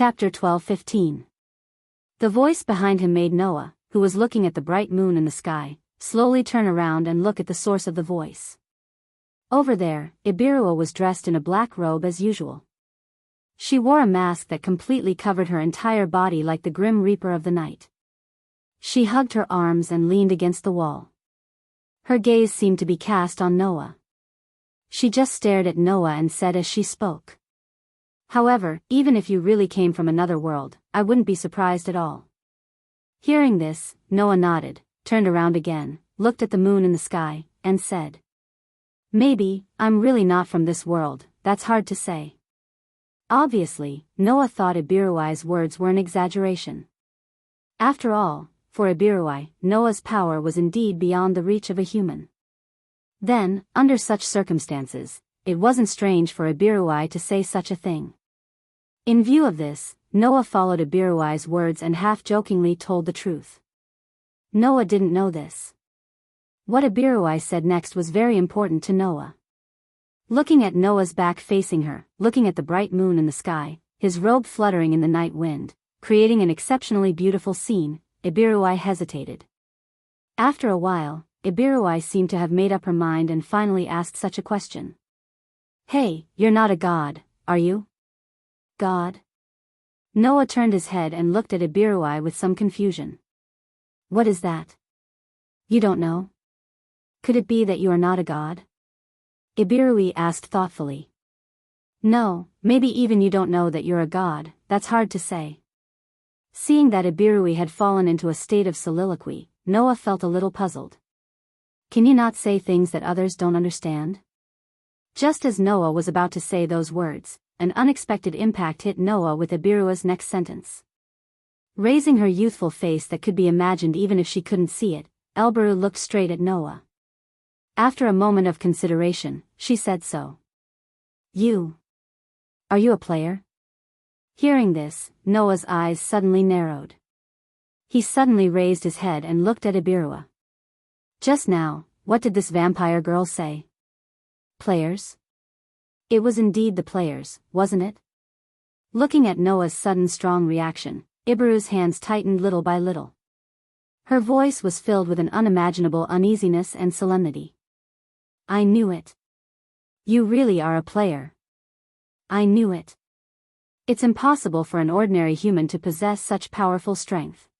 Chapter 12:15. The voice behind him made Noah, who was looking at the bright moon in the sky, slowly turn around and look at the source of the voice. Over there, Ibirua was dressed in a black robe as usual. She wore a mask that completely covered her entire body like the grim reaper of the night. She hugged her arms and leaned against the wall. Her gaze seemed to be cast on Noah. She just stared at Noah and said as she spoke. However, even if you really came from another world, I wouldn't be surprised at all. Hearing this, Noah nodded, turned around again, looked at the moon in the sky, and said, "Maybe, I'm really not from this world, that's hard to say." Obviously, Noah thought Ibiruai's words were an exaggeration. After all, for Ibiruai, Noah's power was indeed beyond the reach of a human. Then, under such circumstances, it wasn't strange for Ibiruai to say such a thing. In view of this, Noah followed Ibiruai's words and half-jokingly told the truth. Noah didn't know this. What Ibiruai said next was very important to Noah. Looking at Noah's back facing her, looking at the bright moon in the sky, his robe fluttering in the night wind, creating an exceptionally beautiful scene, Ibiruai hesitated. After a while, Ibiruai seemed to have made up her mind and finally asked such a question. "Hey, you're not a god, are you?" "God?" Noah turned his head and looked at Ibiruai with some confusion. "What is that? You don't know? Could it be that you are not a god?" Ibirui asked thoughtfully. "No, maybe even you don't know that you're a god, that's hard to say." Seeing that Ibirui had fallen into a state of soliloquy, Noah felt a little puzzled. Can you not say things that others don't understand? Just as Noah was about to say those words, an unexpected impact hit Noah with Ibirua's next sentence. Raising her youthful face that could be imagined even if she couldn't see it, Elberu looked straight at Noah. After a moment of consideration, she said so. Are you a player?" Hearing this, Noah's eyes suddenly narrowed. He suddenly raised his head and looked at Ibirua. Just now, what did this vampire girl say? Players? It was indeed the players, wasn't it? Looking at Noah's sudden strong reaction, Ibiru's hands tightened little by little. Her voice was filled with an unimaginable uneasiness and solemnity. "I knew it. You really are a player. I knew it. It's impossible for an ordinary human to possess such powerful strength.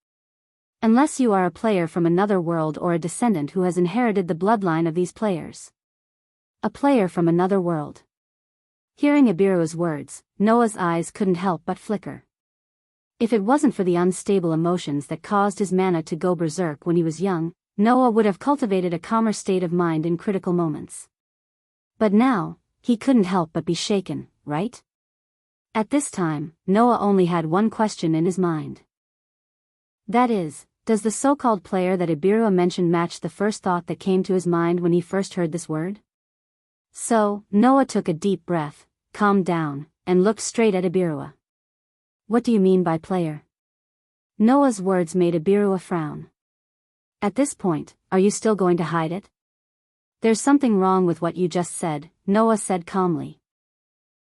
Unless you are a player from another world or a descendant who has inherited the bloodline of these players. A player from another world." Hearing Ibirua's words, Noah's eyes couldn't help but flicker. If it wasn't for the unstable emotions that caused his mana to go berserk when he was young, Noah would have cultivated a calmer state of mind in critical moments. But now, he couldn't help but be shaken, right? At this time, Noah only had one question in his mind. That is, does the so-called player that Ibirua mentioned match the first thought that came to his mind when he first heard this word? So, Noah took a deep breath, calmed down, and looked straight at Ibirua. "What do you mean by player?" Noah's words made Ibirua frown. "At this point, are you still going to hide it?" "There's something wrong with what you just said," Noah said calmly.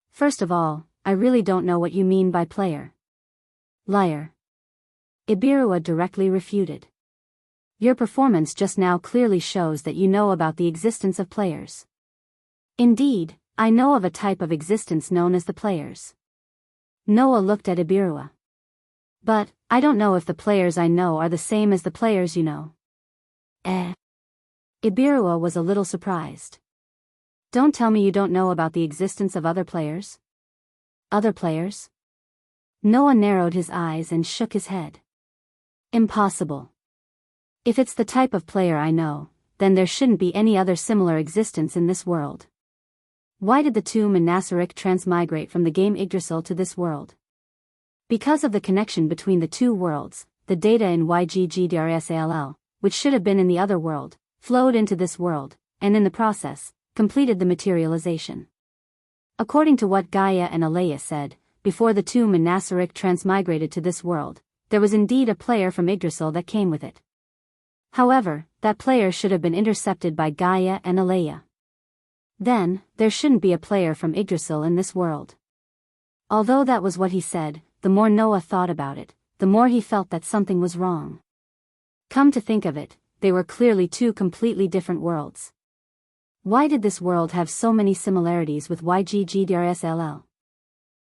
"First of all, I really don't know what you mean by player." "Liar." Ibirua directly refuted. "Your performance just now clearly shows that you know about the existence of players." "Indeed, I know of a type of existence known as the players." Noah looked at Ibirua. "But, I don't know if the players I know are the same as the players you know." Ibirua was a little surprised. "Don't tell me you don't know about the existence of other players?" "Other players?" Noah narrowed his eyes and shook his head. "Impossible. If it's the type of player I know, then there shouldn't be any other similar existence in this world. Why did the tomb in Nasaric transmigrate from the game Yggdrasil to this world? Because of the connection between the two worlds, the data in YGGDRSALL, which should have been in the other world, flowed into this world, and in the process, completed the materialization. According to what Gaia and Alea said, before the tomb in Nasaric transmigrated to this world, there was indeed a player from Yggdrasil that came with it. However, that player should have been intercepted by Gaia and Alea. Then, there shouldn't be a player from Yggdrasil in this world. Although that was what he said, the more Noah thought about it, the more he felt that something was wrong. Come to think of it, they were clearly two completely different worlds. Why did this world have so many similarities with YGGDRSLL?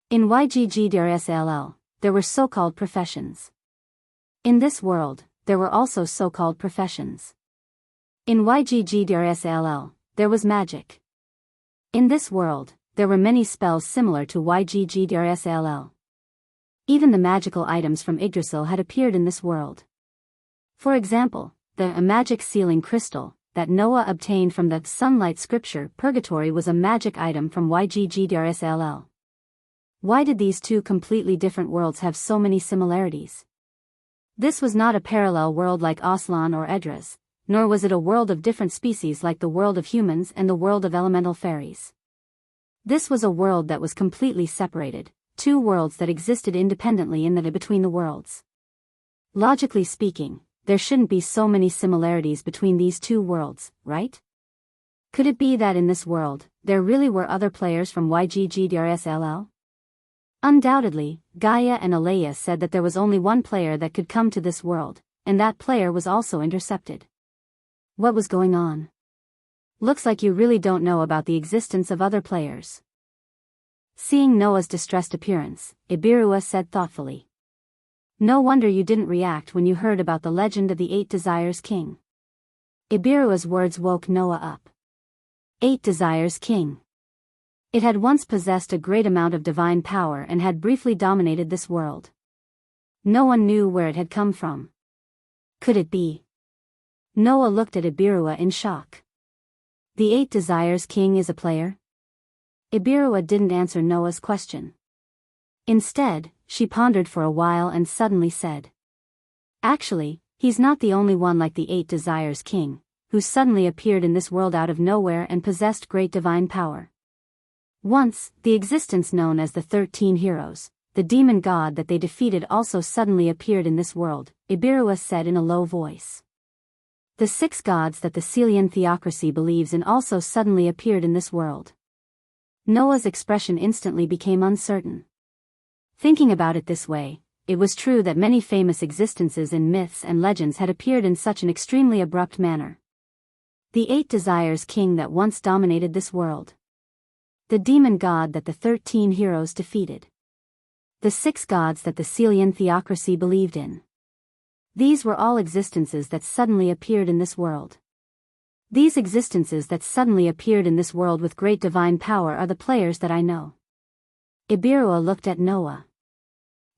In YGGDRSLL, there were so-called professions. In this world, there were also so-called professions. In YGGDRSLL, there was magic. In this world, there were many spells similar to YGGDRSLL. Even the magical items from Yggdrasil had appeared in this world. For example, a magic sealing crystal that Noah obtained from the sunlight scripture Purgatory was a magic item from YGGDRSLL. Why did these two completely different worlds have so many similarities? This was not a parallel world like Aslan or Edras, nor was it a world of different species like the world of humans and the world of elemental fairies. This was a world that was completely separated, two worlds that existed independently in the between the worlds. Logically speaking, there shouldn't be so many similarities between these two worlds, right? Could it be that in this world, there really were other players from YGGDRSLL? Undoubtedly, Gaia and Alea said that there was only one player that could come to this world, and that player was also intercepted. What was going on? Looks like you really don't know about the existence of other players. Seeing Noah's distressed appearance, Ibirua said thoughtfully. No wonder you didn't react when you heard about the legend of the 8 Desires King. Ibirua's words woke Noah up. 8 Desires King. It had once possessed a great amount of divine power and had briefly dominated this world. No one knew where it had come from. Could it be? Noah looked at Ibirua in shock. The 8 Desires King is a player? Ibirua didn't answer Noah's question. Instead, she pondered for a while and suddenly said. Actually, he's not the only one like the 8 Desires King, who suddenly appeared in this world out of nowhere and possessed great divine power. Once, the existence known as the 13 Heroes, the demon god that they defeated also suddenly appeared in this world, Ibirua said in a low voice. The 6 gods that the Celian theocracy believes in also suddenly appeared in this world. Noah's expression instantly became uncertain. Thinking about it this way, it was true that many famous existences in myths and legends had appeared in such an extremely abrupt manner. The 8 Desires King that once dominated this world. The demon god that the 13 heroes defeated. The 6 gods that the Celian theocracy believed in. These were all existences that suddenly appeared in this world. These existences that suddenly appeared in this world with great divine power are the players that I know. Ibirua looked at Noah.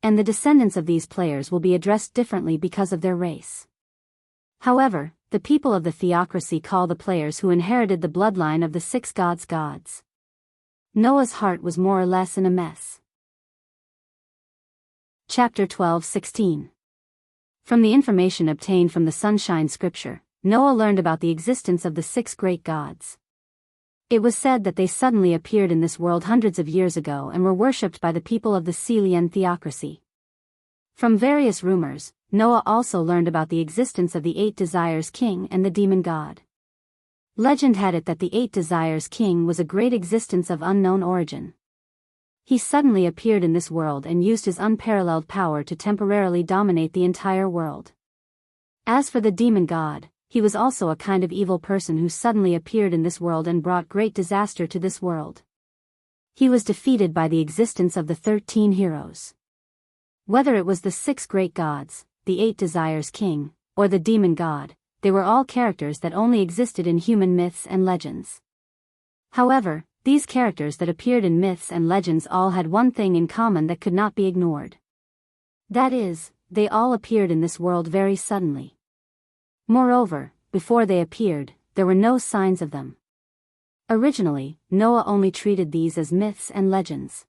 And the descendants of these players will be addressed differently because of their race. However, the people of the theocracy call the players who inherited the bloodline of the 6 gods gods. Noah's heart was more or less in a mess. Chapter 12:16. From the information obtained from the Sunshine Scripture, Noah learned about the existence of the 6 great gods. It was said that they suddenly appeared in this world hundreds of years ago and were worshipped by the people of the Celian theocracy. From various rumors, Noah also learned about the existence of the 8 Desires King and the demon god. Legend had it that the 8 Desires King was a great existence of unknown origin. He suddenly appeared in this world and used his unparalleled power to temporarily dominate the entire world. As for the demon god, he was also a kind of evil person who suddenly appeared in this world and brought great disaster to this world. He was defeated by the existence of the 13 heroes. Whether it was the 6 great gods, the 8 Desires King, or the demon god, they were all characters that only existed in human myths and legends. However, these characters that appeared in myths and legends all had one thing in common that could not be ignored. That is, they all appeared in this world very suddenly. Moreover, before they appeared, there were no signs of them. Originally, Noah only treated these as myths and legends.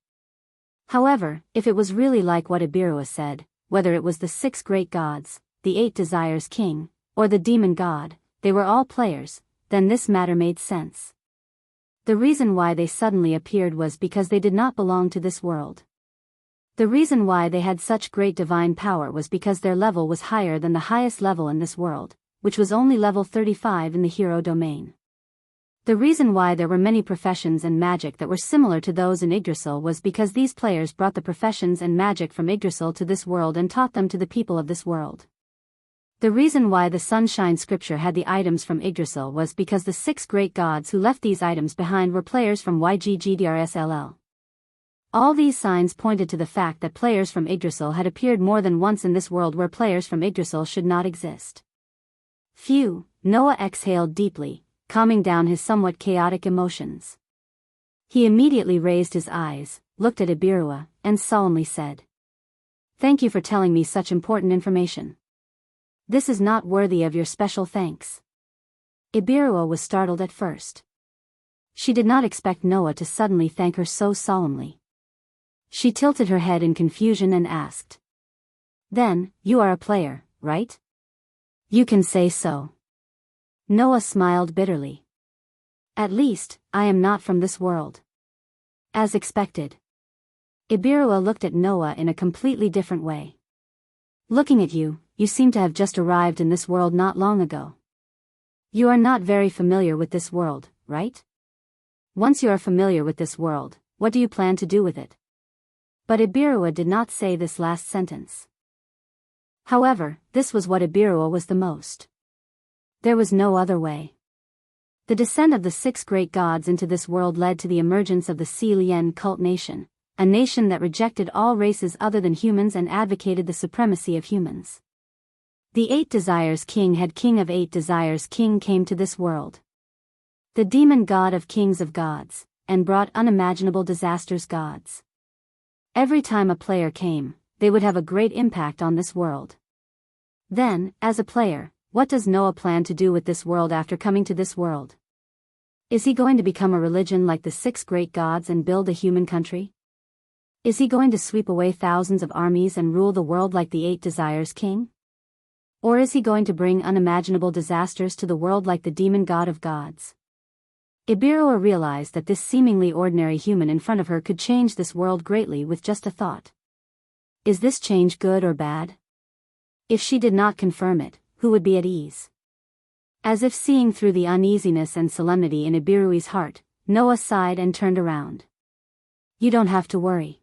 However, if it was really like what Ibirua said, whether it was the 6 great gods, the 8 Desires King, or the demon god, they were all players, then this matter made sense. The reason why they suddenly appeared was because they did not belong to this world. The reason why they had such great divine power was because their level was higher than the highest level in this world, which was only level 35 in the hero domain. The reason why there were many professions and magic that were similar to those in Yggdrasil was because these players brought the professions and magic from Yggdrasil to this world and taught them to the people of this world. The reason why the Sunshine Scripture had the items from Yggdrasil was because the 6 great gods who left these items behind were players from Yggdrasil. All these signs pointed to the fact that players from Yggdrasil had appeared more than once in this world where players from Yggdrasil should not exist. Phew, Noah exhaled deeply, calming down his somewhat chaotic emotions. He immediately raised his eyes, looked at Ibirua, and solemnly said, "Thank you for telling me such important information. This is not worthy of your special thanks." Ibirua was startled at first. She did not expect Noah to suddenly thank her so solemnly. She tilted her head in confusion and asked, "Then, you are a player, right?" "You can say so." Noah smiled bitterly. "At least, I am not from this world." As expected. Ibirua looked at Noah in a completely different way. "Looking at you, you seem to have just arrived in this world not long ago. You are not very familiar with this world, right? Once you are familiar with this world, what do you plan to do with it?" But Ibirua did not say this last sentence. However, this was what Ibirua was the most. There was no other way. The descent of the 6 great gods into this world led to the emergence of the Si Lien cult nation, a nation that rejected all races other than humans and advocated the supremacy of humans. The 8 Desires King had King of 8 Desires King came to this world. The demon god of kings of gods, and brought unimaginable disasters gods. Every time a player came, they would have a great impact on this world. Then, as a player, what does Noah plan to do with this world after coming to this world? Is he going to become a religion like the 6 great gods and build a human country? Is he going to sweep away thousands of armies and rule the world like the 8 Desires King? Or is he going to bring unimaginable disasters to the world like the demon god of gods? Ibirua realized that this seemingly ordinary human in front of her could change this world greatly with just a thought. Is this change good or bad? If she did not confirm it, who would be at ease? As if seeing through the uneasiness and solemnity in Ibirui's heart, Noah sighed and turned around. "You don't have to worry.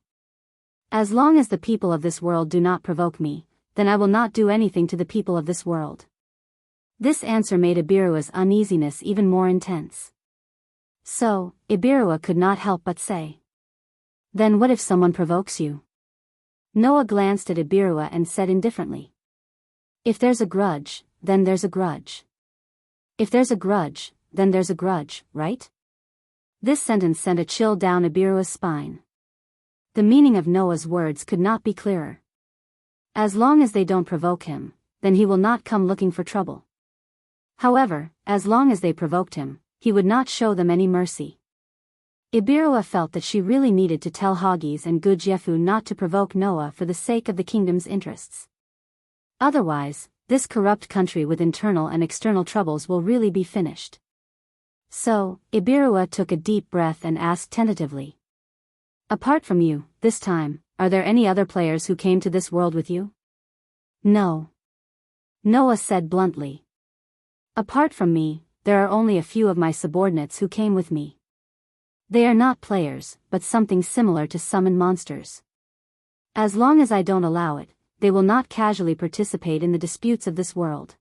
As long as the people of this world do not provoke me, then I will not do anything to the people of this world." This answer made Ibirua's uneasiness even more intense. So, Ibirua could not help but say, "Then what if someone provokes you?" Noah glanced at Ibirua and said indifferently, "If there's a grudge, then there's a grudge. If there's a grudge, then there's a grudge, right?" This sentence sent a chill down Ibirua's spine. The meaning of Noah's words could not be clearer. As long as they don't provoke him, then he will not come looking for trouble. However, as long as they provoked him, he would not show them any mercy. Ibirua felt that she really needed to tell Haggis and Gudjefu not to provoke Noah for the sake of the kingdom's interests. Otherwise, this corrupt country with internal and external troubles will really be finished. So, Ibirua took a deep breath and asked tentatively, "Apart from you, this time, are there any other players who came to this world with you?" "No." Noah said bluntly. "Apart from me, there are only a few of my subordinates who came with me. They are not players, but something similar to summon monsters. As long as I don't allow it, they will not casually participate in the disputes of this world."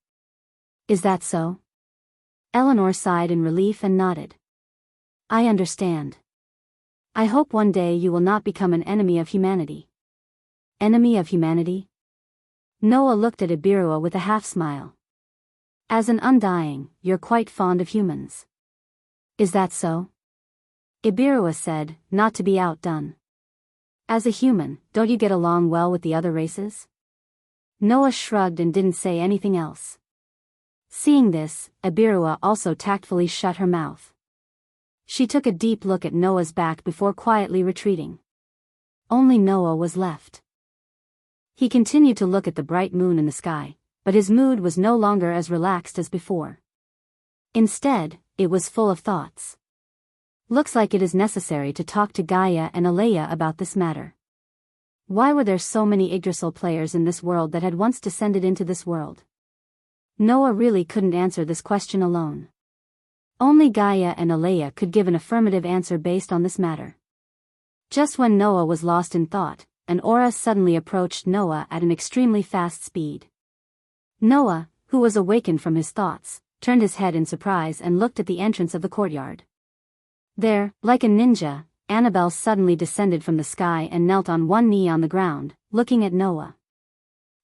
"Is that so?" Eleanor sighed in relief and nodded. "I understand. I hope one day you will not become an enemy of humanity." "Enemy of humanity?" Noah looked at Ibirua with a half-smile. "As an undying, you're quite fond of humans." "Is that so?" Ibirua said, not to be outdone. "As a human, don't you get along well with the other races?" Noah shrugged and didn't say anything else. Seeing this, Ibirua also tactfully shut her mouth. She took a deep look at Noah's back before quietly retreating. Only Noah was left. He continued to look at the bright moon in the sky, but his mood was no longer as relaxed as before. Instead, it was full of thoughts. Looks like it is necessary to talk to Gaia and Alea about this matter. Why were there so many Yggdrasil players in this world that had once descended into this world? Noah really couldn't answer this question alone. Only Gaia and Alea could give an affirmative answer based on this matter. Just when Noah was lost in thought, an aura suddenly approached Noah at an extremely fast speed. Noah, who was awakened from his thoughts, turned his head in surprise and looked at the entrance of the courtyard. There, like a ninja, Annabelle suddenly descended from the sky and knelt on one knee on the ground, looking at Noah.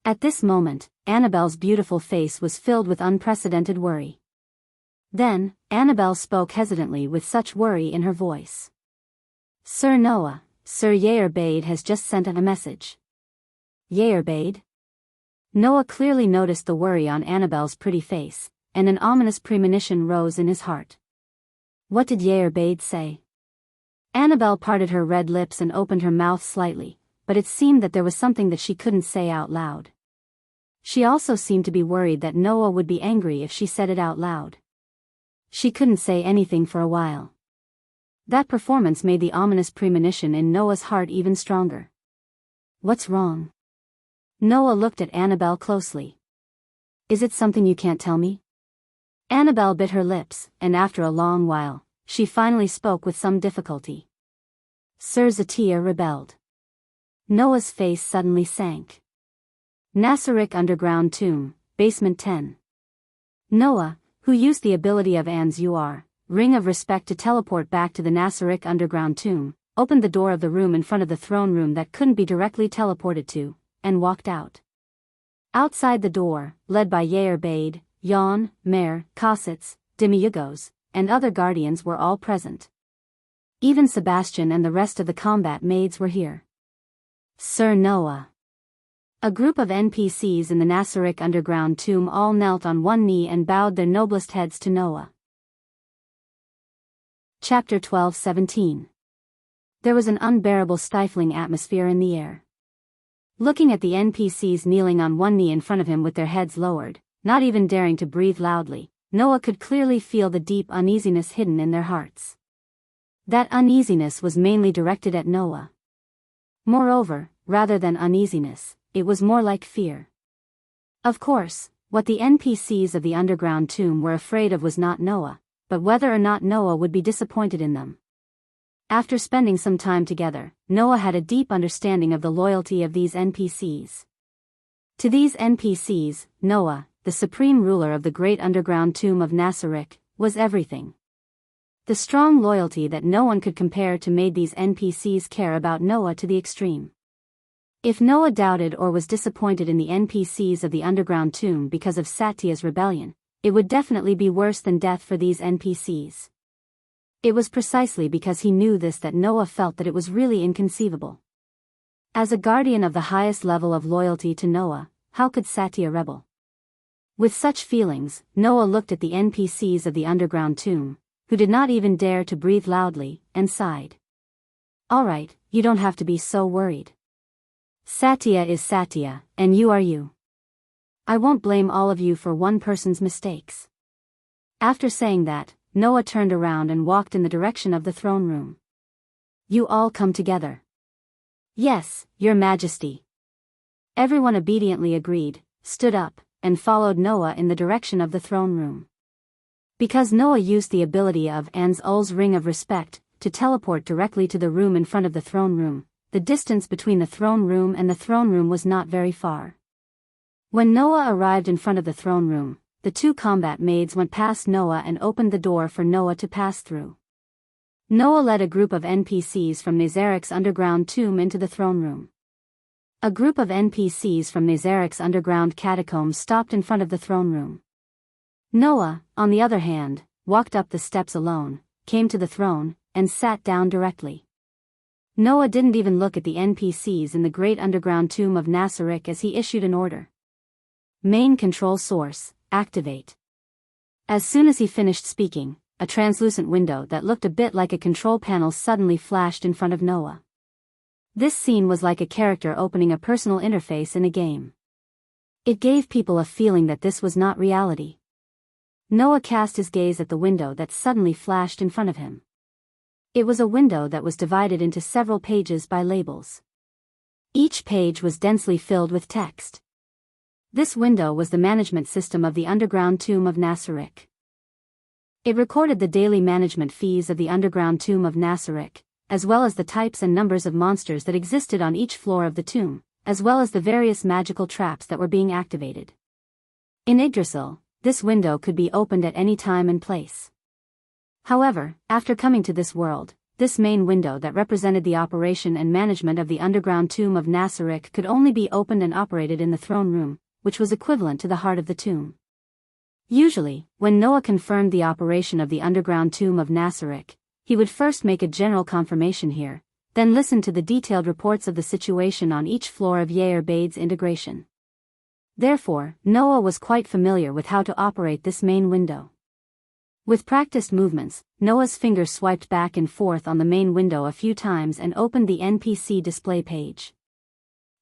At this moment, Annabelle's beautiful face was filled with unprecedented worry. Then, Annabelle spoke hesitantly with such worry in her voice. "Sir Noah, Sir Yair has just sent a message." Yair? Noah clearly noticed the worry on Annabelle's pretty face, and an ominous premonition rose in his heart. What did Yair say? Annabelle parted her red lips and opened her mouth slightly, but it seemed that there was something that she couldn't say out loud. She also seemed to be worried that Noah would be angry if she said it out loud. She couldn't say anything for a while. That performance made the ominous premonition in Noah's heart even stronger. What's wrong? Noah looked at Annabelle closely. Is it something you can't tell me? Annabelle bit her lips, and after a long while, she finally spoke with some difficulty. Sir Zatia rebelled. Noah's face suddenly sank. Nasaric Underground Tomb, Basement 10. Noah, who used the ability of Anne's ring of respect to teleport back to the Nasaric Underground Tomb, opened the door of the room in front of the throne room that couldn't be directly teleported to, and walked out. Outside the door, led by Yair, Jan, Mare, Cossitz, Demiurgos, and other guardians were all present. Even Sebastian and the rest of the combat maids were here. Sir Noah. A group of NPCs in the Nasaric Underground Tomb all knelt on one knee and bowed their noblest heads to Noah. Chapter 12:17. There was an unbearable stifling atmosphere in the air. Looking at the NPCs kneeling on one knee in front of him with their heads lowered, not even daring to breathe loudly, Noah could clearly feel the deep uneasiness hidden in their hearts. That uneasiness was mainly directed at Noah. Moreover, rather than uneasiness, it was more like fear. Of course, what the NPCs of the underground tomb were afraid of was not Noah, but whether or not Noah would be disappointed in them. After spending some time together, Noah had a deep understanding of the loyalty of these NPCs. To these NPCs, Noah, the supreme ruler of the great underground tomb of Nasaric, was everything. The strong loyalty that no one could compare to made these NPCs care about Noah to the extreme. If Noah doubted or was disappointed in the NPCs of the underground tomb because of Satya's rebellion, it would definitely be worse than death for these NPCs. It was precisely because he knew this that Noah felt that it was really inconceivable. As a guardian of the highest level of loyalty to Noah, how could Satya rebel? With such feelings, Noah looked at the NPCs of the underground tomb, who did not even dare to breathe loudly, and sighed. All right, you don't have to be so worried. Satya is Satya, and you are you. I won't blame all of you for one person's mistakes. After saying that, Noah turned around and walked in the direction of the throne room. You all come together. Yes, Your Majesty. Everyone obediently agreed, stood up, and followed Noah in the direction of the throne room. Because Noah used the ability of Anne's ring of respect to teleport directly to the room in front of the throne room, the distance between the throne room and the throne room was not very far. When Noah arrived in front of the throne room, the two combat maids went past Noah and opened the door for Noah to pass through. Noah led a group of NPCs from Nazaric's underground tomb into the throne room. A group of NPCs from Nazaric's underground catacombs stopped in front of the throne room. Noah, on the other hand, walked up the steps alone, came to the throne, and sat down directly. Noah didn't even look at the NPCs in the great underground tomb of Nasaric as he issued an order. Main control source, activate. As soon as he finished speaking, a translucent window that looked a bit like a control panel suddenly flashed in front of Noah. This scene was like a character opening a personal interface in a game. It gave people a feeling that this was not reality. Noah cast his gaze at the window that suddenly flashed in front of him. It was a window that was divided into several pages by labels. Each page was densely filled with text. This window was the management system of the underground tomb of Nasaric. It recorded the daily management fees of the underground tomb of Nasarek, as well as the types and numbers of monsters that existed on each floor of the tomb, as well as the various magical traps that were being activated. In Yggdrasil, this window could be opened at any time and place. However, after coming to this world, this main window that represented the operation and management of the underground tomb of Nasarek could only be opened and operated in the throne room, which was equivalent to the heart of the tomb. Usually, when Noah confirmed the operation of the underground tomb of Nasarek, he would first make a general confirmation here, then listen to the detailed reports of the situation on each floor of Yair-Bade's integration. Therefore, Noah was quite familiar with how to operate this main window. With practiced movements, Noah's finger swiped back and forth on the main window a few times and opened the NPC display page.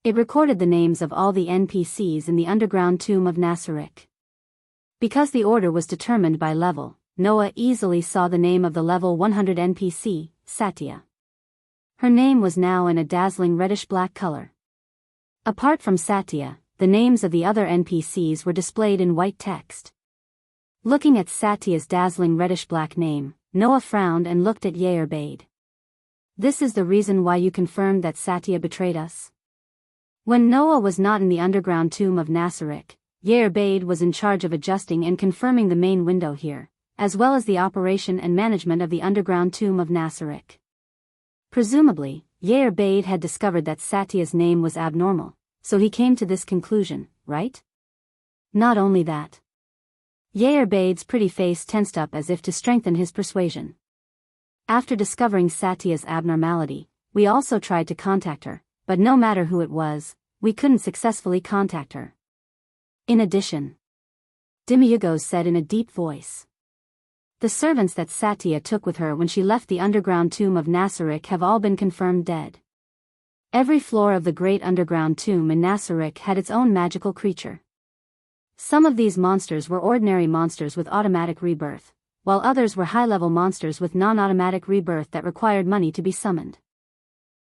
It recorded the names of all the NPCs in the underground tomb of Nasarek. Because the order was determined by level, Noah easily saw the name of the level 100 NPC, Satya. Her name was now in a dazzling reddish-black color. Apart from Satya, the names of the other NPCs were displayed in white text. Looking at Satya's dazzling reddish-black name, Noah frowned and looked at Yair-Bade. This is the reason why you confirmed that Satya betrayed us? When Noah was not in the underground tomb of Nasarek, Yair-Bade was in charge of adjusting and confirming the main window here, as well as the operation and management of the underground tomb of Nasarek. Presumably, Yair-Bade had discovered that Satya's name was abnormal, so he came to this conclusion, right? Not only that. Yair-Bade's pretty face tensed up as if to strengthen his persuasion. After discovering Satya's abnormality, we also tried to contact her, but no matter who it was, we couldn't successfully contact her. In addition, Demiurgos said in a deep voice, the servants that Satya took with her when she left the underground tomb of Nasarek have all been confirmed dead. Every floor of the great underground tomb in Nasarek had its own magical creature. Some of these monsters were ordinary monsters with automatic rebirth, while others were high-level monsters with non-automatic rebirth that required money to be summoned.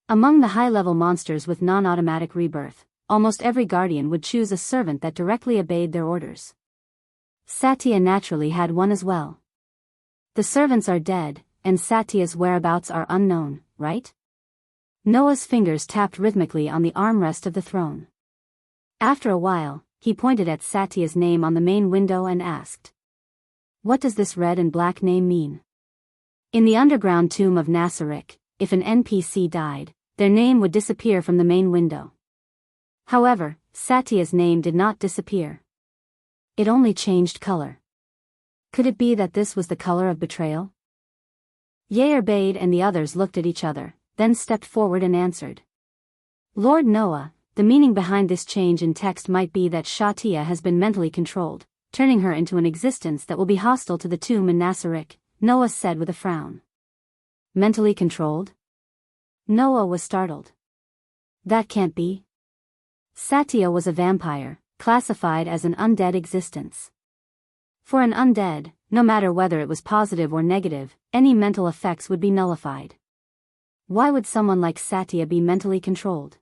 Among the high-level monsters with non-automatic rebirth, almost every guardian would choose a servant that directly obeyed their orders. Satya naturally had one as well. The servants are dead, and Satya's whereabouts are unknown, right? Noah's fingers tapped rhythmically on the armrest of the throne. After a while, he pointed at Satya's name on the main window and asked, "What does this red and black name mean?" In the underground tomb of Nasarek, if an NPC died, their name would disappear from the main window. However, Satya's name did not disappear. It only changed color. Could it be that this was the color of betrayal? Yair-Bade and the others looked at each other, then stepped forward and answered. Lord Noah, the meaning behind this change in text might be that Satya has been mentally controlled, turning her into an existence that will be hostile to the tomb in Nasarek, Noah said with a frown. Mentally controlled? Noah was startled. That can't be. Satya was a vampire, classified as an undead existence. For an undead, no matter whether it was positive or negative, any mental effects would be nullified. Why would someone like Satya be mentally controlled?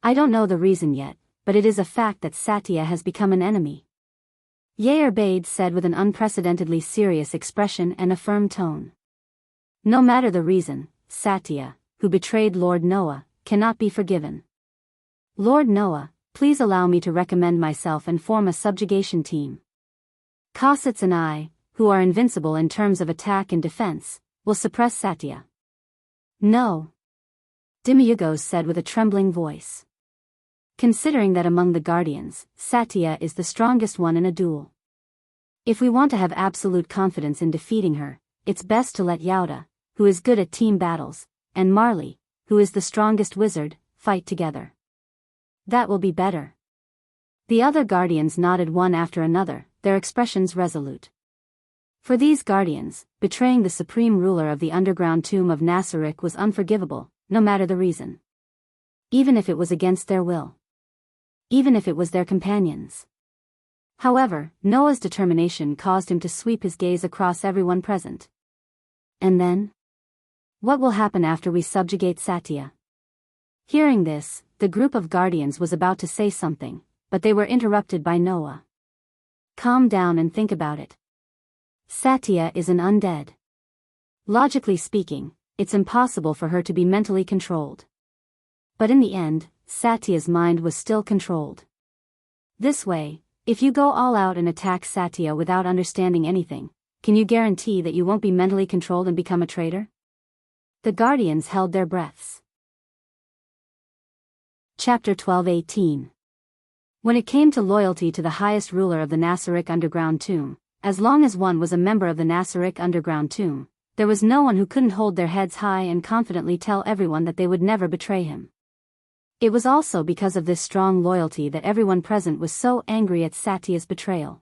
I don't know the reason yet, but it is a fact that Satya has become an enemy. Yair-Bade said with an unprecedentedly serious expression and a firm tone. No matter the reason, Satya, who betrayed Lord Noah, cannot be forgiven. Lord Noah, please allow me to recommend myself and form a subjugation team. Cossitz and I, who are invincible in terms of attack and defense, will suppress Satya. No. Demiurgos said with a trembling voice. Considering that among the Guardians, Satya is the strongest one in a duel. If we want to have absolute confidence in defeating her, it's best to let Yauda, who is good at team battles, and Marley, who is the strongest wizard, fight together. That will be better. The other Guardians nodded one after another, their expressions resolute. For these Guardians, betraying the supreme ruler of the underground tomb of Nasarek was unforgivable, no matter the reason. Even if it was against their will. Even if it was their companions. However, Noah's determination caused him to sweep his gaze across everyone present. And then? What will happen after we subjugate Satya? Hearing this, the group of Guardians was about to say something, but they were interrupted by Noah. Calm down and think about it. Satya is an undead. Logically speaking, it's impossible for her to be mentally controlled. But in the end, Satya's mind was still controlled. This way, if you go all out and attack Satya without understanding anything, can you guarantee that you won't be mentally controlled and become a traitor? The guardians held their breaths. Chapter 12:18. When it came to loyalty to the highest ruler of the Nasaric underground tomb, as long as one was a member of the Nasaric underground tomb, there was no one who couldn't hold their heads high and confidently tell everyone that they would never betray him. It was also because of this strong loyalty that everyone present was so angry at Satya's betrayal.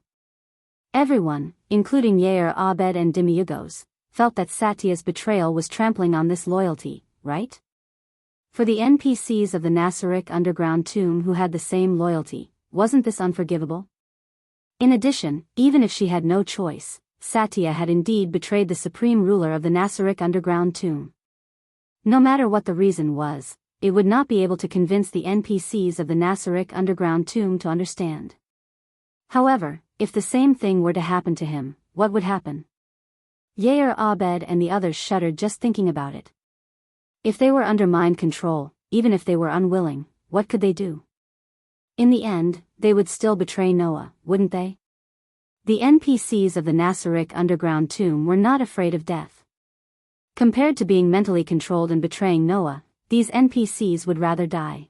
Everyone, including Yair Abed and Demiurgos, felt that Satya's betrayal was trampling on this loyalty, right? For the NPCs of the Nasaric underground tomb who had the same loyalty, wasn't this unforgivable? In addition, even if she had no choice, Satya had indeed betrayed the supreme ruler of the Nasaric underground tomb. No matter what the reason was, it would not be able to convince the NPCs of the Nasaric underground tomb to understand. However, if the same thing were to happen to him, what would happen? Yair Abed and the others shuddered just thinking about it. If they were under mind control, even if they were unwilling, what could they do? In the end, they would still betray Noah, wouldn't they? The NPCs of the Nasaric underground tomb were not afraid of death. Compared to being mentally controlled and betraying Noah, these NPCs would rather die.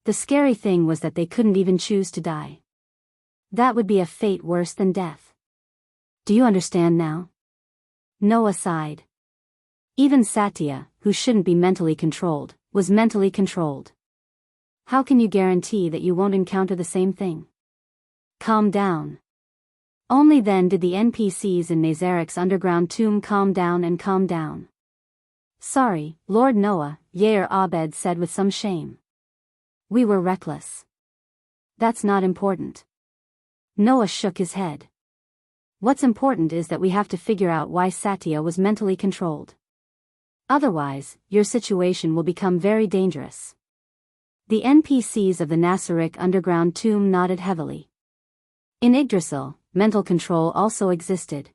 The scary thing was that they couldn't even choose to die. That would be a fate worse than death. Do you understand now? Noah sighed. Even Satya, who shouldn't be mentally controlled, was mentally controlled. How can you guarantee that you won't encounter the same thing? Calm down. Only then did the NPCs in Nazaric's underground tomb calm down and calm down. Sorry, Lord Noah, Yair Abed said with some shame. We were reckless. That's not important. Noah shook his head. What's important is that we have to figure out why Satya was mentally controlled. Otherwise, your situation will become very dangerous. The NPCs of the Nasaric underground tomb nodded heavily. In Yggdrasil, mental control also existed.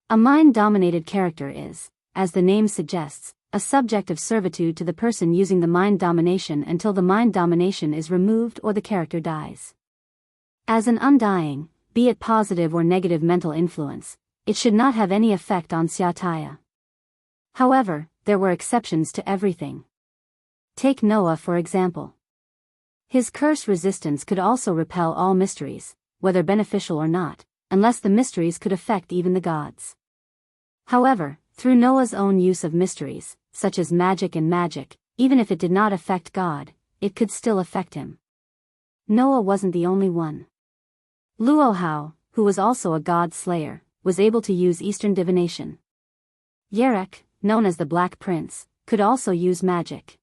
A mind-dominated character is, as the name suggests, a subject of servitude to the person using the mind domination until the mind domination is removed or the character dies. As an undying, be it positive or negative mental influence, it should not have any effect on Satya. However, there were exceptions to everything. Take Noah for example. His curse resistance could also repel all mysteries, whether beneficial or not, unless the mysteries could affect even the gods. However, through Noah's own use of mysteries, such as magic and magic, even if it did not affect God, it could still affect him. Noah wasn't the only one. Luohao, who was also a god slayer, was able to use Eastern divination. Yerek, known as the Black Prince, could also use magic.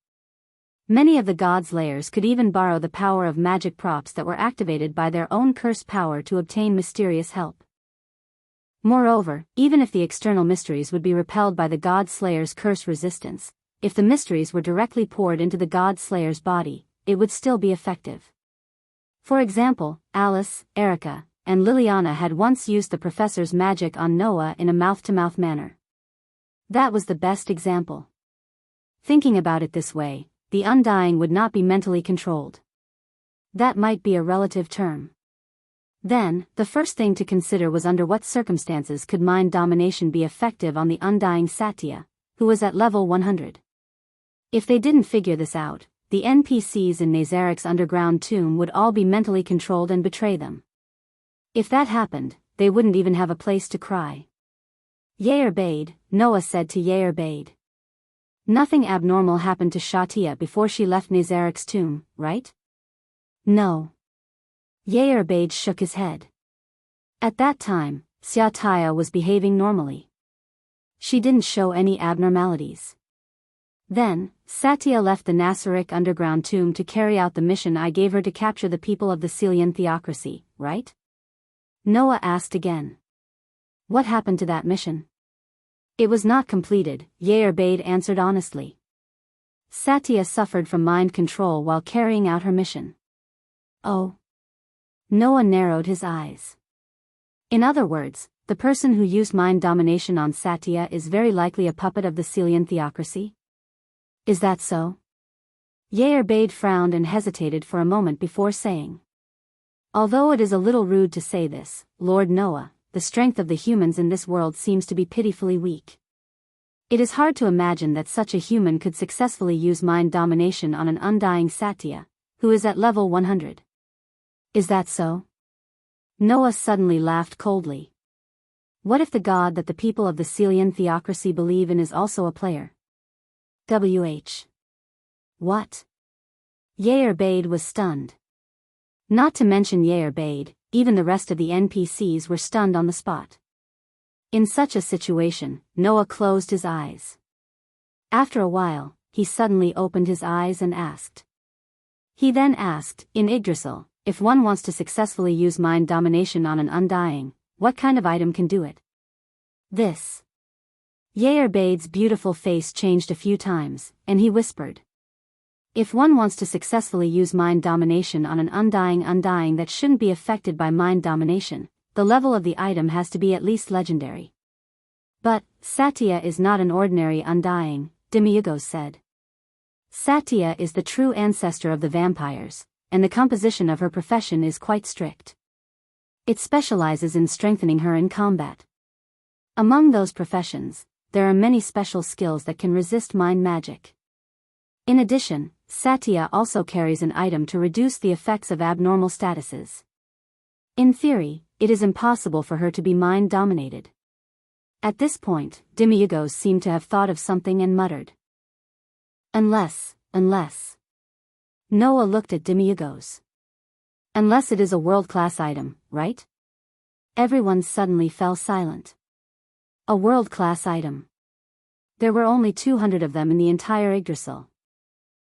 Many of the gods' layers could even borrow the power of magic props that were activated by their own curse power to obtain mysterious help. Moreover, even if the external mysteries would be repelled by the god slayer's curse resistance, if the mysteries were directly poured into the god slayer's body, it would still be effective. For example, Alice, Erica, and Liliana had once used the professor's magic on Noah in a mouth-to-mouth manner. That was the best example. Thinking about it this way, the undying would not be mentally controlled. That might be a relative term. Then, the first thing to consider was under what circumstances could mind domination be effective on the undying Satya, who was at level 100. If they didn't figure this out, the NPCs in Nazaric's underground tomb would all be mentally controlled and betray them. If that happened, they wouldn't even have a place to cry. Yair Bade, Noah said to Yair Bade. Nothing abnormal happened to Satya before she left Nazaric's tomb, right? No. Yair Bade shook his head. At that time, Satya was behaving normally. She didn't show any abnormalities. Then, Satya left the Nasaric underground tomb to carry out the mission I gave her to capture the people of the Celian theocracy, right? Noah asked again. What happened to that mission? It was not completed, Yair Bade answered honestly. Satya suffered from mind control while carrying out her mission. Oh. Noah narrowed his eyes. In other words, the person who used mind domination on Satya is very likely a puppet of the Celian theocracy? Is that so? Yair Bade frowned and hesitated for a moment before saying. Although it is a little rude to say this, Lord Noah, the strength of the humans in this world seems to be pitifully weak. It is hard to imagine that such a human could successfully use mind domination on an undying Satya, who is at level 100. Is that so? Noah suddenly laughed coldly. What if the god that the people of the Celian theocracy believe in is also a player? What? Yair Bade was stunned. Not to mention Yair Bade, even the rest of the NPCs were stunned on the spot. In such a situation, Noah closed his eyes. After a while, he suddenly opened his eyes and asked. He then asked, in Yggdrasil, if one wants to successfully use mind domination on an undying, what kind of item can do it? This. Yair Bade's beautiful face changed a few times, and he whispered. If one wants to successfully use mind domination on an undying that shouldn't be affected by mind domination, the level of the item has to be at least legendary. But, Satya is not an ordinary undying, Demiurgos said. Satya is the true ancestor of the vampires, and the composition of her profession is quite strict. It specializes in strengthening her in combat. Among those professions, there are many special skills that can resist mind magic. In addition, Satya also carries an item to reduce the effects of abnormal statuses. In theory, it is impossible for her to be mind-dominated. At this point, Demiurgos seemed to have thought of something and muttered. Unless. Noah looked at Demiurgos. Unless it is a world-class item, right? Everyone suddenly fell silent. A world-class item. There were only 200 of them in the entire Yggdrasil.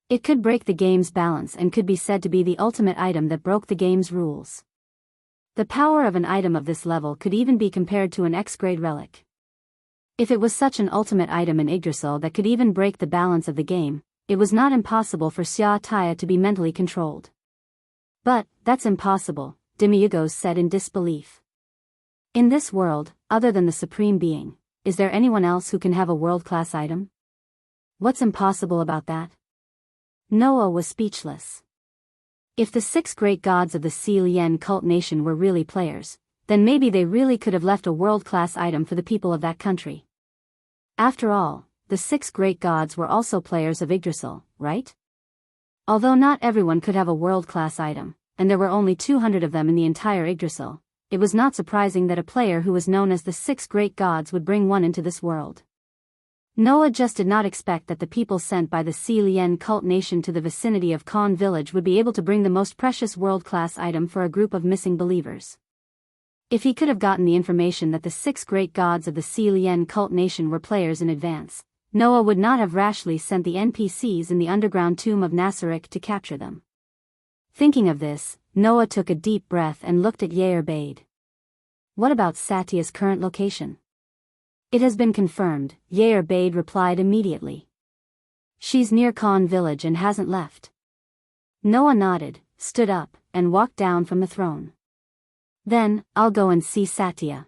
It could break the game's balance and could be said to be the ultimate item that broke the game's rules. The power of an item of this level could even be compared to an X-grade relic. If it was such an ultimate item in Yggdrasil that could even break the balance of the game, it was not impossible for Taya to be mentally controlled. But, that's impossible, Demiurgos said in disbelief. In this world, other than the Supreme Being, is there anyone else who can have a world-class item? What's impossible about that? Noah was speechless. If the 6 great gods of the Celian cult nation were really players, then maybe they really could have left a world-class item for the people of that country. After all, the 6 great gods were also players of Yggdrasil, right? Although not everyone could have a world-class item, and there were only 200 of them in the entire Yggdrasil, it was not surprising that a player who was known as the 6 great gods would bring one into this world. Noah just did not expect that the people sent by the Celian cult nation to the vicinity of Khan village would be able to bring the most precious world-class item for a group of missing believers. If he could have gotten the information that the 6 great gods of the Celian cult nation were players in advance, Noah would not have rashly sent the NPCs in the underground tomb of Nasarek to capture them. Thinking of this, Noah took a deep breath and looked at Yair Bade. What about Satya's current location? It has been confirmed, Yair Bade replied immediately. She's near Khan village and hasn't left. Noah nodded, stood up, and walked down from the throne. Then, I'll go and see Satya.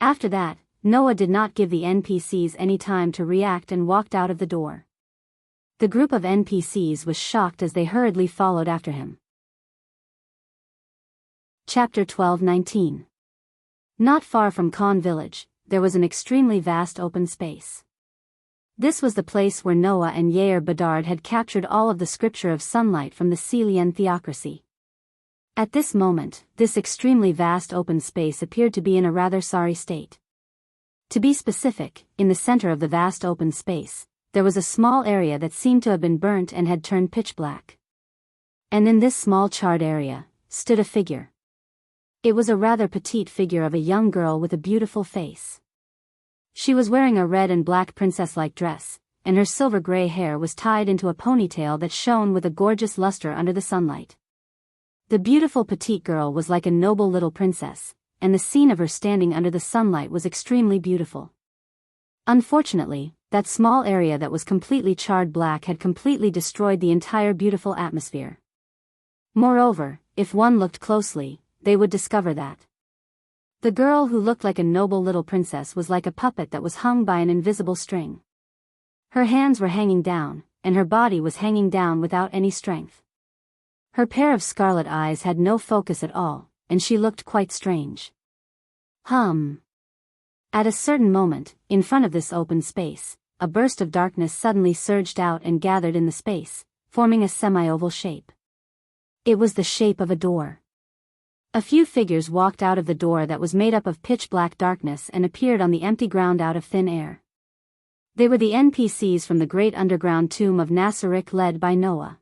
After that, Noah did not give the NPCs any time to react and walked out of the door. The group of NPCs was shocked as they hurriedly followed after him. Chapter 12:19. Not far from Khan village, there was an extremely vast open space. This was the place where Noah and Yair Bedard had captured all of the scripture of sunlight from the Celian theocracy. At this moment, this extremely vast open space appeared to be in a rather sorry state. To be specific, in the center of the vast open space, there was a small area that seemed to have been burnt and had turned pitch black. And in this small charred area, stood a figure. It was a rather petite figure of a young girl with a beautiful face. She was wearing a red and black princess-like dress, and her silver-gray hair was tied into a ponytail that shone with a gorgeous luster under the sunlight. The beautiful petite girl was like a noble little princess, and the scene of her standing under the sunlight was extremely beautiful. Unfortunately, that small area that was completely charred black had completely destroyed the entire beautiful atmosphere. Moreover, if one looked closely, they would discover that The girl who looked like a noble little princess was like a puppet that was hung by an invisible string. Her hands were hanging down, and her body was hanging down without any strength. Her pair of scarlet eyes had no focus at all, and she looked quite strange. At a certain moment, in front of this open space, a burst of darkness suddenly surged out and gathered in the space, forming a semi-oval shape. It was the shape of a door. A few figures walked out of the door that was made up of pitch-black darkness and appeared on the empty ground out of thin air. They were the NPCs from the great underground tomb of Nassarik led by Noah.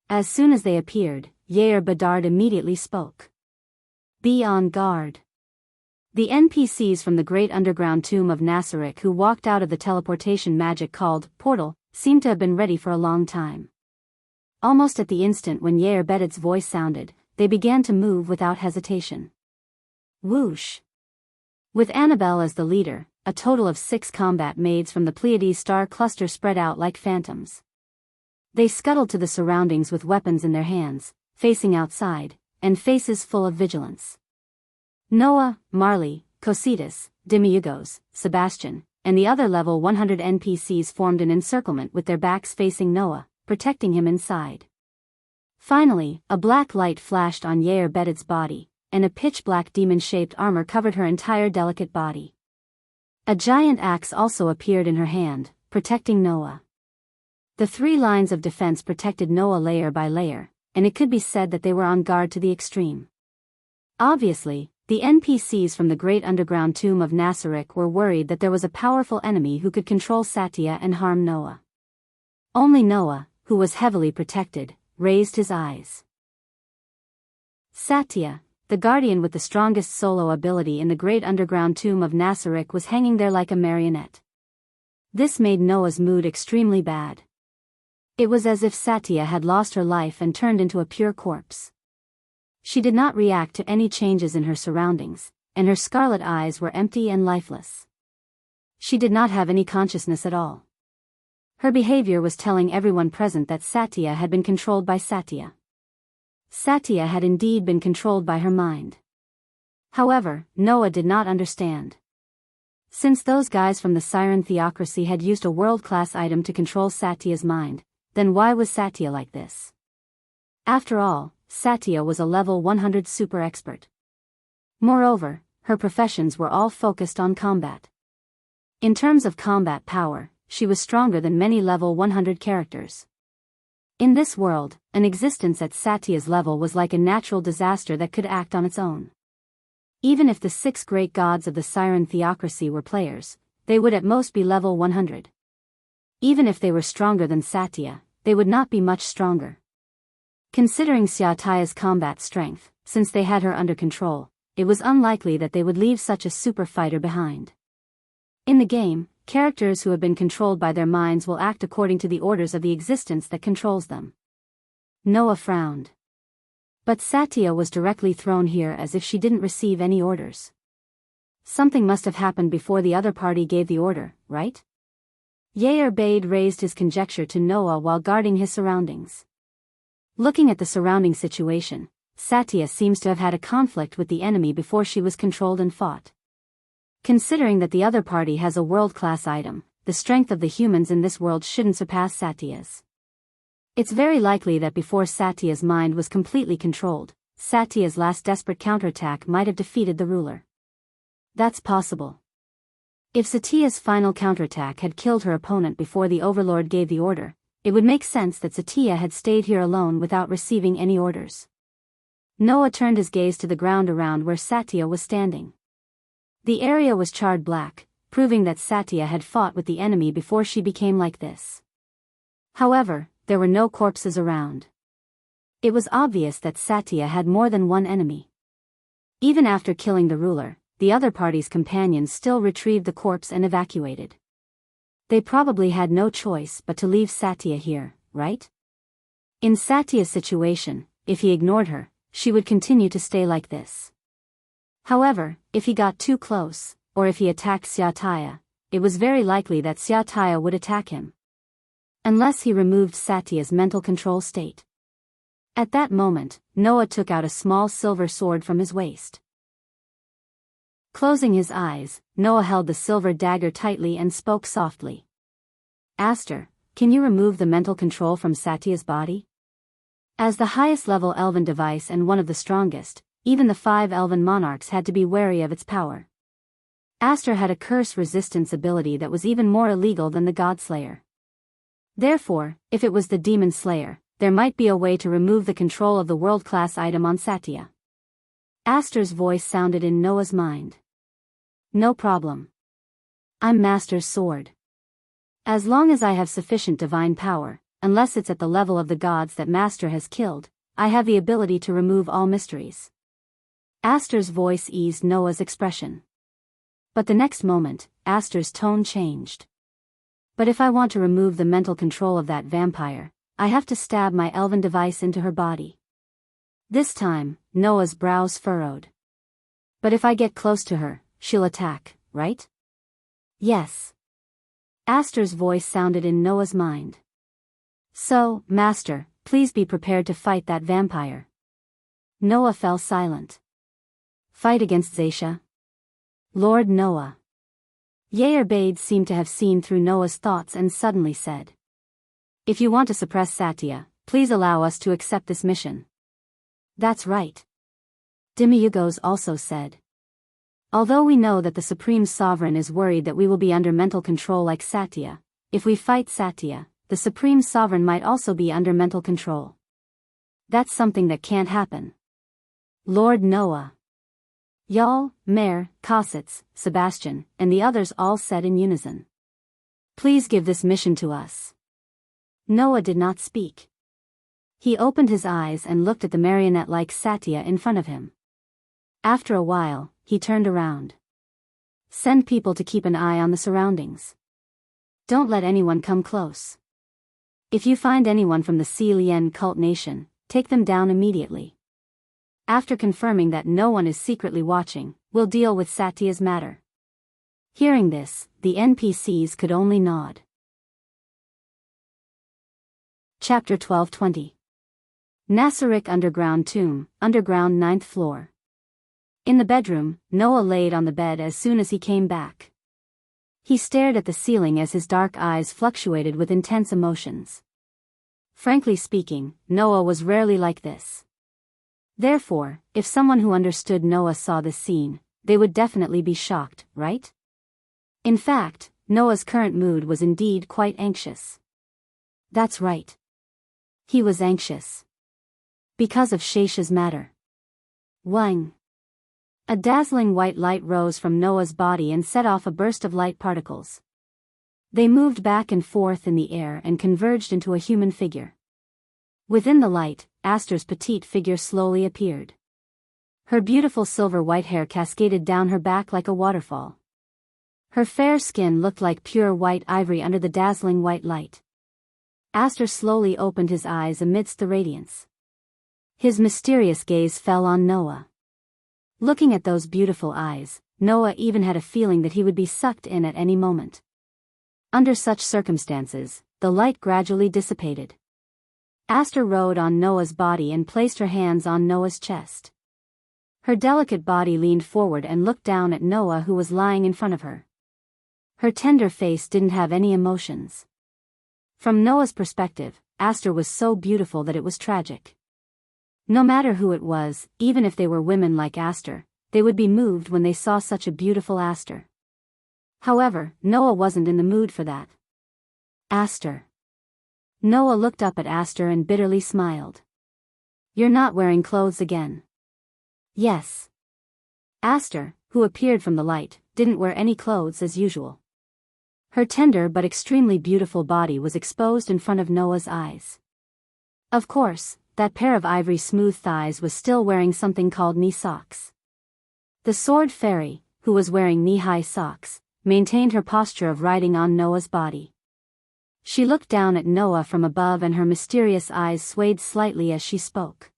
As soon as they appeared, Yair Bedard immediately spoke. "Be on guard." The NPCs from the great underground tomb of Nassarik who walked out of the teleportation magic called portal seemed to have been ready for a long time. Almost at the instant when Yair Bedard's voice sounded, they began to move without hesitation. Whoosh! With Annabelle as the leader, a total of 6 combat maids from the Pleiades star cluster spread out like phantoms. They scuttled to the surroundings with weapons in their hands, facing outside, and faces full of vigilance. Noah, Marley, Cositas, Demiurgos, Sebastian, and the other level 100 NPCs formed an encirclement with their backs facing Noah, protecting him inside. Finally, a black light flashed on Yair Bedard's body, and a pitch-black demon-shaped armor covered her entire delicate body. A giant axe also appeared in her hand, protecting Noah. The 3 lines of defense protected Noah layer by layer, and it could be said that they were on guard to the extreme. Obviously, the NPCs from the great underground tomb of Nassarik were worried that there was a powerful enemy who could control Satya and harm Noah. Only Noah, who was heavily protected, raised his eyes. Satya, the guardian with the strongest solo ability in the great underground tomb of Nassarik, was hanging there like a marionette. This made Noah's mood extremely bad. It was as if Satya had lost her life and turned into a pure corpse. She did not react to any changes in her surroundings, and her scarlet eyes were empty and lifeless. She did not have any consciousness at all. Her behavior was telling everyone present that Satya had been controlled by Satya. Satya had indeed been controlled by her mind. However, Noah did not understand. Since those guys from the Siren Theocracy had used a world-class item to control Satya's mind, then why was Satya like this? After all, Satya was a level 100 super expert. Moreover, her professions were all focused on combat. In terms of combat power, she was stronger than many level 100 characters. In this world, an existence at Satya's level was like a natural disaster that could act on its own. Even if the 6 great gods of the Siren Theocracy were players, they would at most be level 100. Even if they were stronger than Satya, they would not be much stronger. Considering Satya's combat strength, since they had her under control, it was unlikely that they would leave such a super fighter behind. In the game, characters who have been controlled by their minds will act according to the orders of the existence that controls them. Noah frowned. But Satya was directly thrown here as if she didn't receive any orders. Something must have happened before the other party gave the order, right? Yair Bedard raised his conjecture to Noah while guarding his surroundings. Looking at the surrounding situation, Satya seems to have had a conflict with the enemy before she was controlled and fought. Considering that the other party has a world-class item, the strength of the humans in this world shouldn't surpass Satya's. It's very likely that before Satya's mind was completely controlled, Satya's last desperate counterattack might have defeated the ruler. That's possible. If Satya's final counterattack had killed her opponent before the Overlord gave the order, it would make sense that Satya had stayed here alone without receiving any orders. Noah turned his gaze to the ground around where Satya was standing. The area was charred black, proving that Satya had fought with the enemy before she became like this. However, there were no corpses around. It was obvious that Satya had more than one enemy. Even after killing the ruler, the other party's companions still retrieved the corpse and evacuated. They probably had no choice but to leave Satya here, right? In Satya's situation, if he ignored her, she would continue to stay like this. However, if he got too close, or if he attacked Satya, it was very likely that Satya would attack him. Unless he removed Satya's mental control state. At that moment, Noah took out a small silver sword from his waist. Closing his eyes, Noah held the silver dagger tightly and spoke softly. Aster, can you remove the mental control from Satya's body? As the highest level elven device and one of the strongest, even the 5 elven monarchs had to be wary of its power. Aster had a curse resistance ability that was even more illegal than the God Slayer. Therefore, if it was the Demon Slayer, there might be a way to remove the control of the world-class item on Satya. Aster's voice sounded in Noah's mind. No problem. I'm Master's sword. As long as I have sufficient divine power, unless it's at the level of the gods that Master has killed, I have the ability to remove all mysteries. Aster's voice eased Noah's expression. But the next moment, Aster's tone changed. But if I want to remove the mental control of that vampire, I have to stab my elven device into her body. This time, Noah's brows furrowed. But if I get close to her, she'll attack, right? Yes. Aster's voice sounded in Noah's mind. So, Master, please be prepared to fight that vampire. Noah fell silent. Fight against Zaisha? Lord Noah. Yerbade seemed to have seen through Noah's thoughts and suddenly said. If you want to suppress Satya, please allow us to accept this mission. That's right. Demiurgos also said. Although we know that the Supreme Sovereign is worried that we will be under mental control like Satya, if we fight Satya, the Supreme Sovereign might also be under mental control. That's something that can't happen. Lord Noah. Yal, Mare, Cossitz, Sebastian, and the others all said in unison. Please give this mission to us. Noah did not speak. He opened his eyes and looked at the marionette-like Satya in front of him. After a while, he turned around. Send people to keep an eye on the surroundings. Don't let anyone come close. If you find anyone from the Si Lien cult nation, take them down immediately. After confirming that no one is secretly watching, we'll deal with Satya's matter. Hearing this, the NPCs could only nod. Chapter 1220. Nassarik Underground Tomb, Underground 9th Floor. In the bedroom, Noah laid on the bed as soon as he came back. He stared at the ceiling as his dark eyes fluctuated with intense emotions. Frankly speaking, Noah was rarely like this. Therefore, if someone who understood Noah saw this scene, they would definitely be shocked, right? In fact, Noah's current mood was indeed quite anxious. That's right. He was anxious. Because of Shesha's matter. Wang. A dazzling white light rose from Noah's body and set off a burst of light particles. They moved back and forth in the air and converged into a human figure. Within the light, Aster's petite figure slowly appeared. Her beautiful silver white hair cascaded down her back like a waterfall. Her fair skin looked like pure white ivory under the dazzling white light. Aster slowly opened his eyes amidst the radiance. His mysterious gaze fell on Noah. Looking at those beautiful eyes, Noah even had a feeling that he would be sucked in at any moment. Under such circumstances, the light gradually dissipated. Aster rode on Noah's body and placed her hands on Noah's chest. Her delicate body leaned forward and looked down at Noah, who was lying in front of her. Her tender face didn't have any emotions. From Noah's perspective, Aster was so beautiful that it was tragic. No matter who it was, even if they were women like Aster, they would be moved when they saw such a beautiful Aster. However, Noah wasn't in the mood for that. Aster. Noah looked up at Aster and bitterly smiled. You're not wearing clothes again. Yes. Aster, who appeared from the light, didn't wear any clothes as usual. Her tender but extremely beautiful body was exposed in front of Noah's eyes. Of course, that pair of ivory smooth thighs was still wearing something called knee socks. The sword fairy, who was wearing knee-high socks, maintained her posture of riding on Noah's body. She looked down at Noah from above and her mysterious eyes swayed slightly as she spoke.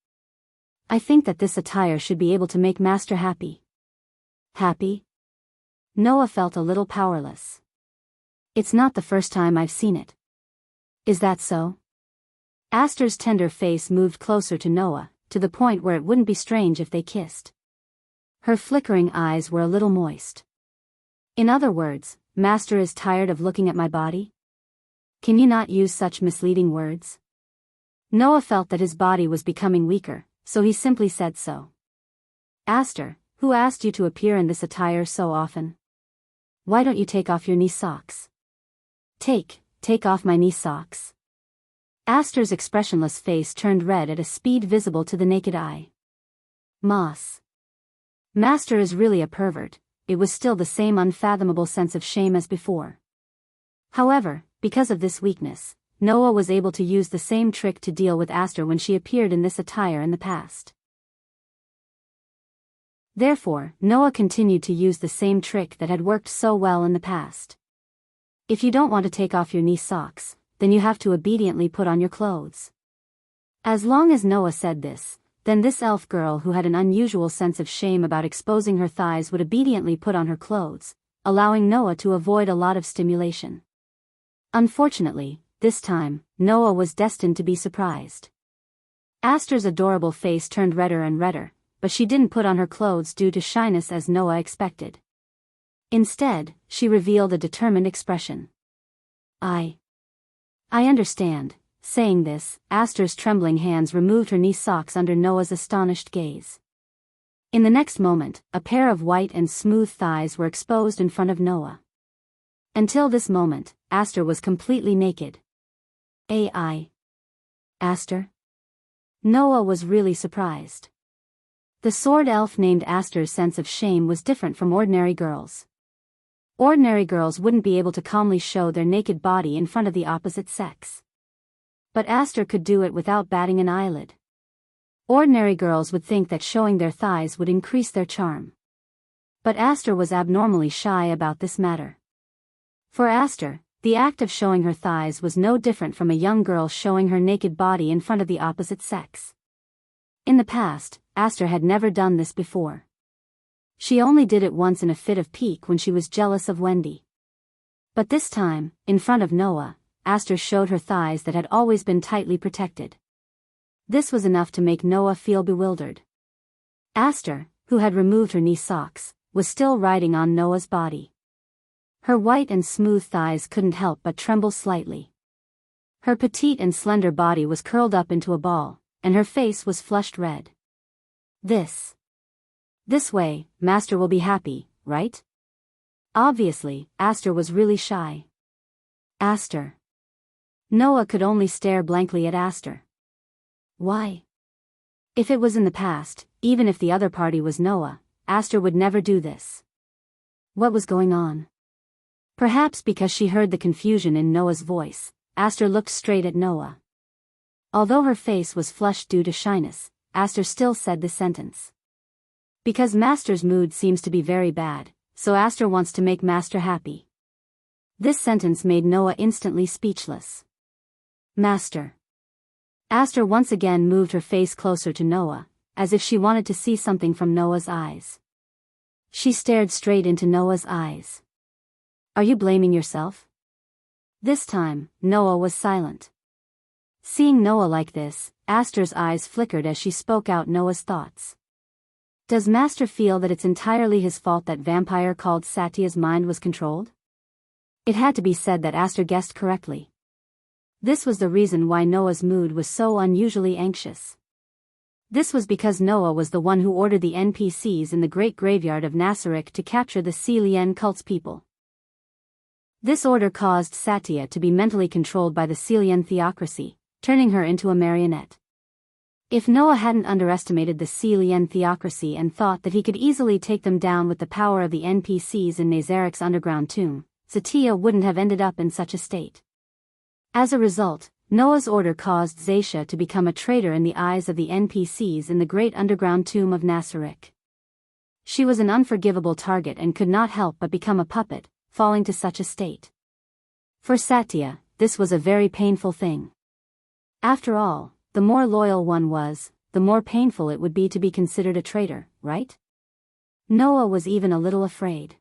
I think that this attire should be able to make Master happy. Happy? Noah felt a little powerless. It's not the first time I've seen it. Is that so? Aster's tender face moved closer to Noah, to the point where it wouldn't be strange if they kissed. Her flickering eyes were a little moist. In other words, Master is tired of looking at my body? Can you not use such misleading words? Noah felt that his body was becoming weaker, so he simply said so. Aster, who asked you to appear in this attire so often? Why don't you take off your knee socks? Take off my knee socks. Aster's expressionless face turned red at a speed visible to the naked eye. Moss. Master is really a pervert. It was still the same unfathomable sense of shame as before. However, because of this weakness, Noah was able to use the same trick to deal with Aster when she appeared in this attire in the past. Therefore, Noah continued to use the same trick that had worked so well in the past. If you don't want to take off your knee socks, then you have to obediently put on your clothes. As long as Noah said this, then this elf girl who had an unusual sense of shame about exposing her thighs would obediently put on her clothes, allowing Noah to avoid a lot of stimulation. Unfortunately, this time, Noah was destined to be surprised. Aster's adorable face turned redder and redder, but she didn't put on her clothes due to shyness as Noah expected. Instead, she revealed a determined expression. I understand. Saying this, Aster's trembling hands removed her knee socks under Noah's astonished gaze. In the next moment, a pair of white and smooth thighs were exposed in front of Noah. Until this moment, Aster was completely naked. Aster? Noah was really surprised. The sword elf named Aster's sense of shame was different from ordinary girls. Ordinary girls wouldn't be able to calmly show their naked body in front of the opposite sex. But Aster could do it without batting an eyelid. Ordinary girls would think that showing their thighs would increase their charm. But Aster was abnormally shy about this matter. For Aster, the act of showing her thighs was no different from a young girl showing her naked body in front of the opposite sex. In the past, Aster had never done this before. She only did it once in a fit of pique when she was jealous of Wendy. But this time, in front of Noah, Aster showed her thighs that had always been tightly protected. This was enough to make Noah feel bewildered. Aster, who had removed her knee socks, was still riding on Noah's body. Her white and smooth thighs couldn't help but tremble slightly. Her petite and slender body was curled up into a ball, and her face was flushed red. This way, Master will be happy, right? Obviously, Aster was really shy. Aster. Noah could only stare blankly at Aster. Why? If it was in the past, even if the other party was Noah, Aster would never do this. What was going on? Perhaps because she heard the confusion in Noah's voice, Aster looked straight at Noah. Although her face was flushed due to shyness, Aster still said this sentence. Because Master's mood seems to be very bad, so Aster wants to make Master happy. This sentence made Noah instantly speechless. Master. Aster once again moved her face closer to Noah, as if she wanted to see something from Noah's eyes. She stared straight into Noah's eyes. Are you blaming yourself? This time, Noah was silent. Seeing Noah like this, Aster's eyes flickered as she spoke out Noah's thoughts. Does Master feel that it's entirely his fault that vampire called Satya's mind was controlled? It had to be said that Aster guessed correctly. This was the reason why Noah's mood was so unusually anxious. This was because Noah was the one who ordered the NPCs in the Great Graveyard of Nasarek to capture the Celian cult's people. This order caused Satya to be mentally controlled by the Celian theocracy, turning her into a marionette. If Noah hadn't underestimated the Celian theocracy and thought that he could easily take them down with the power of the NPCs in Nazarek's underground tomb, Satya wouldn't have ended up in such a state. As a result, Noah's order caused Zaisha to become a traitor in the eyes of the NPCs in the great underground tomb of Nasarek. She was an unforgivable target and could not help but become a puppet, falling to such a state. For Satya, this was a very painful thing. After all, the more loyal one was, the more painful it would be to be considered a traitor, right? Noah was even a little afraid.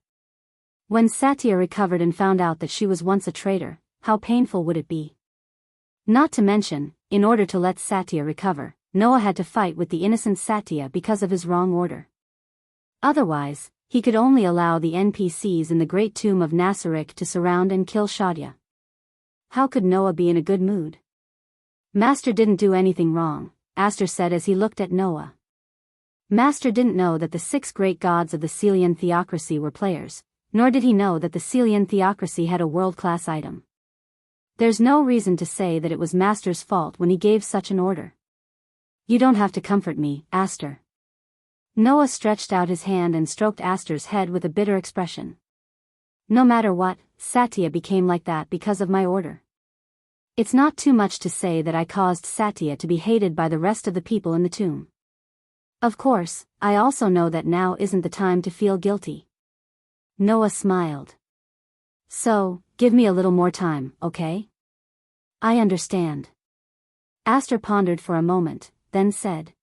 When Satya recovered and found out that she was once a traitor, how painful would it be? Not to mention, in order to let Satya recover, Noah had to fight with the innocent Satya because of his wrong order. Otherwise, he could only allow the NPCs in the Great Tomb of Nasarek to surround and kill Shadia. How could Noah be in a good mood? Master didn't do anything wrong, Aster said as he looked at Noah. Master didn't know that the 6 great gods of the Celian theocracy were players, nor did he know that the Celian theocracy had a world-class item. There's no reason to say that it was Master's fault when he gave such an order. You don't have to comfort me, Aster. Noah stretched out his hand and stroked Aster's head with a bitter expression. No matter what, Satya became like that because of my order. It's not too much to say that I caused Satya to be hated by the rest of the people in the tomb. Of course, I also know that now isn't the time to feel guilty. Noah smiled. So, give me a little more time, okay? I understand. Aster pondered for a moment, then said.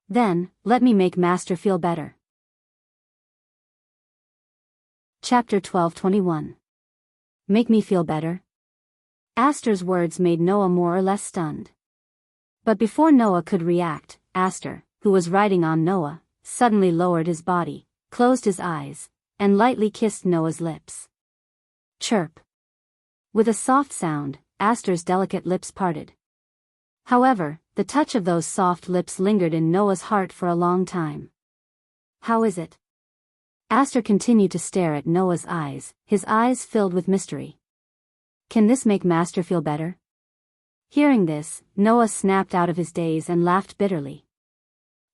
Then, let me make Master feel better. Chapter 12:21. Make me feel better? Aster's words made Noah more or less stunned. But before Noah could react, Aster, who was riding on Noah, suddenly lowered his body, closed his eyes, and lightly kissed Noah's lips. Chirp. With a soft sound, Aster's delicate lips parted. However, the touch of those soft lips lingered in Noah's heart for a long time. How is it? Aster continued to stare at Noah's eyes, his eyes filled with mystery. Can this make Master feel better? Hearing this, Noah snapped out of his daze and laughed bitterly.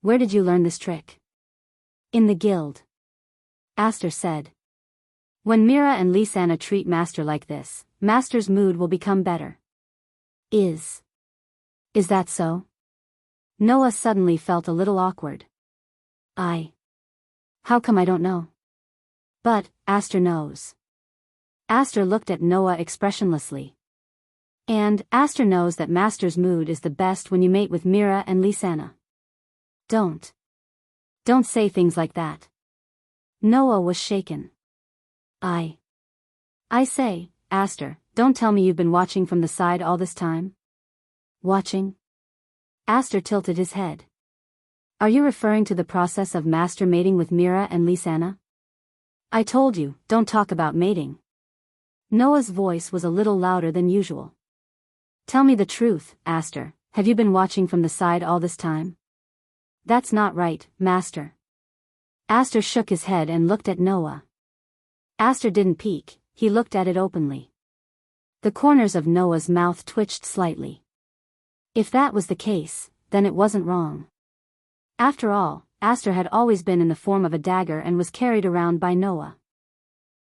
Where did you learn this trick? In the guild. Aster said. When Mira and Lisanna treat Master like this, Master's mood will become better. Is that so? Noah suddenly felt a little awkward. How come I don't know? But, Aster knows. Aster looked at Noah expressionlessly. And, Aster knows that Master's mood is the best when you mate with Mira and Lisanna. Don't say things like that. Noah was shaken. I say, Aster, don't tell me you've been watching from the side all this time? Watching? Aster tilted his head. Are you referring to the process of Master mating with Mira and Lisanna? I told you, don't talk about mating. Noah's voice was a little louder than usual. Tell me the truth, Aster, have you been watching from the side all this time? That's not right, Master. Aster shook his head and looked at Noah. Aster didn't peek, he looked at it openly. The corners of Noah's mouth twitched slightly. If that was the case, then it wasn't wrong. After all, Aster had always been in the form of a dagger and was carried around by Noah.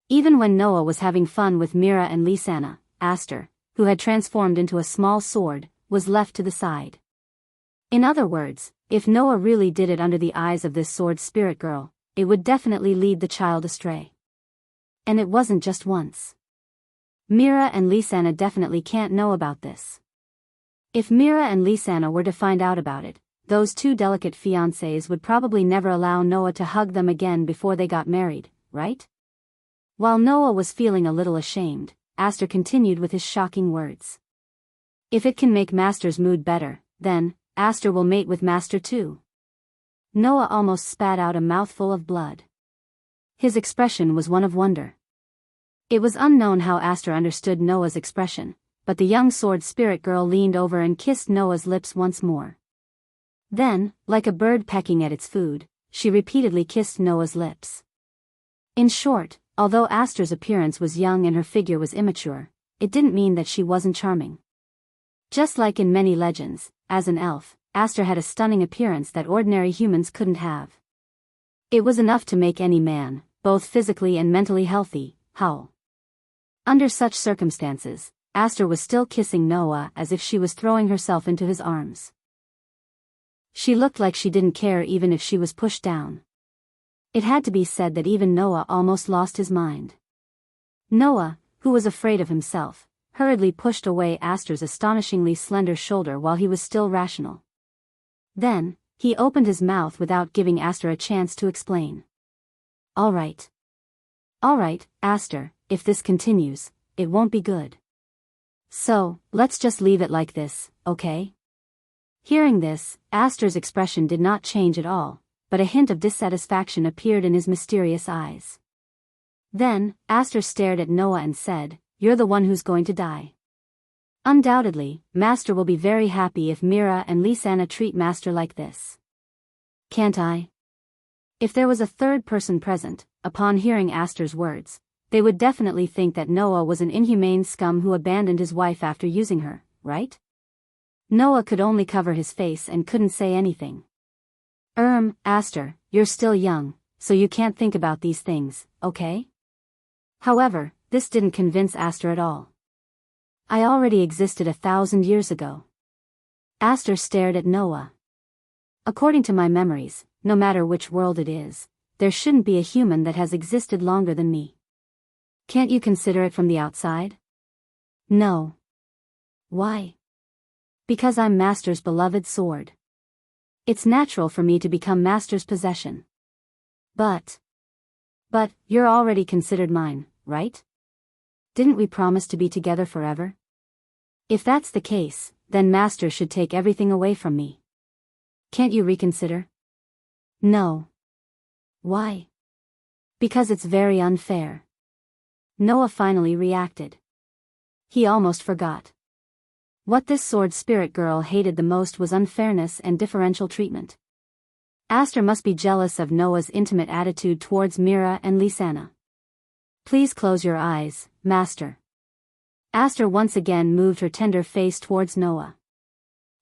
Even when Noah was having fun with Mira and Lisanna, Aster, who had transformed into a small sword, was left to the side. In other words, if Noah really did it under the eyes of this sword spirit girl, it would definitely lead the child astray. And it wasn't just once. Mira and Lisanna definitely can't know about this. If Mira and Lisanna were to find out about it, those 2 delicate fiancés would probably never allow Noah to hug them again before they got married, right? While Noah was feeling a little ashamed, Aster continued with his shocking words. If it can make Master's mood better, then, Aster will mate with Master too. Noah almost spat out a mouthful of blood. His expression was one of wonder. It was unknown how Aster understood Noah's expression, but the young sword spirit girl leaned over and kissed Noah's lips once more. Then, like a bird pecking at its food, she repeatedly kissed Noah's lips. In short, although Aster's appearance was young and her figure was immature, it didn't mean that she wasn't charming. Just like in many legends, as an elf, Aster had a stunning appearance that ordinary humans couldn't have. It was enough to make any man, both physically and mentally healthy, howl. Under such circumstances, Aster was still kissing Noah as if she was throwing herself into his arms. She looked like she didn't care even if she was pushed down. It had to be said that even Noah almost lost his mind. Noah, who was afraid of himself, hurriedly pushed away Aster's astonishingly slender shoulder while he was still rational. Then, he opened his mouth without giving Aster a chance to explain. All right, Aster, if this continues, it won't be good. So, let's just leave it like this, okay? Hearing this, Aster's expression did not change at all, but a hint of dissatisfaction appeared in his mysterious eyes. Then, Aster stared at Noah and said, "You're the one who's going to die." "Undoubtedly, Master will be very happy if Mira and Lisanna treat Master like this." "Can't I?" If there was a third person present, upon hearing Aster's words, they would definitely think that Noah was an inhumane scum who abandoned his wife after using her, right? Noah could only cover his face and couldn't say anything. Aster, you're still young, so you can't think about these things, okay?" However, this didn't convince Aster at all. "I already existed 1,000 years ago." Aster stared at Noah. "According to my memories, no matter which world it is, there shouldn't be a human that has existed longer than me. Can't you consider it from the outside?" "No." "Why?" "Because I'm Master's beloved sword. It's natural for me to become Master's possession." But you're already considered mine, right? Didn't we promise to be together forever?" "If that's the case, then Master should take everything away from me. Can't you reconsider?" "No." "Why?" "Because it's very unfair." Noah finally reacted. He almost forgot. What this sword spirit girl hated the most was unfairness and differential treatment. Aster must be jealous of Noah's intimate attitude towards Mira and Lisanna. "Please close your eyes, Master." Aster once again moved her tender face towards Noah.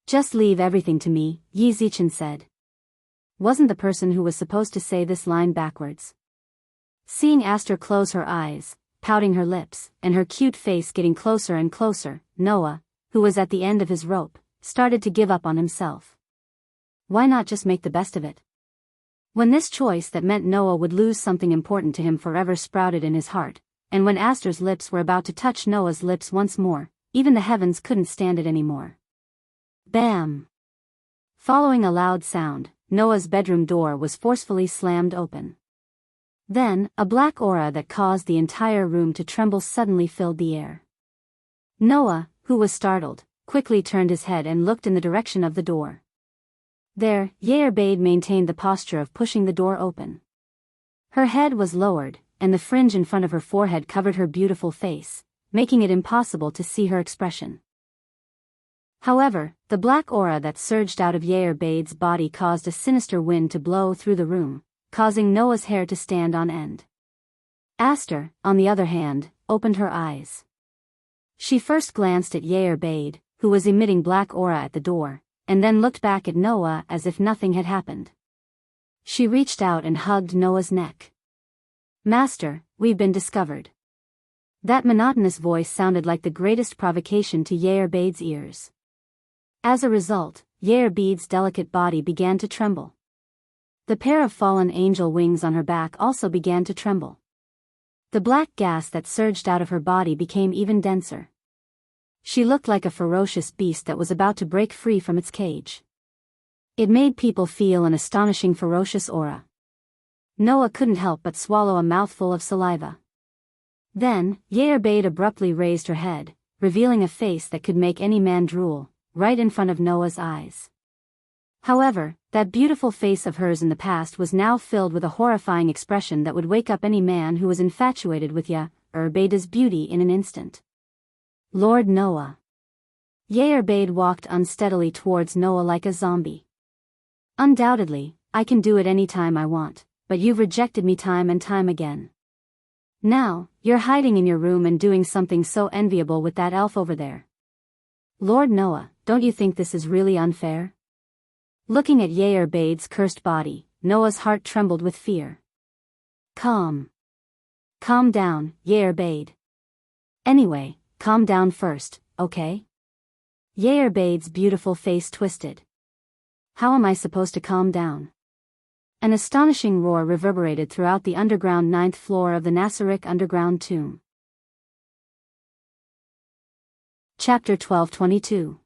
"Just leave everything to me," Yi Zichen said. Wasn't the person who was supposed to say this line backwards? Seeing Aster close her eyes, pouting her lips, and her cute face getting closer and closer, Noah, who was at the end of his rope, started to give up on himself. Why not just make the best of it? When this choice that meant Noah would lose something important to him forever sprouted in his heart, and when Aster's lips were about to touch Noah's lips once more, even the heavens couldn't stand it anymore. Bam! Following a loud sound, Noah's bedroom door was forcefully slammed open. Then, a black aura that caused the entire room to tremble suddenly filled the air. Noah, who was startled, quickly turned his head and looked in the direction of the door. There, Yerbade maintained the posture of pushing the door open. Her head was lowered, and the fringe in front of her forehead covered her beautiful face, making it impossible to see her expression. However, the black aura that surged out of Yerbade's body caused a sinister wind to blow through the room, causing Noah's hair to stand on end. Aster, on the other hand, opened her eyes. She first glanced at Yerbade, who was emitting black aura at the door, and then looked back at Noah as if nothing had happened. She reached out and hugged Noah's neck. "Master, we've been discovered." That monotonous voice sounded like the greatest provocation to Yerbade's ears. As a result, Yerbade's delicate body began to tremble. The pair of fallen angel wings on her back also began to tremble. The black gas that surged out of her body became even denser. She looked like a ferocious beast that was about to break free from its cage. It made people feel an astonishing ferocious aura. Noah couldn't help but swallow a mouthful of saliva. Then, Yerbade abruptly raised her head, revealing a face that could make any man drool, right in front of Noah's eyes. However, that beautiful face of hers in the past was now filled with a horrifying expression that would wake up any man who was infatuated with Yerbade's beauty in an instant. "Lord Noah." Yerbade walked unsteadily towards Noah like a zombie. "Undoubtedly, I can do it any time I want, but you've rejected me time and time again. Now, you're hiding in your room and doing something so enviable with that elf over there. Lord Noah, don't you think this is really unfair?" Looking at Yerbade's cursed body, Noah's heart trembled with fear. Calm down, Yerbade. Anyway, calm down first, okay?" Yerbade's beautiful face twisted. "How am I supposed to calm down?" An astonishing roar reverberated throughout the underground 9th floor of the Nasaric underground tomb. Chapter 1222.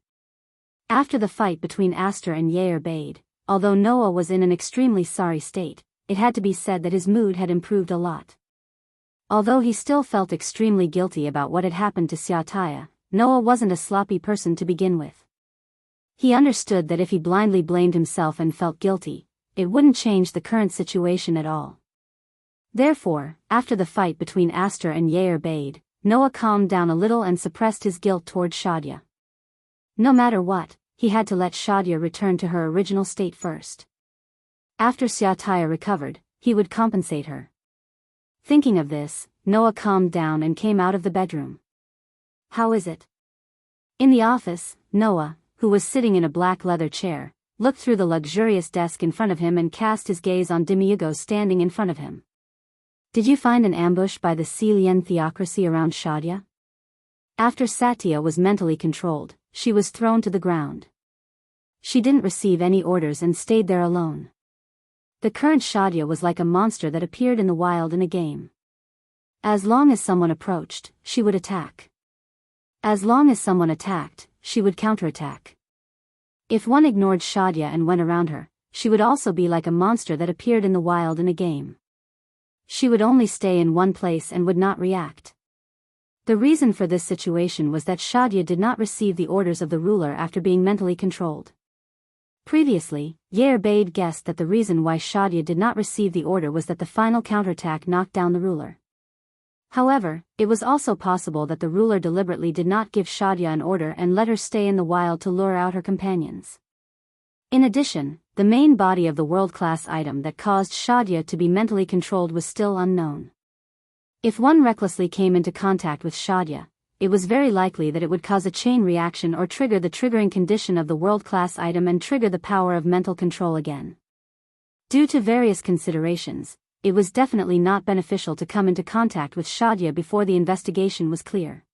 After the fight between Aster and Yerbade, although Noah was in an extremely sorry state, it had to be said that his mood had improved a lot. Although he still felt extremely guilty about what had happened to Xiaotaya, Noah wasn't a sloppy person to begin with. He understood that if he blindly blamed himself and felt guilty, it wouldn't change the current situation at all. Therefore, after the fight between Aster and Yair Bade, Noah calmed down a little and suppressed his guilt toward Shadia. No matter what, he had to let Shadia return to her original state first. After Syataya recovered, he would compensate her. Thinking of this, Noah calmed down and came out of the bedroom. "How is it?" In the office, Noah, who was sitting in a black leather chair, looked through the luxurious desk in front of him and cast his gaze on Demiurgos standing in front of him. "Did you find an ambush by the Celian theocracy around Shadia?" After Satya was mentally controlled, she was thrown to the ground. She didn't receive any orders and stayed there alone. The current Shadia was like a monster that appeared in the wild in a game. As long as someone approached, she would attack. As long as someone attacked, she would counterattack. If one ignored Shadia and went around her, she would also be like a monster that appeared in the wild in a game. She would only stay in one place and would not react. The reason for this situation was that Shadia did not receive the orders of the ruler after being mentally controlled. Previously, Yair Bade guessed that the reason why Shadia did not receive the order was that the final counterattack knocked down the ruler. However, it was also possible that the ruler deliberately did not give Shadia an order and let her stay in the wild to lure out her companions. In addition, the main body of the world-class item that caused Shadia to be mentally controlled was still unknown. If one recklessly came into contact with Shadia, it was very likely that it would cause a chain reaction or trigger the triggering condition of the world-class item and trigger the power of mental control again. Due to various considerations, it was definitely not beneficial to come into contact with Shadia before the investigation was clear.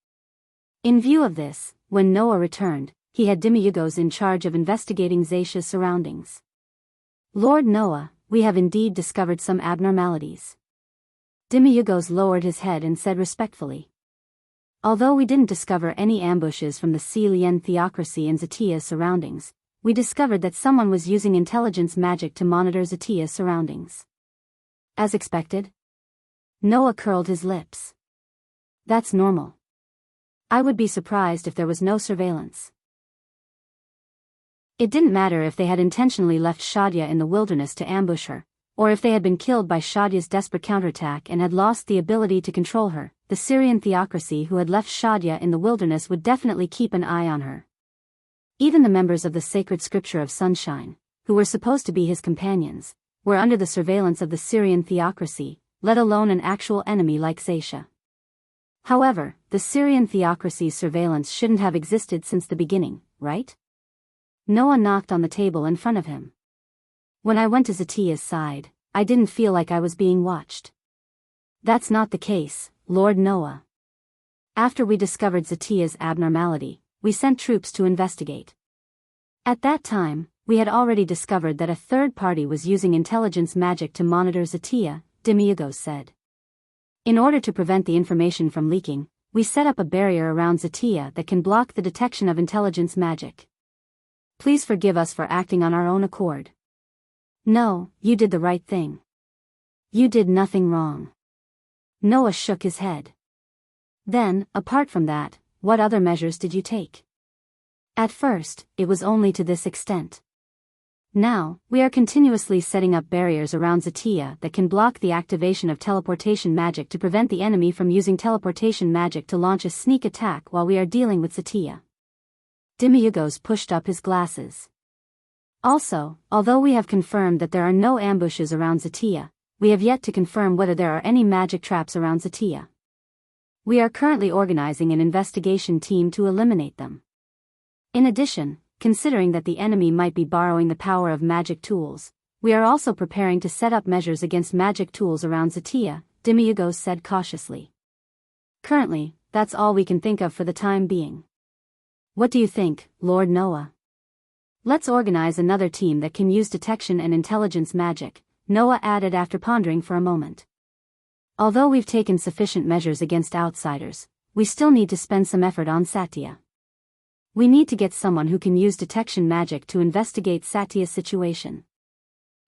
In view of this, when Noah returned, he had Demiurgos in charge of investigating Zacia's surroundings. "Lord Noah, we have indeed discovered some abnormalities." Demiurgos lowered his head and said respectfully. "Although we didn't discover any ambushes from the Celian theocracy in Zatia's surroundings, we discovered that someone was using intelligence magic to monitor Zatia's surroundings." As expected? Noah curled his lips. "That's normal. I would be surprised if there was no surveillance." It didn't matter if they had intentionally left Shadia in the wilderness to ambush her, or if they had been killed by Shadia's desperate counterattack and had lost the ability to control her. The Syrian theocracy who had left Shadia in the wilderness would definitely keep an eye on her. Even the members of the sacred scripture of Sunshine, who were supposed to be his companions, were under the surveillance of the Syrian theocracy, let alone an actual enemy like Zacia. However, the Syrian theocracy's surveillance shouldn't have existed since the beginning, right? Noah knocked on the table in front of him. "When I went to Zatia's side, I didn't feel like I was being watched." "That's not the case, Lord Noah. After we discovered Zatia's abnormality, we sent troops to investigate. At that time, we had already discovered that a third party was using intelligence magic to monitor Zatia," Demiurgos said. "In order to prevent the information from leaking, we set up a barrier around Zatia that can block the detection of intelligence magic. Please forgive us for acting on our own accord." "No, you did the right thing. You did nothing wrong." Noah shook his head. "Then, apart from that, what other measures did you take?" "At first, it was only to this extent. Now, we are continuously setting up barriers around Zatia that can block the activation of teleportation magic to prevent the enemy from using teleportation magic to launch a sneak attack while we are dealing with Zatia." Demiurgos pushed up his glasses. "Also, although we have confirmed that there are no ambushes around Zatia, we have yet to confirm whether there are any magic traps around Zatia. We are currently organizing an investigation team to eliminate them. In addition, considering that the enemy might be borrowing the power of magic tools, we are also preparing to set up measures against magic tools around Zatia," Demiurgos said cautiously. "Currently, that's all we can think of for the time being. What do you think, Lord Noah? Let's organize another team that can use detection and intelligence magic," Noah added after pondering for a moment. "Although we've taken sufficient measures against outsiders, we still need to spend some effort on Satya. We need to get someone who can use detection magic to investigate Satya's situation.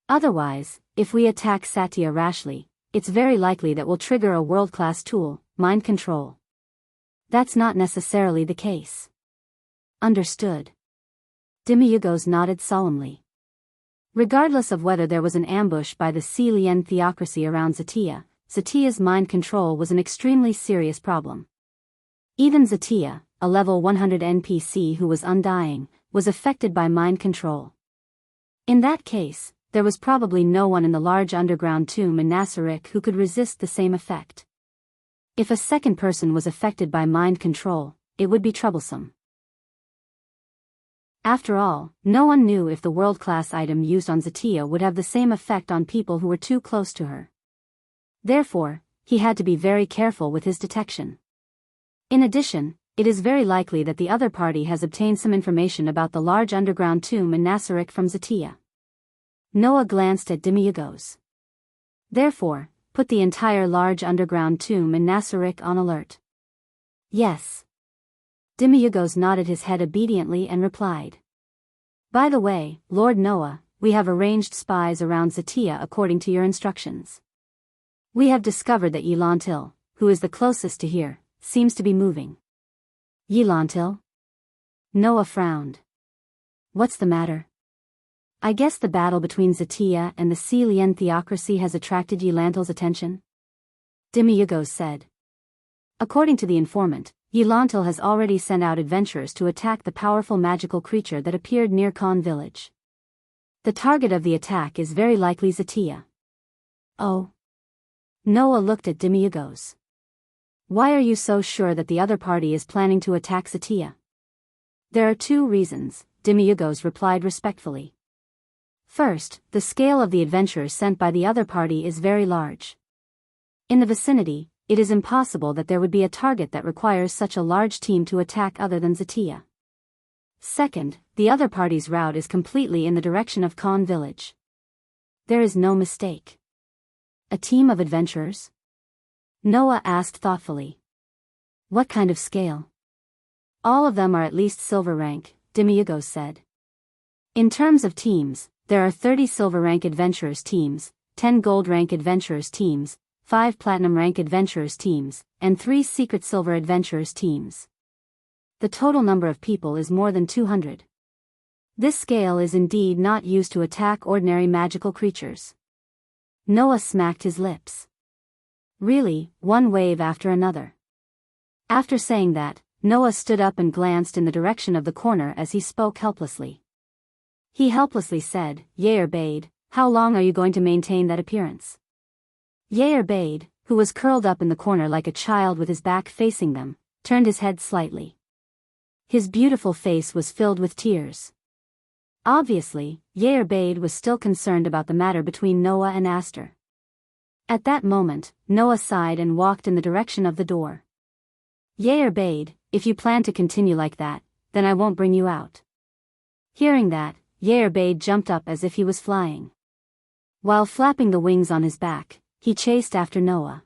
Otherwise, if we attack Satya rashly, it's very likely that we'll trigger a world-class tool, mind control. That's not necessarily the case." "Understood." Demiurgos nodded solemnly. Regardless of whether there was an ambush by the Celian theocracy around Zatia, Zatia's mind control was an extremely serious problem. Even Zatia, a level 100 NPC who was undying, was affected by mind control. In that case, there was probably no one in the large underground tomb in Nasaric who could resist the same effect. If a second person was affected by mind control, it would be troublesome. After all, no one knew if the world-class item used on Zatia would have the same effect on people who were too close to her. Therefore, he had to be very careful with his detection. In addition, it is very likely that the other party has obtained some information about the large underground tomb in Nasaric from Zatia. Noah glanced at Demiurgos. Therefore, put the entire large underground tomb in Nasaric on alert. Yes. Demiurgos nodded his head obediently and replied. By the way, Lord Noah, we have arranged spies around Zatia according to your instructions. We have discovered that Yelantil, who is the closest to here, seems to be moving. Yelantil? Noah frowned. What's the matter? I guess the battle between Zatia and the Celian theocracy has attracted Yelantil's attention? Demiurgos said. According to the informant, Yelantil has already sent out adventurers to attack the powerful magical creature that appeared near Khan village. The target of the attack is very likely Zatia. Oh. Noah looked at Demiurgos. Why are you so sure that the other party is planning to attack Zatia? There are two reasons, Demiurgos replied respectfully. First, the scale of the adventurers sent by the other party is very large. In the vicinity, it is impossible that there would be a target that requires such a large team to attack other than Zatia. Second, the other party's route is completely in the direction of Khan village. There is no mistake. A team of adventurers? Noah asked thoughtfully. What kind of scale? All of them are at least silver rank, Demiurgos said. In terms of teams, there are 30 silver rank adventurers teams, 10 gold rank adventurers teams, 5 platinum rank adventurers teams, and 3 secret silver adventurers teams. The total number of people is more than 200. This scale is indeed not used to attack ordinary magical creatures. Noah smacked his lips. Really, one wave after another. After saying that, Noah stood up and glanced in the direction of the corner as he spoke helplessly. He helplessly said, Yair Bade, how long are you going to maintain that appearance? Yair Bade, who was curled up in the corner like a child with his back facing them, turned his head slightly. His beautiful face was filled with tears. Obviously, Yair Bade was still concerned about the matter between Noah and Aster. At that moment, Noah sighed and walked in the direction of the door. Yair Bade, if you plan to continue like that, then I won't bring you out. Hearing that, Yair Bade jumped up as if he was flying. While flapping the wings on his back, he chased after Noah.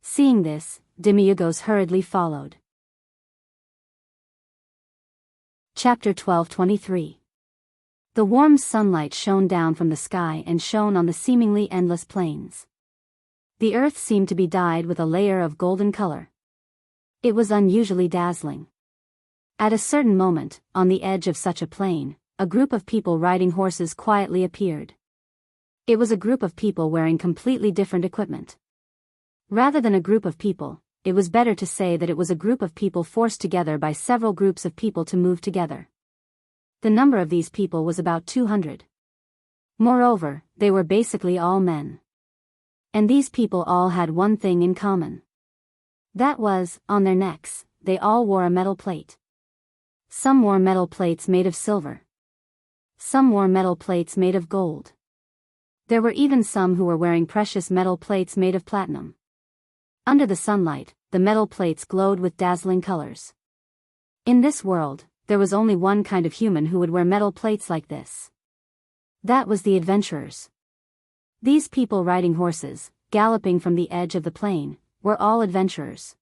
Seeing this, Demiurgos hurriedly followed. Chapter 12:23. The warm sunlight shone down from the sky and shone on the seemingly endless plains. The earth seemed to be dyed with a layer of golden color. It was unusually dazzling. At a certain moment, on the edge of such a plain, a group of people riding horses quietly appeared. It was a group of people wearing completely different equipment. Rather than a group of people, it was better to say that it was a group of people forced together by several groups of people to move together. The number of these people was about 200. Moreover, they were basically all men. And these people all had one thing in common. That was, on their necks, they all wore a metal plate. Some wore metal plates made of silver. Some wore metal plates made of gold. There were even some who were wearing precious metal plates made of platinum. Under the sunlight, the metal plates glowed with dazzling colors. In this world, there was only one kind of human who would wear metal plates like this. That was the adventurers. These people riding horses, galloping from the edge of the plain, were all adventurers.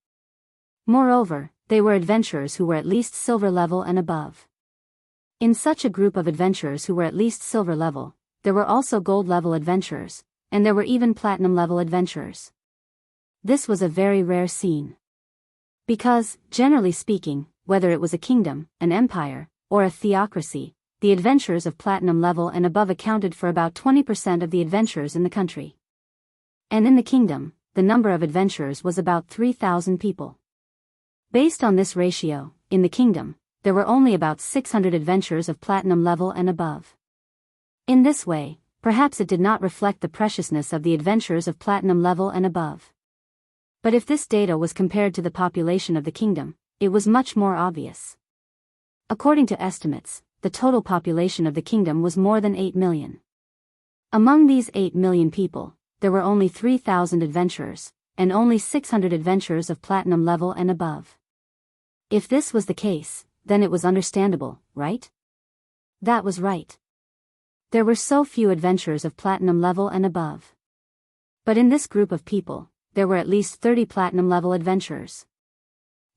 Moreover, they were adventurers who were at least silver level and above. In such a group of adventurers who were at least silver level, there were also gold level adventurers, and there were even platinum level adventurers. This was a very rare scene. Because, generally speaking, whether it was a kingdom, an empire, or a theocracy, the adventurers of platinum level and above accounted for about 20% of the adventurers in the country. And in the kingdom, the number of adventurers was about 3,000 people. Based on this ratio, in the kingdom, there were only about 600 adventurers of platinum level and above. In this way, perhaps it did not reflect the preciousness of the adventurers of platinum level and above. But if this data was compared to the population of the kingdom, it was much more obvious. According to estimates, the total population of the kingdom was more than 8 million. Among these 8 million people, there were only 3,000 adventurers, and only 600 adventurers of platinum level and above. If this was the case, then it was understandable, right? That was right. There were so few adventurers of platinum level and above. But in this group of people, there were at least 30 platinum level adventurers.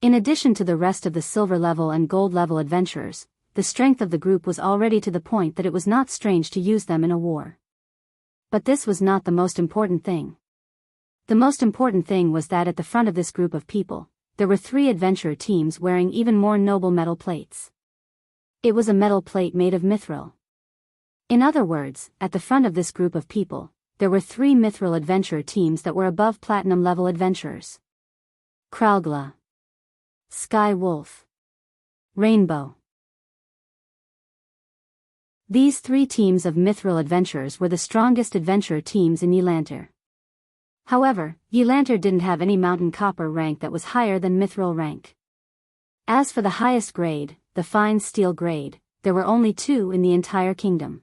In addition to the rest of the silver level and gold level adventurers, the strength of the group was already to the point that it was not strange to use them in a war. But this was not the most important thing. The most important thing was that at the front of this group of people, there were 3 adventurer teams wearing even more noble metal plates. It was a metal plate made of mithril. In other words, at the front of this group of people, there were 3 mithril adventurer teams that were above platinum level adventurers. Kralgla, Sky Wolf, Rainbow. These 3 teams of mithril adventurers were the strongest adventurer teams in Yelanter. However, Yelanter didn't have any mountain copper rank that was higher than mithril rank. As for the highest grade, the fine steel grade, there were only 2 in the entire kingdom.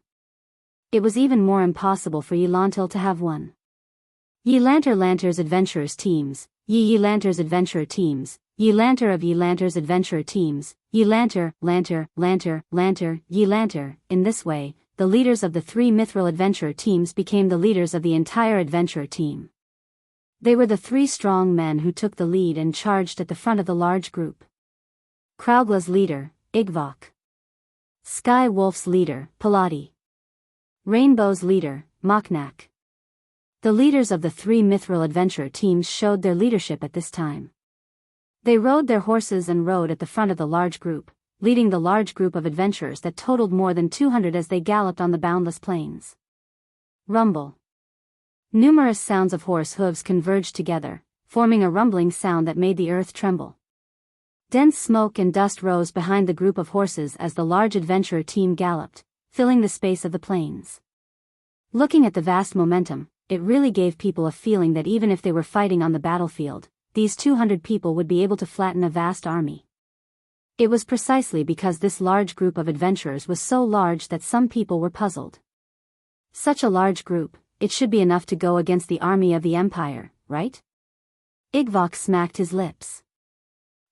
It was even more impossible for Yelantil to have one. Yelanter's adventurers teams, Yelanter's adventurer teams, Yelanter of Yelanter's adventurer teams, Yelanter, Lanter, Yelanter. In this way, the leaders of the 3 mithril adventurer teams became the leaders of the entire adventurer team. They were the 3 strong men who took the lead and charged at the front of the large group. Kralgla's leader, Igvok. Sky Wolf's leader, Palati. Rainbow's leader, Moknak. The leaders of the 3 mithril adventurer teams showed their leadership at this time. They rode their horses and rode at the front of the large group, leading the large group of adventurers that totaled more than 200 as they galloped on the boundless plains. Rumble. Numerous sounds of horse hooves converged together, forming a rumbling sound that made the earth tremble. Dense smoke and dust rose behind the group of horses as the large adventurer team galloped, filling the space of the plains. Looking at the vast momentum, it really gave people a feeling that even if they were fighting on the battlefield, these 200 people would be able to flatten a vast army. It was precisely because this large group of adventurers was so large that some people were puzzled. Such a large group, it should be enough to go against the army of the Empire, right? Igvok smacked his lips.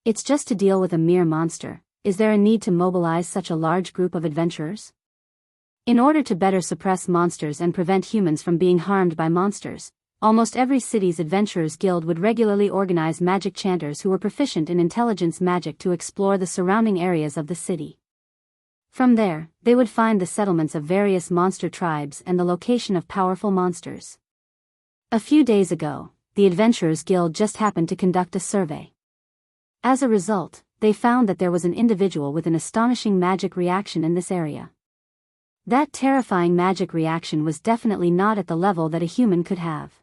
It's just to deal with a mere monster. Is there a need to mobilize such a large group of adventurers? In order to better suppress monsters and prevent humans from being harmed by monsters, almost every city's adventurers guild would regularly organize magic chanters who were proficient in intelligence magic to explore the surrounding areas of the city. From there, they would find the settlements of various monster tribes and the location of powerful monsters. A few days ago, the Adventurers Guild just happened to conduct a survey. As a result, they found that there was an individual with an astonishing magic reaction in this area. That terrifying magic reaction was definitely not at the level that a human could have.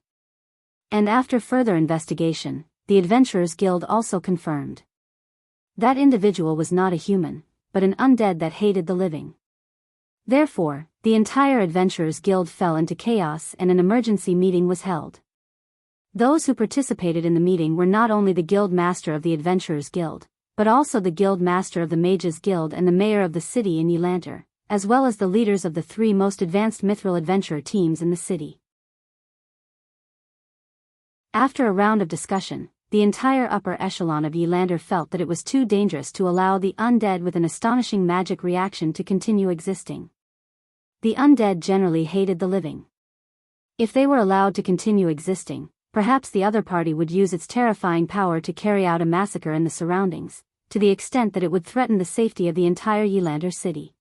And after further investigation, the Adventurers Guild also confirmed. That individual was not a human, but an undead that hated the living. Therefore, the entire Adventurers Guild fell into chaos and an emergency meeting was held. Those who participated in the meeting were not only the Guild Master of the Adventurers Guild, but also the Guild Master of the Mages Guild and the Mayor of the city in Yelanter, as well as the leaders of the 3 most advanced mithril adventure teams in the city. After a round of discussion, the entire upper echelon of Yelanter felt that it was too dangerous to allow the undead with an astonishing magic reaction to continue existing. The undead generally hated the living. If they were allowed to continue existing, perhaps the other party would use its terrifying power to carry out a massacre in the surroundings, to the extent that it would threaten the safety of the entire Yelanter city.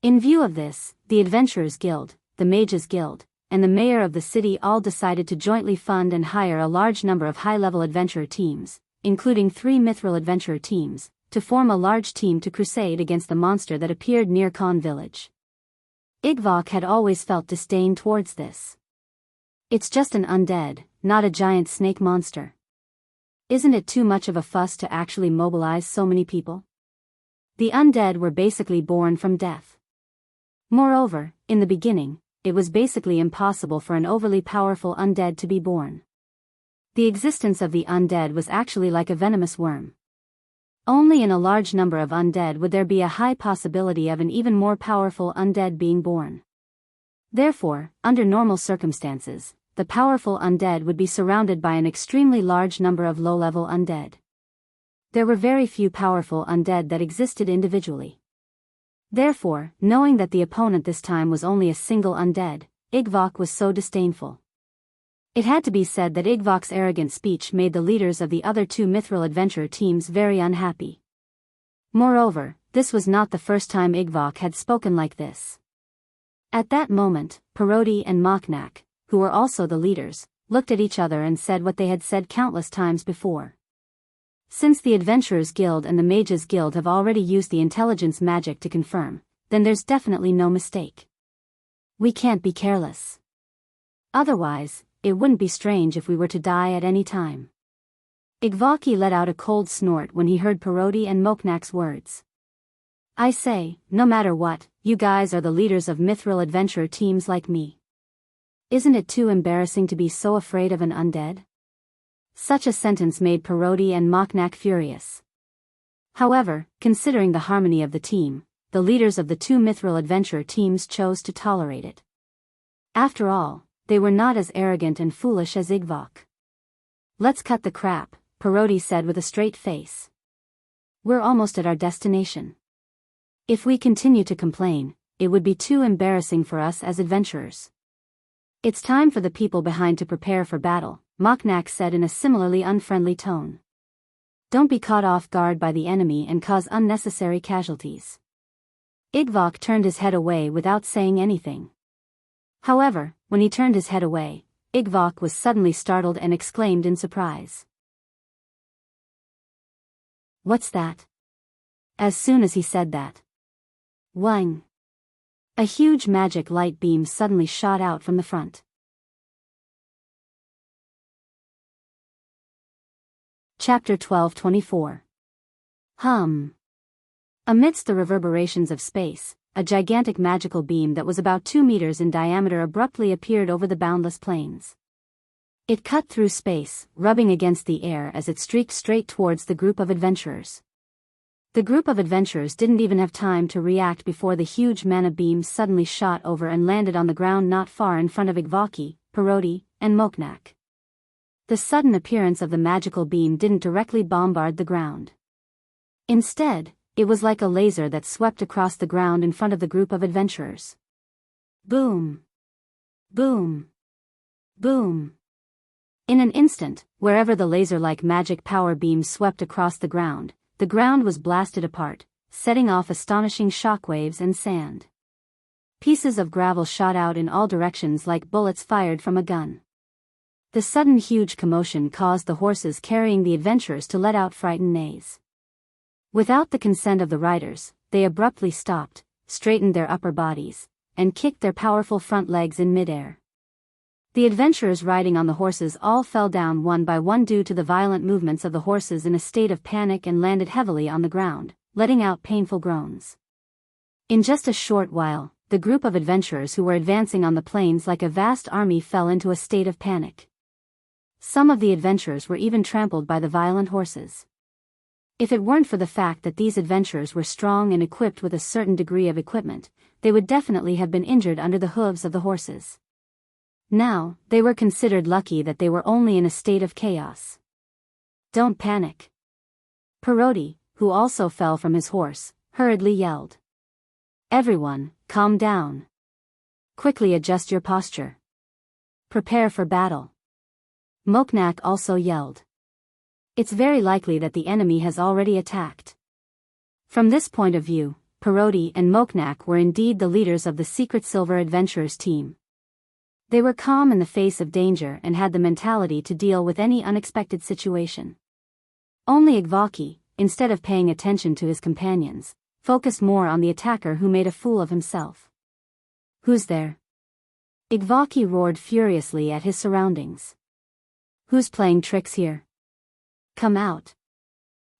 In view of this, the Adventurers Guild, the Mages Guild, and the mayor of the city all decided to jointly fund and hire a large number of high-level adventurer teams, including 3 mithril adventurer teams, to form a large team to crusade against the monster that appeared near Khan village. Igvok had always felt disdain towards this. It's just an undead, not a giant snake monster. Isn't it too much of a fuss to actually mobilize so many people? The undead were basically born from death. Moreover, in the beginning, it was basically impossible for an overly powerful undead to be born. The existence of the undead was actually like a venomous worm. Only in a large number of undead would there be a high possibility of an even more powerful undead being born. Therefore, under normal circumstances, the powerful undead would be surrounded by an extremely large number of low-level undead. There were very few powerful undead that existed individually. Therefore, knowing that the opponent this time was only a single undead, Igvok was so disdainful. It had to be said that Igvok's arrogant speech made the leaders of the other two Mithril adventure teams very unhappy. Moreover, this was not the first time Igvok had spoken like this. At that moment, Parodi and Moknak, who were also the leaders, looked at each other and said what they had said countless times before. Since the Adventurers Guild and the Mages Guild have already used the intelligence magic to confirm, then there's definitely no mistake. We can't be careless. Otherwise, it wouldn't be strange if we were to die at any time. Igvaki let out a cold snort when he heard Parodi and Moknak's words. I say, no matter what, you guys are the leaders of Mithril adventure teams like me. Isn't it too embarrassing to be so afraid of an undead? Such a sentence made Parodi and Moknak furious. However, considering the harmony of the team, the leaders of the two Mithril adventure teams chose to tolerate it. After all, they were not as arrogant and foolish as Igvok. Let's cut the crap, Parodi said with a straight face. We're almost at our destination. If we continue to complain, it would be too embarrassing for us as adventurers. It's time for the people behind to prepare for battle, Moknak said in a similarly unfriendly tone. Don't be caught off guard by the enemy and cause unnecessary casualties. Igvok turned his head away without saying anything. However, when he turned his head away, Igvok was suddenly startled and exclaimed in surprise. What's that? As soon as he said that, whang! A huge magic light beam suddenly shot out from the front. Chapter 12:24. Amidst the reverberations of space, a gigantic magical beam that was about 2 meters in diameter abruptly appeared over the boundless plains. It cut through space, rubbing against the air as it streaked straight towards the group of adventurers. The group of adventurers didn't even have time to react before the huge mana beam suddenly shot over and landed on the ground not far in front of Igvaki, Parodi, and Moknak. The sudden appearance of the magical beam didn't directly bombard the ground. Instead, it was like a laser that swept across the ground in front of the group of adventurers. Boom! Boom! Boom! In an instant, wherever the laser-like magic power beam swept across the ground was blasted apart, setting off astonishing shockwaves and sand. Pieces of gravel shot out in all directions like bullets fired from a gun. The sudden huge commotion caused the horses carrying the adventurers to let out frightened neighs. Without the consent of the riders, they abruptly stopped, straightened their upper bodies, and kicked their powerful front legs in midair. The adventurers riding on the horses all fell down one by one due to the violent movements of the horses in a state of panic and landed heavily on the ground, letting out painful groans. In just a short while, the group of adventurers who were advancing on the plains like a vast army fell into a state of panic. Some of the adventurers were even trampled by the violent horses. If it weren't for the fact that these adventurers were strong and equipped with a certain degree of equipment, they would definitely have been injured under the hooves of the horses. Now, they were considered lucky that they were only in a state of chaos. Don't panic. Parodi, who also fell from his horse, hurriedly yelled. Everyone, calm down. Quickly adjust your posture. Prepare for battle. Moknak also yelled. It's very likely that the enemy has already attacked. From this point of view, Parodi and Moknak were indeed the leaders of the Secret Silver Adventurers team. They were calm in the face of danger and had the mentality to deal with any unexpected situation. Only Igvaki, instead of paying attention to his companions, focused more on the attacker who made a fool of himself. "Who's there?" Igvaki roared furiously at his surroundings. "Who's playing tricks here? Come out."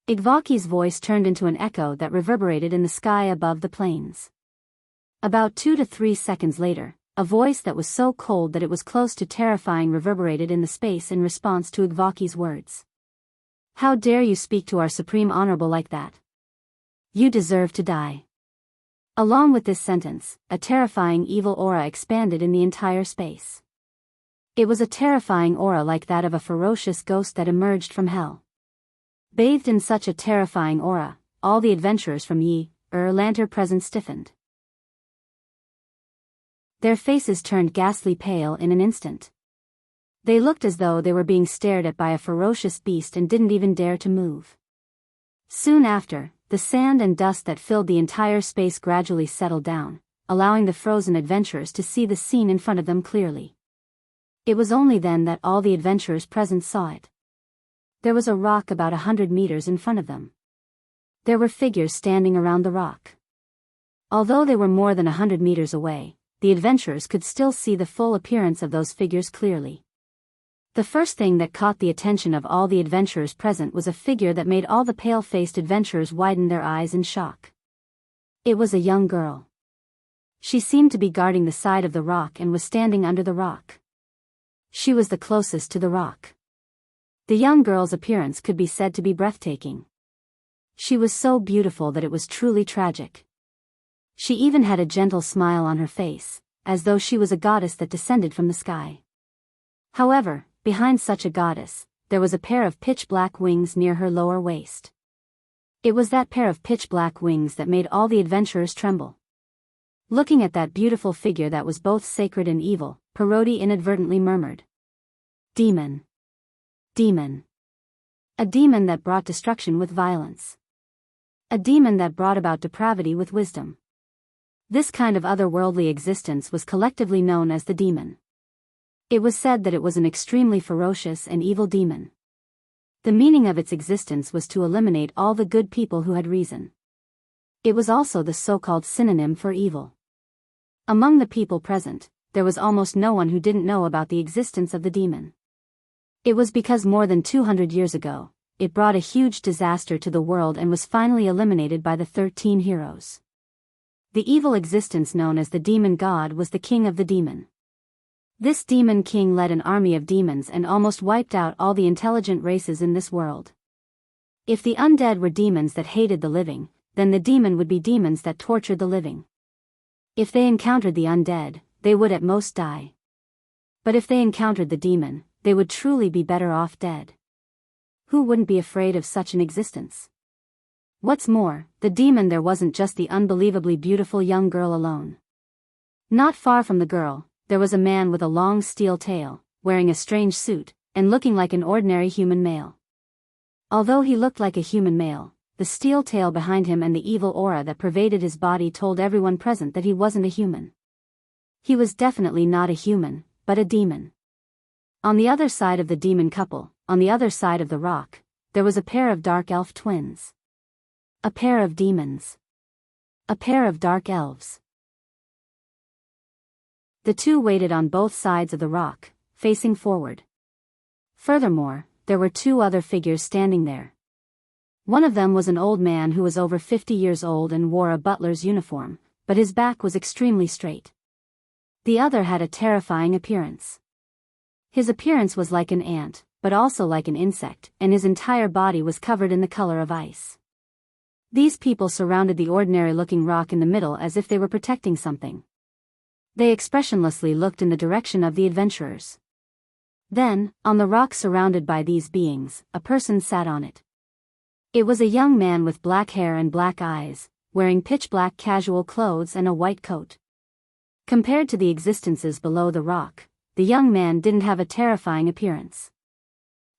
Igvaki's voice turned into an echo that reverberated in the sky above the plains. About 2 to 3 seconds later, a voice that was so cold that it was close to terrifying reverberated in the space in response to Igvaki's words. "How dare you speak to our Supreme Honorable like that? You deserve to die." Along with this sentence, a terrifying evil aura expanded in the entire space. It was a terrifying aura like that of a ferocious ghost that emerged from hell. Bathed in such a terrifying aura, all the adventurers from Lantern present stiffened. Their faces turned ghastly pale in an instant. They looked as though they were being stared at by a ferocious beast and didn't even dare to move. Soon after, the sand and dust that filled the entire space gradually settled down, allowing the frozen adventurers to see the scene in front of them clearly. It was only then that all the adventurers present saw it. There was a rock about 100 meters in front of them. There were figures standing around the rock. Although they were more than 100 meters away, the adventurers could still see the full appearance of those figures clearly. The first thing that caught the attention of all the adventurers present was a figure that made all the pale-faced adventurers widen their eyes in shock. It was a young girl. She seemed to be guarding the side of the rock and was standing under the rock. She was the closest to the rock. The young girl's appearance could be said to be breathtaking. She was so beautiful that it was truly tragic. She even had a gentle smile on her face, as though she was a goddess that descended from the sky. However, behind such a goddess, there was a pair of pitch-black wings near her lower waist. It was that pair of pitch-black wings that made all the adventurers tremble. Looking at that beautiful figure that was both sacred and evil, Parodi inadvertently murmured, "Demon. Demon. A demon that brought destruction with violence. A demon that brought about depravity with wisdom." This kind of otherworldly existence was collectively known as the demon. It was said that it was an extremely ferocious and evil demon. The meaning of its existence was to eliminate all the good people who had reason. It was also the so-called synonym for evil. Among the people present, there was almost no one who didn't know about the existence of the demon. It was because more than 200 years ago, it brought a huge disaster to the world and was finally eliminated by the 13 heroes. The evil existence known as the demon god was the king of the demon. This demon king led an army of demons and almost wiped out all the intelligent races in this world. If the undead were demons that hated the living, then the demon would be demons that tortured the living. If they encountered the undead, they would at most die. But if they encountered the demon, they would truly be better off dead. Who wouldn't be afraid of such an existence? What's more, the demon there wasn't just the unbelievably beautiful young girl alone. Not far from the girl, there was a man with a long steel tail, wearing a strange suit, and looking like an ordinary human male. Although he looked like a human male, the steel tail behind him and the evil aura that pervaded his body told everyone present that he wasn't a human. He was definitely not a human, but a demon. On the other side of the demon couple, on the other side of the rock, there was a pair of dark elf twins. A pair of demons. A pair of dark elves. The two waited on both sides of the rock, facing forward. Furthermore, there were two other figures standing there. One of them was an old man who was over 50 years old and wore a butler's uniform, but his back was extremely straight. The other had a terrifying appearance. His appearance was like an ant, but also like an insect, and his entire body was covered in the color of ice. These people surrounded the ordinary-looking rock in the middle as if they were protecting something. They expressionlessly looked in the direction of the adventurers. Then, on the rock surrounded by these beings, a person sat on it. It was a young man with black hair and black eyes, wearing pitch-black casual clothes and a white coat. Compared to the existences below the rock, the young man didn't have a terrifying appearance.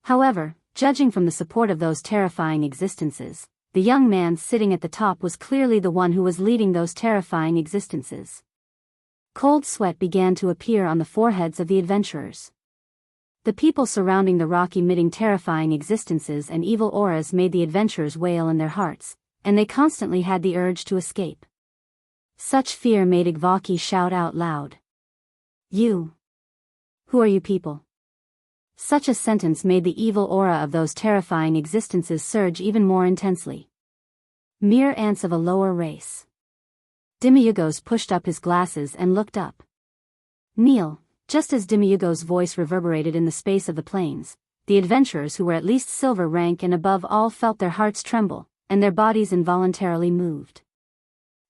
However, judging from the support of those terrifying existences, the young man sitting at the top was clearly the one who was leading those terrifying existences. Cold sweat began to appear on the foreheads of the adventurers. The people surrounding the rock emitting terrifying existences and evil auras made the adventurers wail in their hearts, and they constantly had the urge to escape. Such fear made Igvaki shout out loud. "You! Who are you people?" Such a sentence made the evil aura of those terrifying existences surge even more intensely. Mere ants of a lower race. Demiurgos pushed up his glasses and looked up. Kneel. Just as Demiurgos' voice reverberated in the space of the plains, the adventurers who were at least silver rank and above all felt their hearts tremble, and their bodies involuntarily moved.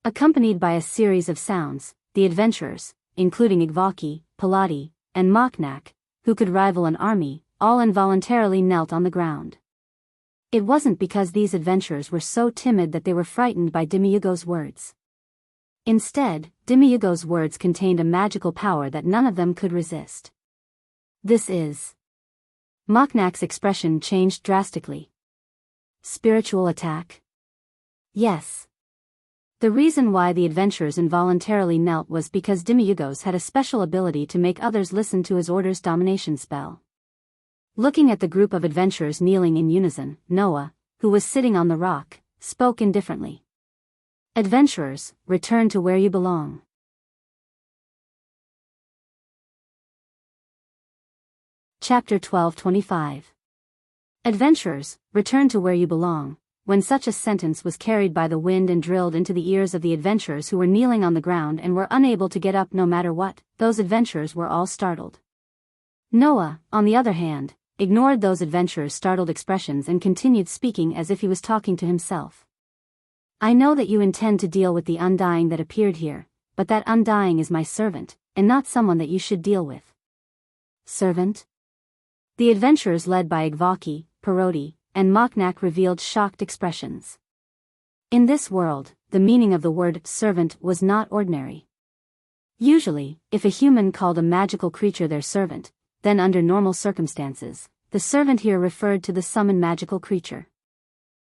Accompanied by a series of sounds, the adventurers, including Igvaki, Pilati, and Moknak, who could rival an army, all involuntarily knelt on the ground. It wasn't because these adventurers were so timid that they were frightened by Demiurgos' words. Instead, Demiurgos' words contained a magical power that none of them could resist. "This is..." Moknak's expression changed drastically. "Spiritual attack?" "Yes." The reason why the adventurers involuntarily knelt was because Demiurgos had a special ability to make others listen to his orders' domination spell. Looking at the group of adventurers kneeling in unison, Noah, who was sitting on the rock, spoke indifferently. "Adventurers, return to where you belong." Chapter 12:25. Adventurers, return to where you belong. When such a sentence was carried by the wind and drilled into the ears of the adventurers who were kneeling on the ground and were unable to get up no matter what, those adventurers were all startled. Noah, on the other hand, ignored those adventurers' startled expressions and continued speaking as if he was talking to himself. "I know that you intend to deal with the undying that appeared here, but that undying is my servant, and not someone that you should deal with." "Servant?" The adventurers led by Igvaki, Parodi, and Moknak revealed shocked expressions. In this world, the meaning of the word servant was not ordinary. Usually, if a human called a magical creature their servant, then under normal circumstances, the servant here referred to the summoned magical creature.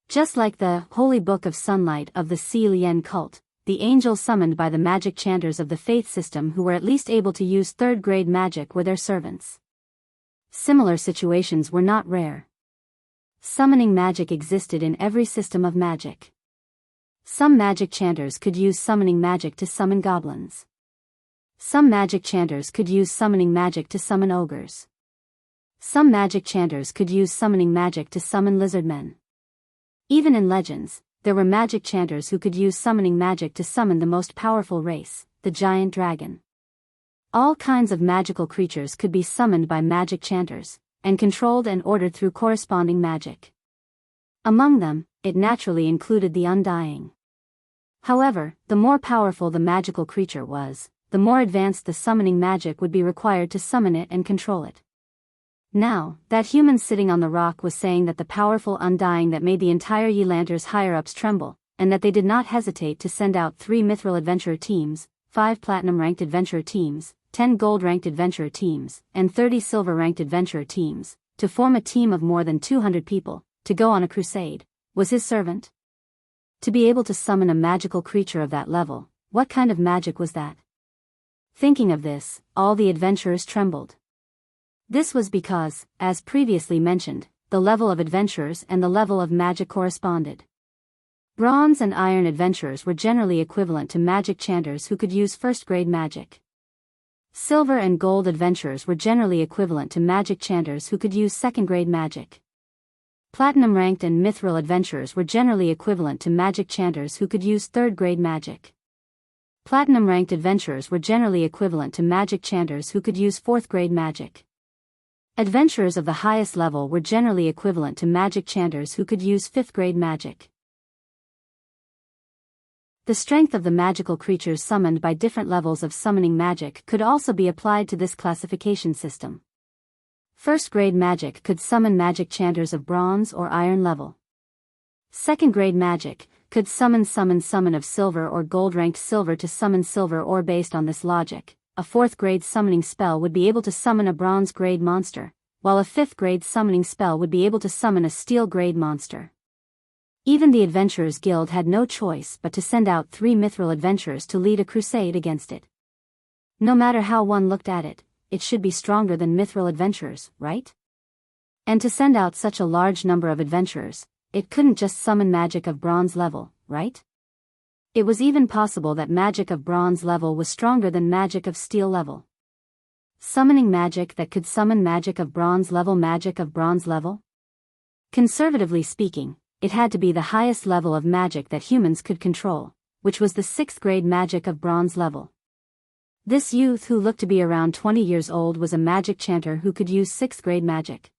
Just like the Holy Book of Sunlight of the Si Lien cult, the angels summoned by the magic chanters of the faith system who were at least able to use third-grade magic were their servants. Similar situations were not rare. Summoning magic existed in every system of magic. Some magic chanters could use summoning magic to summon goblins. Some magic chanters could use summoning magic to summon ogres. Some magic chanters could use summoning magic to summon lizardmen. Even in legends, there were magic chanters who could use summoning magic to summon the most powerful race, the giant dragon. All kinds of magical creatures could be summoned by magic chanters, and controlled and ordered through corresponding magic. Among them, it naturally included the undying. However, the more powerful the magical creature was, the more advanced the summoning magic would be required to summon it and control it. Now, that human sitting on the rock was saying that the powerful undying that made the entire Yelander's higher-ups tremble, and that they did not hesitate to send out 3 mithril adventurer teams, 5 platinum-ranked adventurer teams, 10 gold-ranked adventurer teams, and 30 silver-ranked adventurer teams, to form a team of more than 200 people, to go on a crusade, was his servant. To be able to summon a magical creature of that level, what kind of magic was that? Thinking of this, all the adventurers trembled. This was because, as previously mentioned, the level of adventurers and the level of magic corresponded. Bronze and iron adventurers were generally equivalent to magic chanters who could use first-grade magic. Silver and gold adventurers were generally equivalent to magic chanters who could use second-grade magic. Platinum-ranked and mithril adventurers were generally equivalent to magic chanters who could use third-grade magic. Platinum-ranked adventurers were generally equivalent to magic chanters who could use fourth-grade magic. Adventurers of the highest level were generally equivalent to magic chanters who could use fifth-grade magic. The strength of the magical creatures summoned by different levels of summoning magic could also be applied to this classification system. First-grade magic could summon magic chanters of bronze or iron level. Second-grade magic could summon of silver or gold-ranked silver to summon silver or based on this logic, a fourth-grade summoning spell would be able to summon a bronze-grade monster, while a fifth-grade summoning spell would be able to summon a steel-grade monster. Even the Adventurers Guild had no choice but to send out 3 mithril adventurers to lead a crusade against it. No matter how one looked at it, it should be stronger than mithril adventurers, right? And to send out such a large number of adventurers, it couldn't just summon magic of bronze level, right? It was even possible that magic of bronze level was stronger than magic of steel level. Summoning magic that could summon magic of bronze level, magic of bronze level? Conservatively speaking, it had to be the highest level of magic that humans could control, which was the 6th grade magic of bronze level. This youth who looked to be around 20 years old was a magic chanter who could use 6th grade magic.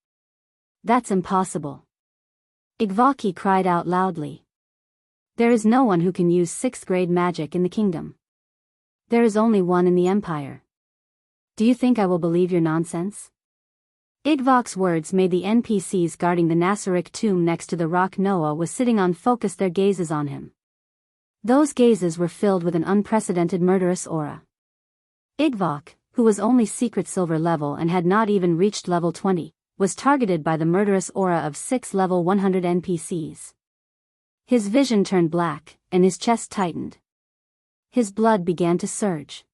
That's impossible. Igvaki cried out loudly. There is no one who can use 6th grade magic in the kingdom. There is only one in the empire. Do you think I will believe your nonsense? Igvok's words made the NPCs guarding the Nasaric tomb next to the rock Noah was sitting on focus their gazes on him. Those gazes were filled with an unprecedented murderous aura. Igvok, who was only secret silver level and had not even reached level 20, was targeted by the murderous aura of 6 level 100 NPCs. His vision turned black, and his chest tightened. His blood began to surge.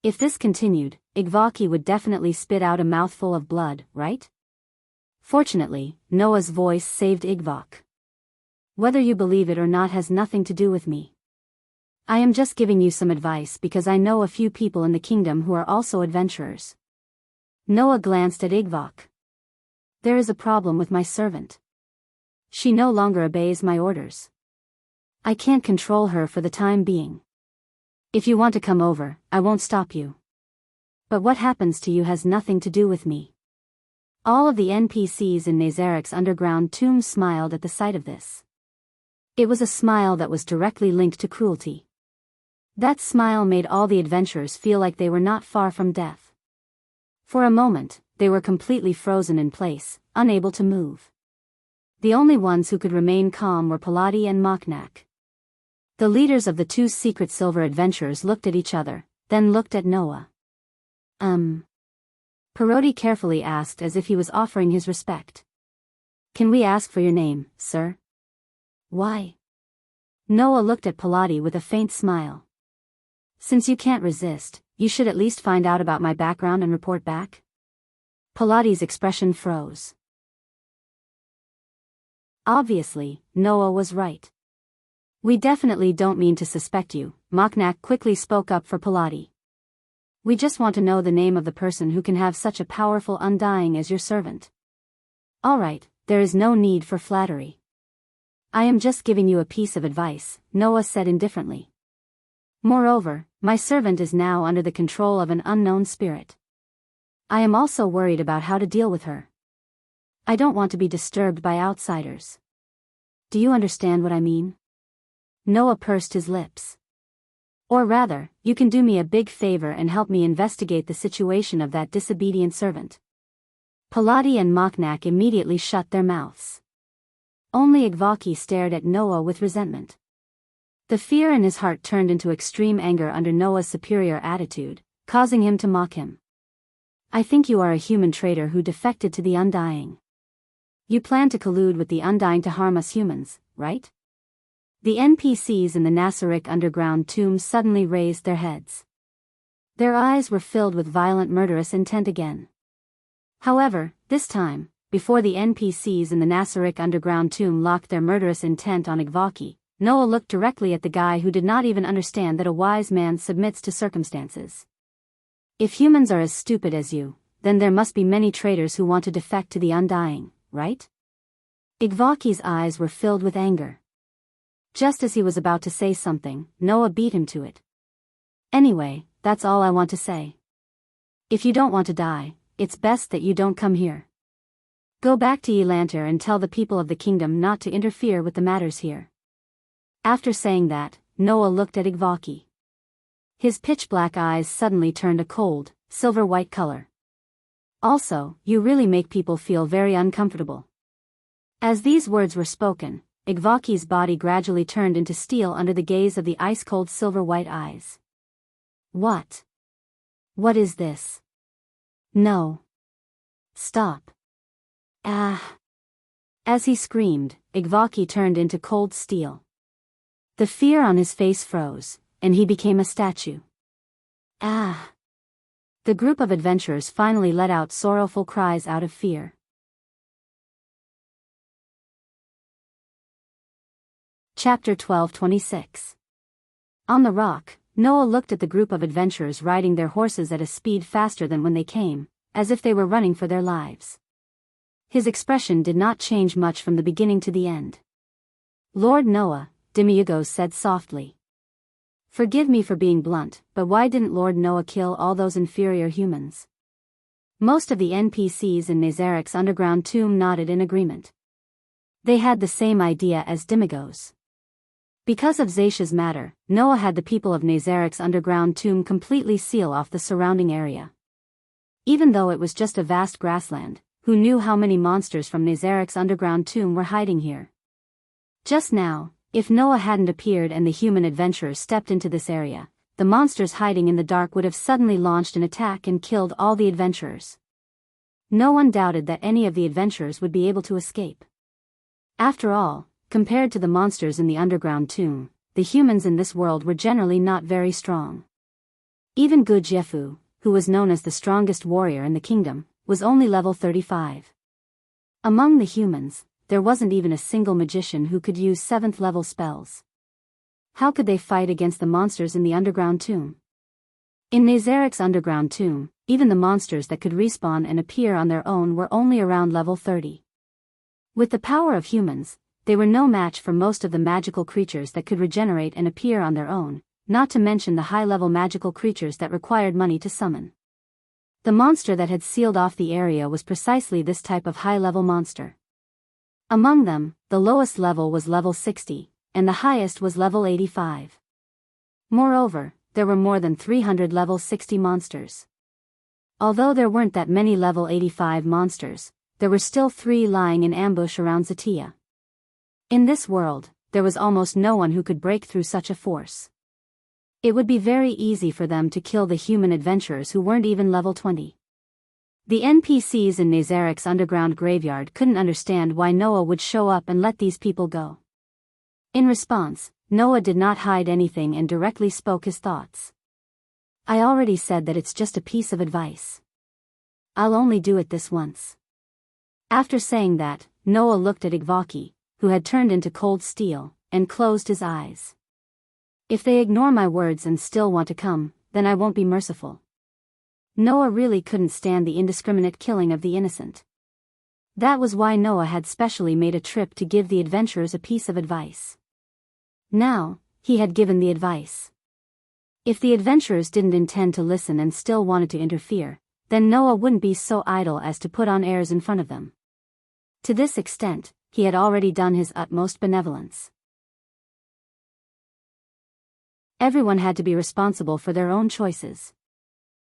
If this continued, Igvaki would definitely spit out a mouthful of blood, right? Fortunately, Noah's voice saved Igvok. Whether you believe it or not has nothing to do with me. I am just giving you some advice because I know a few people in the kingdom who are also adventurers. Noah glanced at Igvok. There is a problem with my servant. She no longer obeys my orders. I can't control her for the time being. If you want to come over, I won't stop you. But what happens to you has nothing to do with me. All of the NPCs in Nazaric's underground tomb smiled at the sight of this. It was a smile that was directly linked to cruelty. That smile made all the adventurers feel like they were not far from death. For a moment, they were completely frozen in place, unable to move. The only ones who could remain calm were Paladi and Moknak. The leaders of the 2 secret silver adventurers looked at each other, then looked at Noah. Parodi carefully asked as if he was offering his respect. Can we ask for your name, sir? Why? Noah looked at Paladi with a faint smile. Since you can't resist, you should at least find out about my background and report back. Paladi's expression froze. Obviously, Noah was right. We definitely don't mean to suspect you, Moknak quickly spoke up for Paladi. We just want to know the name of the person who can have such a powerful undying as your servant. Alright, there is no need for flattery. I am just giving you a piece of advice, Noah said indifferently. Moreover, my servant is now under the control of an unknown spirit. I am also worried about how to deal with her. I don't want to be disturbed by outsiders. Do you understand what I mean? Noah pursed his lips. Or rather, you can do me a big favor and help me investigate the situation of that disobedient servant. Paladi and Moknak immediately shut their mouths. Only Igvaki stared at Noah with resentment. The fear in his heart turned into extreme anger under Noah's superior attitude, causing him to mock him. I think you are a human traitor who defected to the Undying. You plan to collude with the Undying to harm us humans, right? The NPCs in the Nasaric underground tomb suddenly raised their heads. Their eyes were filled with violent murderous intent again. However, this time, before the NPCs in the Nasaric underground tomb locked their murderous intent on Igvaki, Noah looked directly at the guy who did not even understand that a wise man submits to circumstances. If humans are as stupid as you, then there must be many traitors who want to defect to the Undying, right? Igvaki's eyes were filled with anger. Just as he was about to say something, Noah beat him to it. Anyway, that's all I want to say. If you don't want to die, it's best that you don't come here. Go back to Elanter and tell the people of the kingdom not to interfere with the matters here. After saying that, Noah looked at Igvaki. His pitch-black eyes suddenly turned a cold, silver-white color. Also, you really make people feel very uncomfortable. As these words were spoken, Igvaki's body gradually turned into steel under the gaze of the ice-cold silver-white eyes. What? What is this? No. Stop. Ah. As he screamed, Igvaki turned into cold steel. The fear on his face froze, and he became a statue. Ah. The group of adventurers finally let out sorrowful cries out of fear. Chapter 12:26. On the rock, Noah looked at the group of adventurers riding their horses at a speed faster than when they came, as if they were running for their lives. His expression did not change much from the beginning to the end. "Lord Noah," Demiurgos said softly. "Forgive me for being blunt, but why didn't Lord Noah kill all those inferior humans?" Most of the NPCs in Nazarik's underground tomb nodded in agreement. They had the same idea as Demiurgos. Because of Zacia's matter, Noah had the people of Nazarik's underground tomb completely seal off the surrounding area. Even though it was just a vast grassland, who knew how many monsters from Nazarik's underground tomb were hiding here? Just now, if Noah hadn't appeared and the human adventurers stepped into this area, the monsters hiding in the dark would have suddenly launched an attack and killed all the adventurers. No one doubted that any of the adventurers would be able to escape. After all, compared to the monsters in the underground tomb, the humans in this world were generally not very strong. Even Gu Jiefu, who was known as the strongest warrior in the kingdom, was only level 35. Among the humans, there wasn't even a single magician who could use 7th level spells. How could they fight against the monsters in the underground tomb? In Nazarik's underground tomb, even the monsters that could respawn and appear on their own were only around level 30. With the power of humans, they were no match for most of the magical creatures that could regenerate and appear on their own, not to mention the high-level magical creatures that required money to summon. The monster that had sealed off the area was precisely this type of high-level monster. Among them, the lowest level was level 60, and the highest was level 85. Moreover, there were more than 300 level 60 monsters. Although there weren't that many level 85 monsters, there were still 3 lying in ambush around Zatia. In this world, there was almost no one who could break through such a force. It would be very easy for them to kill the human adventurers who weren't even level 20. The NPCs in Nazarik's underground graveyard couldn't understand why Noah would show up and let these people go. In response, Noah did not hide anything and directly spoke his thoughts. "I already said that it's just a piece of advice. I'll only do it this once." After saying that, Noah looked at Igvaki, who had turned into cold steel, and closed his eyes. "If they ignore my words and still want to come, then I won't be merciful." Noah really couldn't stand the indiscriminate killing of the innocent. That was why Noah had specially made a trip to give the adventurers a piece of advice. Now, he had given the advice. If the adventurers didn't intend to listen and still wanted to interfere, then Noah wouldn't be so idle as to put on airs in front of them. To this extent, he had already done his utmost benevolence. Everyone had to be responsible for their own choices.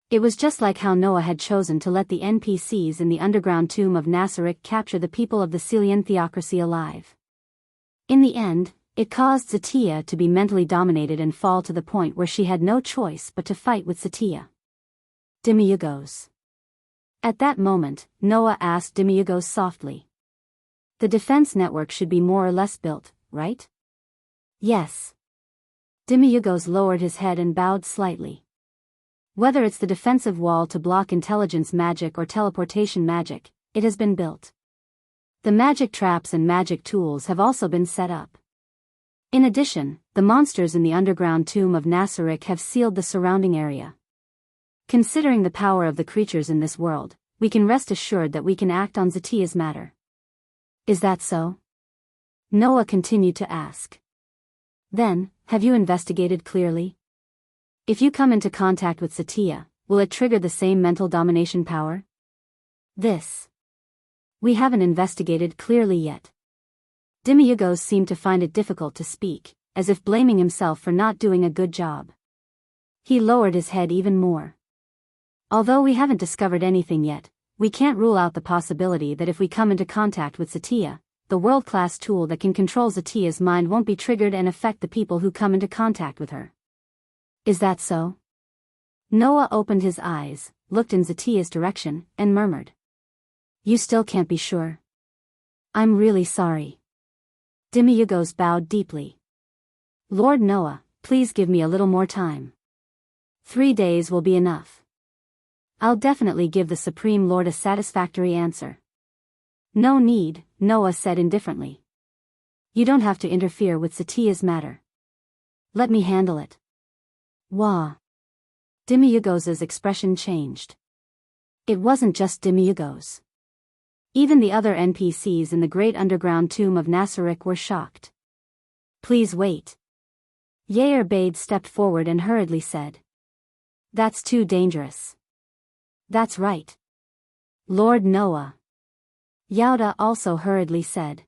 It was just like how Noah had chosen to let the NPCs in the underground tomb of Nasarik capture the people of the Celian theocracy alive. In the end, it caused Zatia to be mentally dominated and fall to the point where she had no choice but to fight with Zatia. Demiurgos. At that moment, Noah asked Demiurgos softly. "The defense network should be more or less built, right?" "Yes." Demiurgos lowered his head and bowed slightly. "Whether it's the defensive wall to block intelligence magic or teleportation magic, it has been built. The magic traps and magic tools have also been set up. In addition, the monsters in the underground tomb of Nasarik have sealed the surrounding area. Considering the power of the creatures in this world, we can rest assured that we can act on Zatia's matter." "Is that so?" Noah continued to ask. "Then, have you investigated clearly? If you come into contact with Zatia, will it trigger the same mental domination power?" "This. We haven't investigated clearly yet." Demiurgos seemed to find it difficult to speak, as if blaming himself for not doing a good job. He lowered his head even more. "Although we haven't discovered anything yet, we can't rule out the possibility that if we come into contact with Zatia, the world-class tool that can control Zatia's mind won't be triggered and affect the people who come into contact with her." "Is that so?" Noah opened his eyes, looked in Zatia's direction, and murmured. "You still can't be sure?" "I'm really sorry." Demiurgos bowed deeply. "Lord Noah, please give me a little more time. 3 days will be enough." I'll definitely give the Supreme Lord a satisfactory answer. No need, Noah said indifferently. You don't have to interfere with Satya's matter. Let me handle it. Wah. Demiurgo's expression changed. It wasn't just Demiurgos. Even the other NPCs in the great underground tomb of Nasarek were shocked. Please wait. Yair Bade stepped forward and hurriedly said. That's too dangerous. That's right. Lord Noah. Yauda also hurriedly said.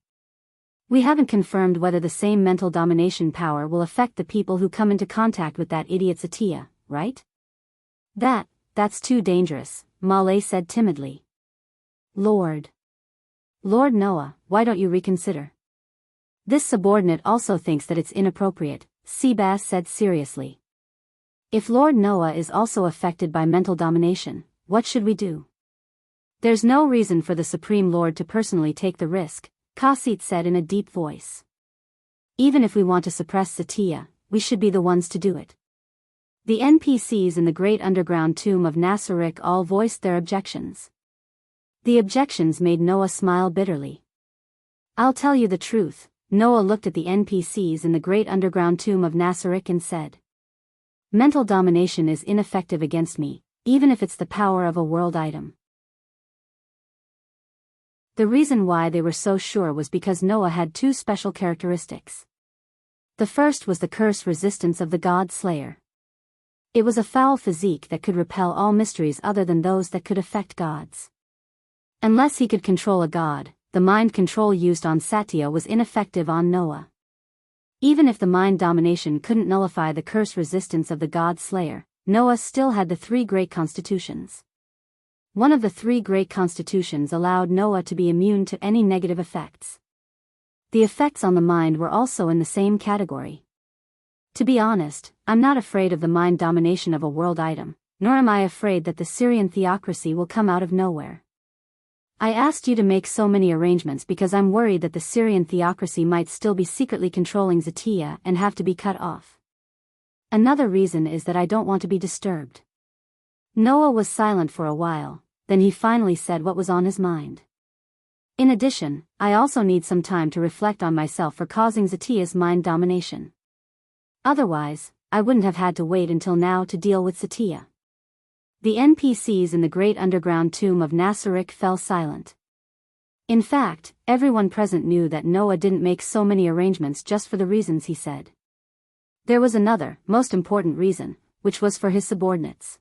We haven't confirmed whether the same mental domination power will affect the people who come into contact with that idiot Satya, right? That's too dangerous, Malay said timidly. Lord Noah, why don't you reconsider? This subordinate also thinks that it's inappropriate, Seabass said seriously. If Lord Noah is also affected by mental domination, what should we do? There's no reason for the Supreme Lord to personally take the risk, Kasit said in a deep voice. Even if we want to suppress Satya, we should be the ones to do it. The NPCs in the great underground tomb of Nasarek all voiced their objections. The objections made Noah smile bitterly. I'll tell you the truth, Noah looked at the NPCs in the great underground tomb of Nasarek and said. Mental domination is ineffective against me, even if it's the power of a world item. The reason why they were so sure was because Noah had two special characteristics. The first was the curse resistance of the God Slayer. It was a foul physique that could repel all mysteries other than those that could affect gods. Unless he could control a god, the mind control used on Satya was ineffective on Noah. Even if the mind domination couldn't nullify the curse resistance of the God Slayer, Noah still had the three great constitutions. One of the three great constitutions allowed Noah to be immune to any negative effects. The effects on the mind were also in the same category. To be honest, I'm not afraid of the mind domination of a world item, nor am I afraid that the Syrian theocracy will come out of nowhere. I asked you to make so many arrangements because I'm worried that the Syrian theocracy might still be secretly controlling Zatiyah and have to be cut off. Another reason is that I don't want to be disturbed. Noah was silent for a while, then he finally said what was on his mind. In addition, I also need some time to reflect on myself for causing Zatiyah's mind domination. Otherwise, I wouldn't have had to wait until now to deal with Satya. The NPCs in the great underground tomb of Nasarek fell silent. In fact, everyone present knew that Noah didn't make so many arrangements just for the reasons he said. There was another, most important reason, which was for his subordinates.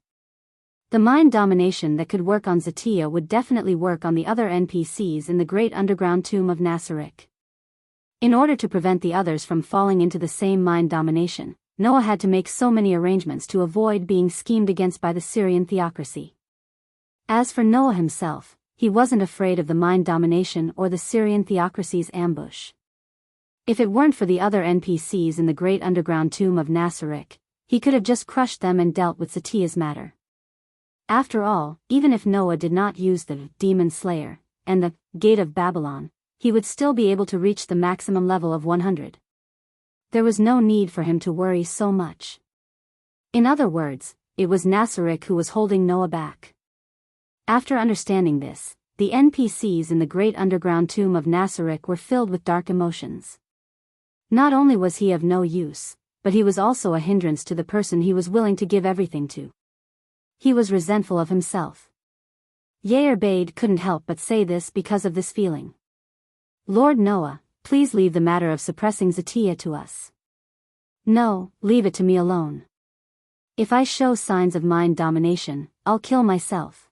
The mind domination that could work on Zatiyah would definitely work on the other NPCs in the great underground tomb of Nasarek. In order to prevent the others from falling into the same mind domination, Noah had to make so many arrangements to avoid being schemed against by the Syrian theocracy. As for Noah himself, he wasn't afraid of the mind domination or the Syrian theocracy's ambush. If it weren't for the other NPCs in the great underground tomb of Nasarek, he could have just crushed them and dealt with Satiyah's matter. After all, even if Noah did not use the Demon Slayer and the Gate of Babylon, he would still be able to reach the maximum level of 100. There was no need for him to worry so much. In other words, it was Nasarek who was holding Noah back. After understanding this, the NPCs in the great underground tomb of Nasarek were filled with dark emotions. Not only was he of no use, but he was also a hindrance to the person he was willing to give everything to. He was resentful of himself. Yair Bade couldn't help but say this because of this feeling. Lord Noah, please leave the matter of suppressing Zatiyah to us. No, leave it to me alone. If I show signs of mind domination, I'll kill myself.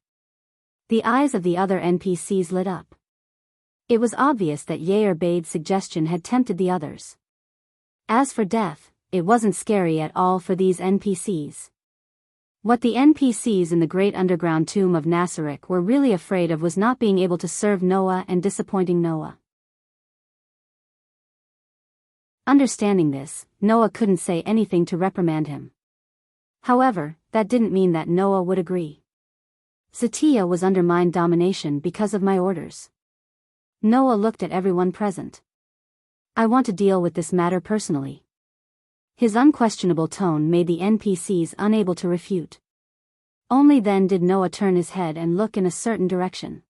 The eyes of the other NPCs lit up. It was obvious that Yair Bade's suggestion had tempted the others. As for death, it wasn't scary at all for these NPCs. What the NPCs in the great underground tomb of Nasarek were really afraid of was not being able to serve Noah and disappointing Noah. Understanding this, Noah couldn't say anything to reprimand him. However, that didn't mean that Noah would agree. Zatiyah was under mind domination because of my orders. Noah looked at everyone present. I want to deal with this matter personally. His unquestionable tone made the NPCs unable to refute. Only then did Noah turn his head and look in a certain direction.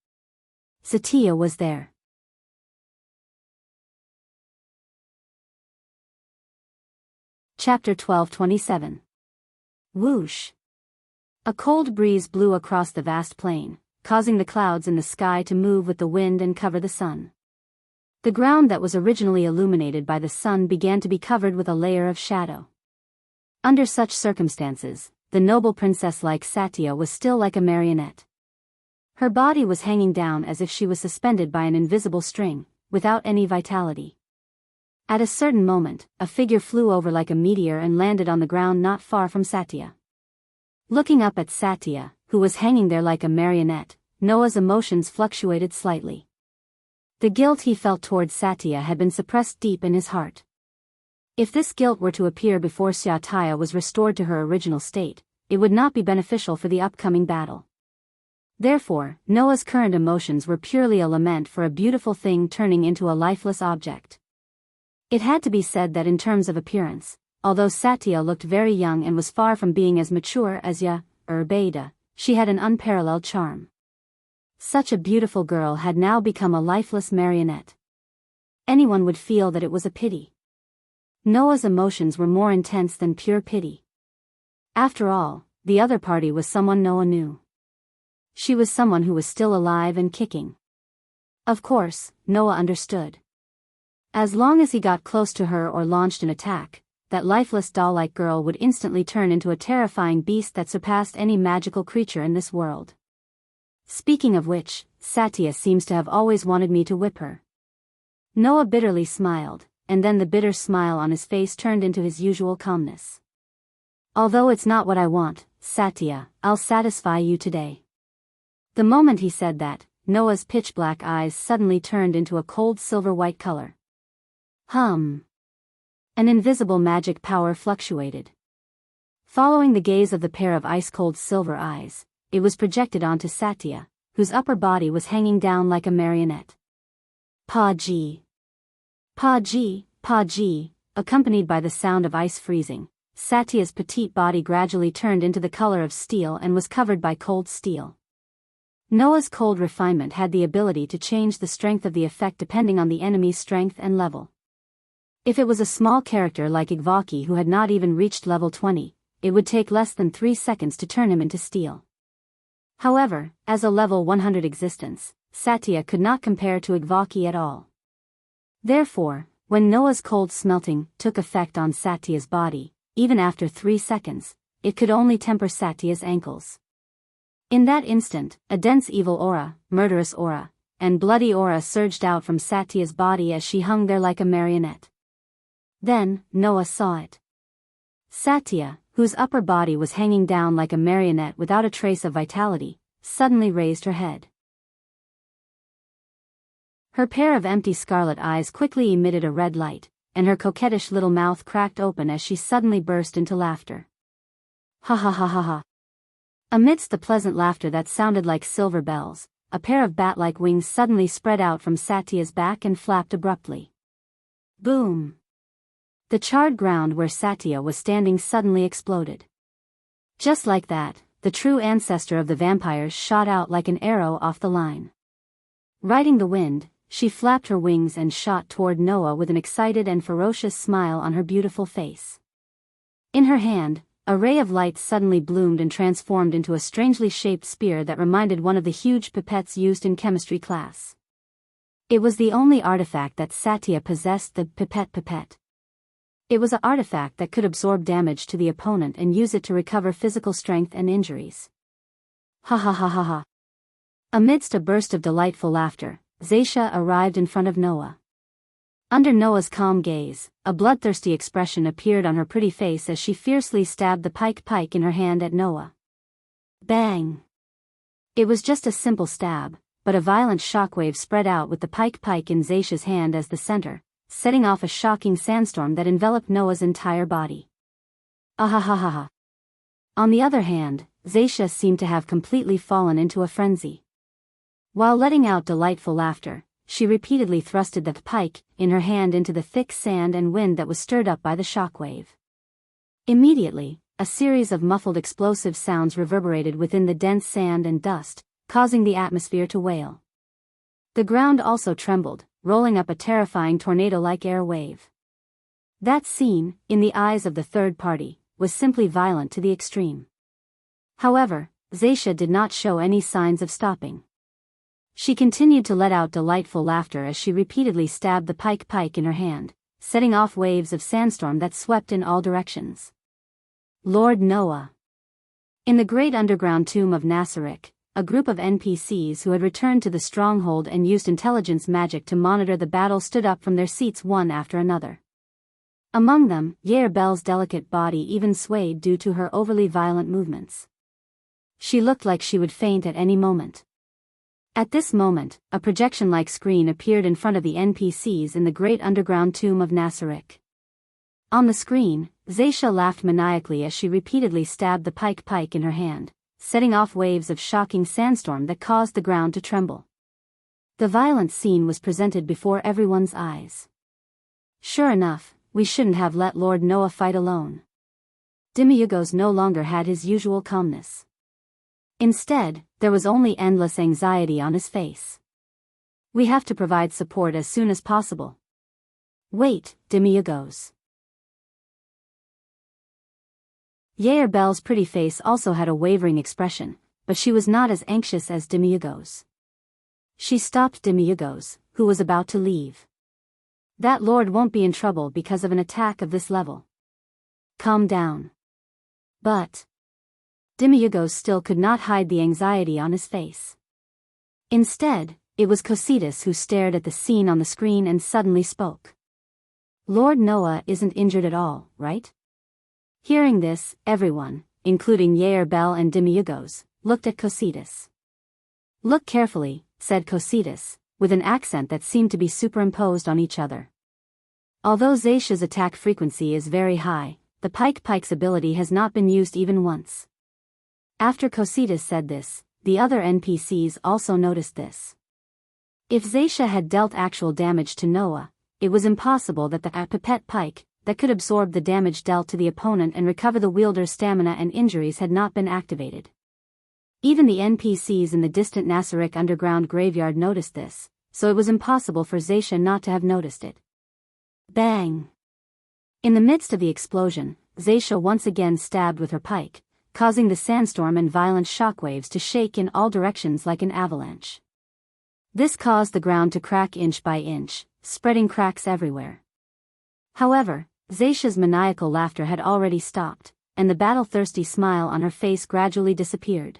Satya was there. Chapter 12:27. Whoosh. A cold breeze blew across the vast plain, causing the clouds in the sky to move with the wind and cover the sun. The ground that was originally illuminated by the sun began to be covered with a layer of shadow. Under such circumstances, the noble princess like Satya was still like a marionette. Her body was hanging down as if she was suspended by an invisible string, without any vitality. At a certain moment, a figure flew over like a meteor and landed on the ground not far from Satya. Looking up at Satya, who was hanging there like a marionette, Noah's emotions fluctuated slightly. The guilt he felt towards Satya had been suppressed deep in his heart. If this guilt were to appear before Satya was restored to her original state, it would not be beneficial for the upcoming battle. Therefore, Noah's current emotions were purely a lament for a beautiful thing turning into a lifeless object. It had to be said that in terms of appearance, although Satya looked very young and was far from being as mature as Beta, she had an unparalleled charm. Such a beautiful girl had now become a lifeless marionette. Anyone would feel that it was a pity. Noah's emotions were more intense than pure pity. After all, the other party was someone Noah knew. She was someone who was still alive and kicking. Of course, Noah understood. As long as he got close to her or launched an attack, that lifeless doll-like girl would instantly turn into a terrifying beast that surpassed any magical creature in this world. Speaking of which, Satya seems to have always wanted me to whip her. Noah bitterly smiled, and then the bitter smile on his face turned into his usual calmness. Although it's not what I want, Satya, I'll satisfy you today. The moment he said that, Noah's pitch-black eyes suddenly turned into a cold silver-white color. An invisible magic power fluctuated. Following the gaze of the pair of ice-cold silver eyes, it was projected onto Satya, whose upper body was hanging down like a marionette. Pa-ji. Pa-ji, Pa-ji, accompanied by the sound of ice freezing, Satya's petite body gradually turned into the color of steel and was covered by cold steel. Noah's cold refinement had the ability to change the strength of the effect depending on the enemy's strength and level. If it was a small character like Igvaki who had not even reached level 20, it would take less than 3 seconds to turn him into steel. However, as a level 100 existence, Satya could not compare to Igvaki at all. Therefore, when Noah's cold smelting took effect on Satya's body, even after 3 seconds, it could only temper Satya's ankles. In that instant, a dense evil aura, murderous aura, and bloody aura surged out from Satya's body as she hung there like a marionette. Then, Noah saw it. Satya, whose upper body was hanging down like a marionette without a trace of vitality, suddenly raised her head. Her pair of empty scarlet eyes quickly emitted a red light, and her coquettish little mouth cracked open as she suddenly burst into laughter. Ha ha ha ha ha. Amidst the pleasant laughter that sounded like silver bells, a pair of bat-like wings suddenly spread out from Satya's back and flapped abruptly. Boom! The charred ground where Satya was standing suddenly exploded. Just like that, the true ancestor of the vampires shot out like an arrow off the line. Riding the wind, she flapped her wings and shot toward Noah with an excited and ferocious smile on her beautiful face. In her hand, a ray of light suddenly bloomed and transformed into a strangely shaped spear that reminded one of the huge pipettes used in chemistry class. It was the only artifact that Satya possessed, the pipette. It was an artifact that could absorb damage to the opponent and use it to recover physical strength and injuries. Ha ha ha ha ha. Amidst a burst of delightful laughter, Zaisha arrived in front of Noah. Under Noah's calm gaze, a bloodthirsty expression appeared on her pretty face as she fiercely stabbed the pike in her hand at Noah. Bang! It was just a simple stab, but a violent shockwave spread out with the pike in Zaisha's hand as the center, setting off a shocking sandstorm that enveloped Noah's entire body. Ahahaha. On the other hand, Zaisha seemed to have completely fallen into a frenzy. While letting out delightful laughter, she repeatedly thrusted the pike in her hand into the thick sand and wind that was stirred up by the shockwave. Immediately, a series of muffled explosive sounds reverberated within the dense sand and dust, causing the atmosphere to wail. The ground also trembled, rolling up a terrifying tornado-like air wave. That scene, in the eyes of the third party, was simply violent to the extreme. However, Zaisha did not show any signs of stopping. She continued to let out delightful laughter as she repeatedly stabbed the pike in her hand, setting off waves of sandstorm that swept in all directions. Lord Noah. In the great underground tomb of Nasarek, a group of NPCs who had returned to the stronghold and used intelligence magic to monitor the battle stood up from their seats one after another. Among them, Yair-Bel's delicate body even swayed due to her overly violent movements. She looked like she would faint at any moment. At this moment, a projection-like screen appeared in front of the NPCs in the great underground tomb of Nasarek. On the screen, Zaisha laughed maniacally as she repeatedly stabbed the pike in her hand, setting off waves of shocking sandstorm that caused the ground to tremble. The violent scene was presented before everyone's eyes. Sure enough, we shouldn't have let Lord Noah fight alone. Demiurgos no longer had his usual calmness. Instead, there was only endless anxiety on his face. We have to provide support as soon as possible. Wait, Demiurgos. Yair-Bel's pretty face also had a wavering expression, but she was not as anxious as Demiurgos. She stopped Demiurgos, who was about to leave. That lord won't be in trouble because of an attack of this level. Calm down. But Demiurgos still could not hide the anxiety on his face. Instead, it was Cositas who stared at the scene on the screen and suddenly spoke. Lord Noah isn't injured at all, right? Hearing this, everyone, including Yair-Bel and Demiurgos, looked at Cositas. Look carefully, said Cositas, with an accent that seemed to be superimposed on each other. Although Zaisha's attack frequency is very high, the pike's ability has not been used even once. After Cositas said this, the other NPCs also noticed this. If Zaisha had dealt actual damage to Noah, it was impossible that the pipette pike, that could absorb the damage dealt to the opponent and recover the wielder's stamina and injuries had not been activated. Even the NPCs in the distant Nasarek underground graveyard noticed this, so it was impossible for Zaisha not to have noticed it. Bang! In the midst of the explosion, Zaisha once again stabbed with her pike, causing the sandstorm and violent shockwaves to shake in all directions like an avalanche. This caused the ground to crack inch by inch, spreading cracks everywhere. However, Zaisha's maniacal laughter had already stopped, and the battle-thirsty smile on her face gradually disappeared.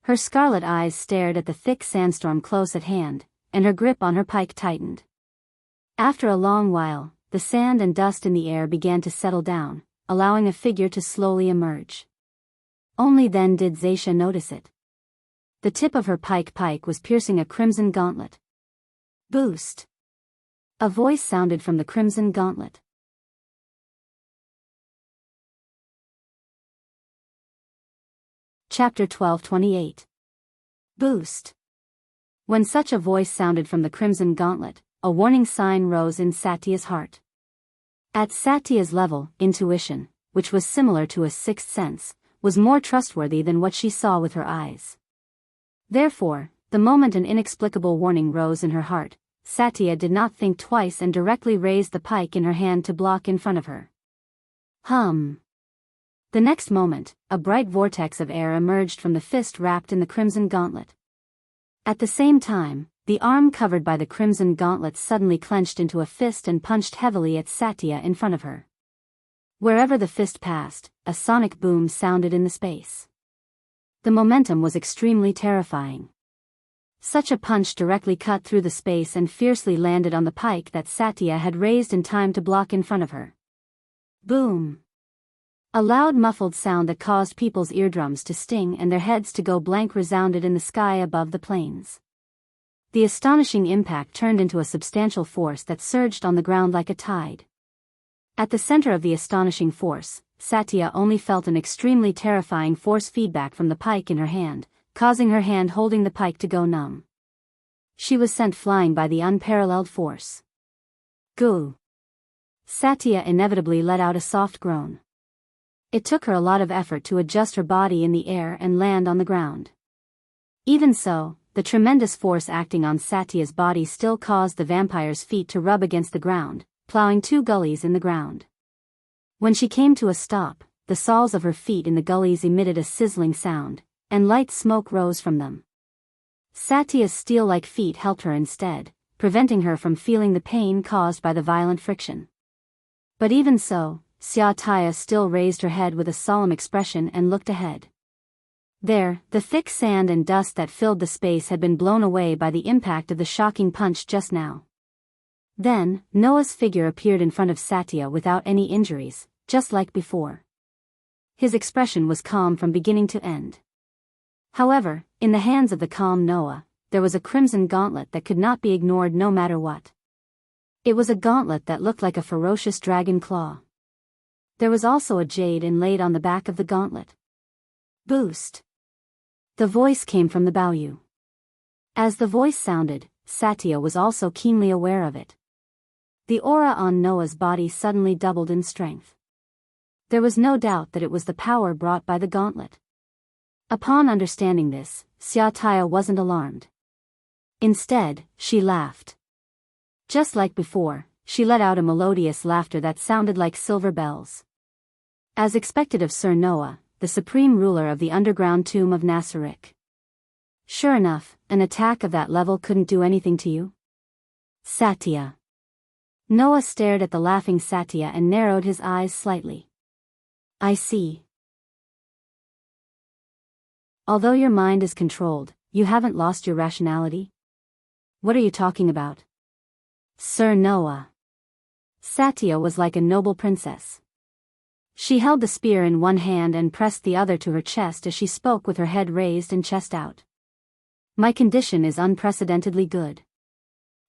Her scarlet eyes stared at the thick sandstorm close at hand, and her grip on her pike tightened. After a long while, the sand and dust in the air began to settle down, allowing a figure to slowly emerge. Only then did Zaisha notice it. The tip of her pike was piercing a crimson gauntlet. Boost! A voice sounded from the crimson gauntlet. Chapter 12:28. Boost. When such a voice sounded from the crimson gauntlet, a warning sign rose in Satya's heart. At Satya's level, intuition, which was similar to a sixth sense, was more trustworthy than what she saw with her eyes. Therefore, the moment an inexplicable warning rose in her heart, Satya did not think twice and directly raised the pike in her hand to block in front of her. Hum. The next moment, a bright vortex of air emerged from the fist wrapped in the crimson gauntlet. At the same time, the arm covered by the crimson gauntlet suddenly clenched into a fist and punched heavily at Satya in front of her. Wherever the fist passed, a sonic boom sounded in the space. The momentum was extremely terrifying. Such a punch directly cut through the space and fiercely landed on the pike that Satya had raised in time to block in front of her. Boom! A loud muffled sound that caused people's eardrums to sting and their heads to go blank resounded in the sky above the plains. The astonishing impact turned into a substantial force that surged on the ground like a tide. At the center of the astonishing force, Satya only felt an extremely terrifying force feedback from the pike in her hand, causing her hand holding the pike to go numb. She was sent flying by the unparalleled force. Goo! Satya inevitably let out a soft groan. It took her a lot of effort to adjust her body in the air and land on the ground. Even so, the tremendous force acting on Satya's body still caused the vampire's feet to rub against the ground, plowing 2 gullies in the ground. When she came to a stop, the soles of her feet in the gullies emitted a sizzling sound, and light smoke rose from them. Satya's steel-like feet helped her instead, preventing her from feeling the pain caused by the violent friction. But even so, Satya still raised her head with a solemn expression and looked ahead. There, the thick sand and dust that filled the space had been blown away by the impact of the shocking punch just now. Then, Noah's figure appeared in front of Satya without any injuries, just like before. His expression was calm from beginning to end. However, in the hands of the calm Noah, there was a crimson gauntlet that could not be ignored no matter what. It was a gauntlet that looked like a ferocious dragon claw. There was also a jade inlaid on the back of the gauntlet. Boost! The voice came from the bayou. As the voice sounded, Satya was also keenly aware of it. The aura on Noah's body suddenly doubled in strength. There was no doubt that it was the power brought by the gauntlet. Upon understanding this, Satya wasn't alarmed. Instead, she laughed. Just like before, she let out a melodious laughter that sounded like silver bells. As expected of Sir Noah, the supreme ruler of the underground tomb of Nasarek. Sure enough, an attack of that level couldn't do anything to you? Satya. Noah stared at the laughing Satya and narrowed his eyes slightly. I see. Although your mind is controlled, you haven't lost your rationality? What are you talking about? Sir Noah. Satya was like a noble princess. She held the spear in one hand and pressed the other to her chest as she spoke with her head raised and chest out. My condition is unprecedentedly good.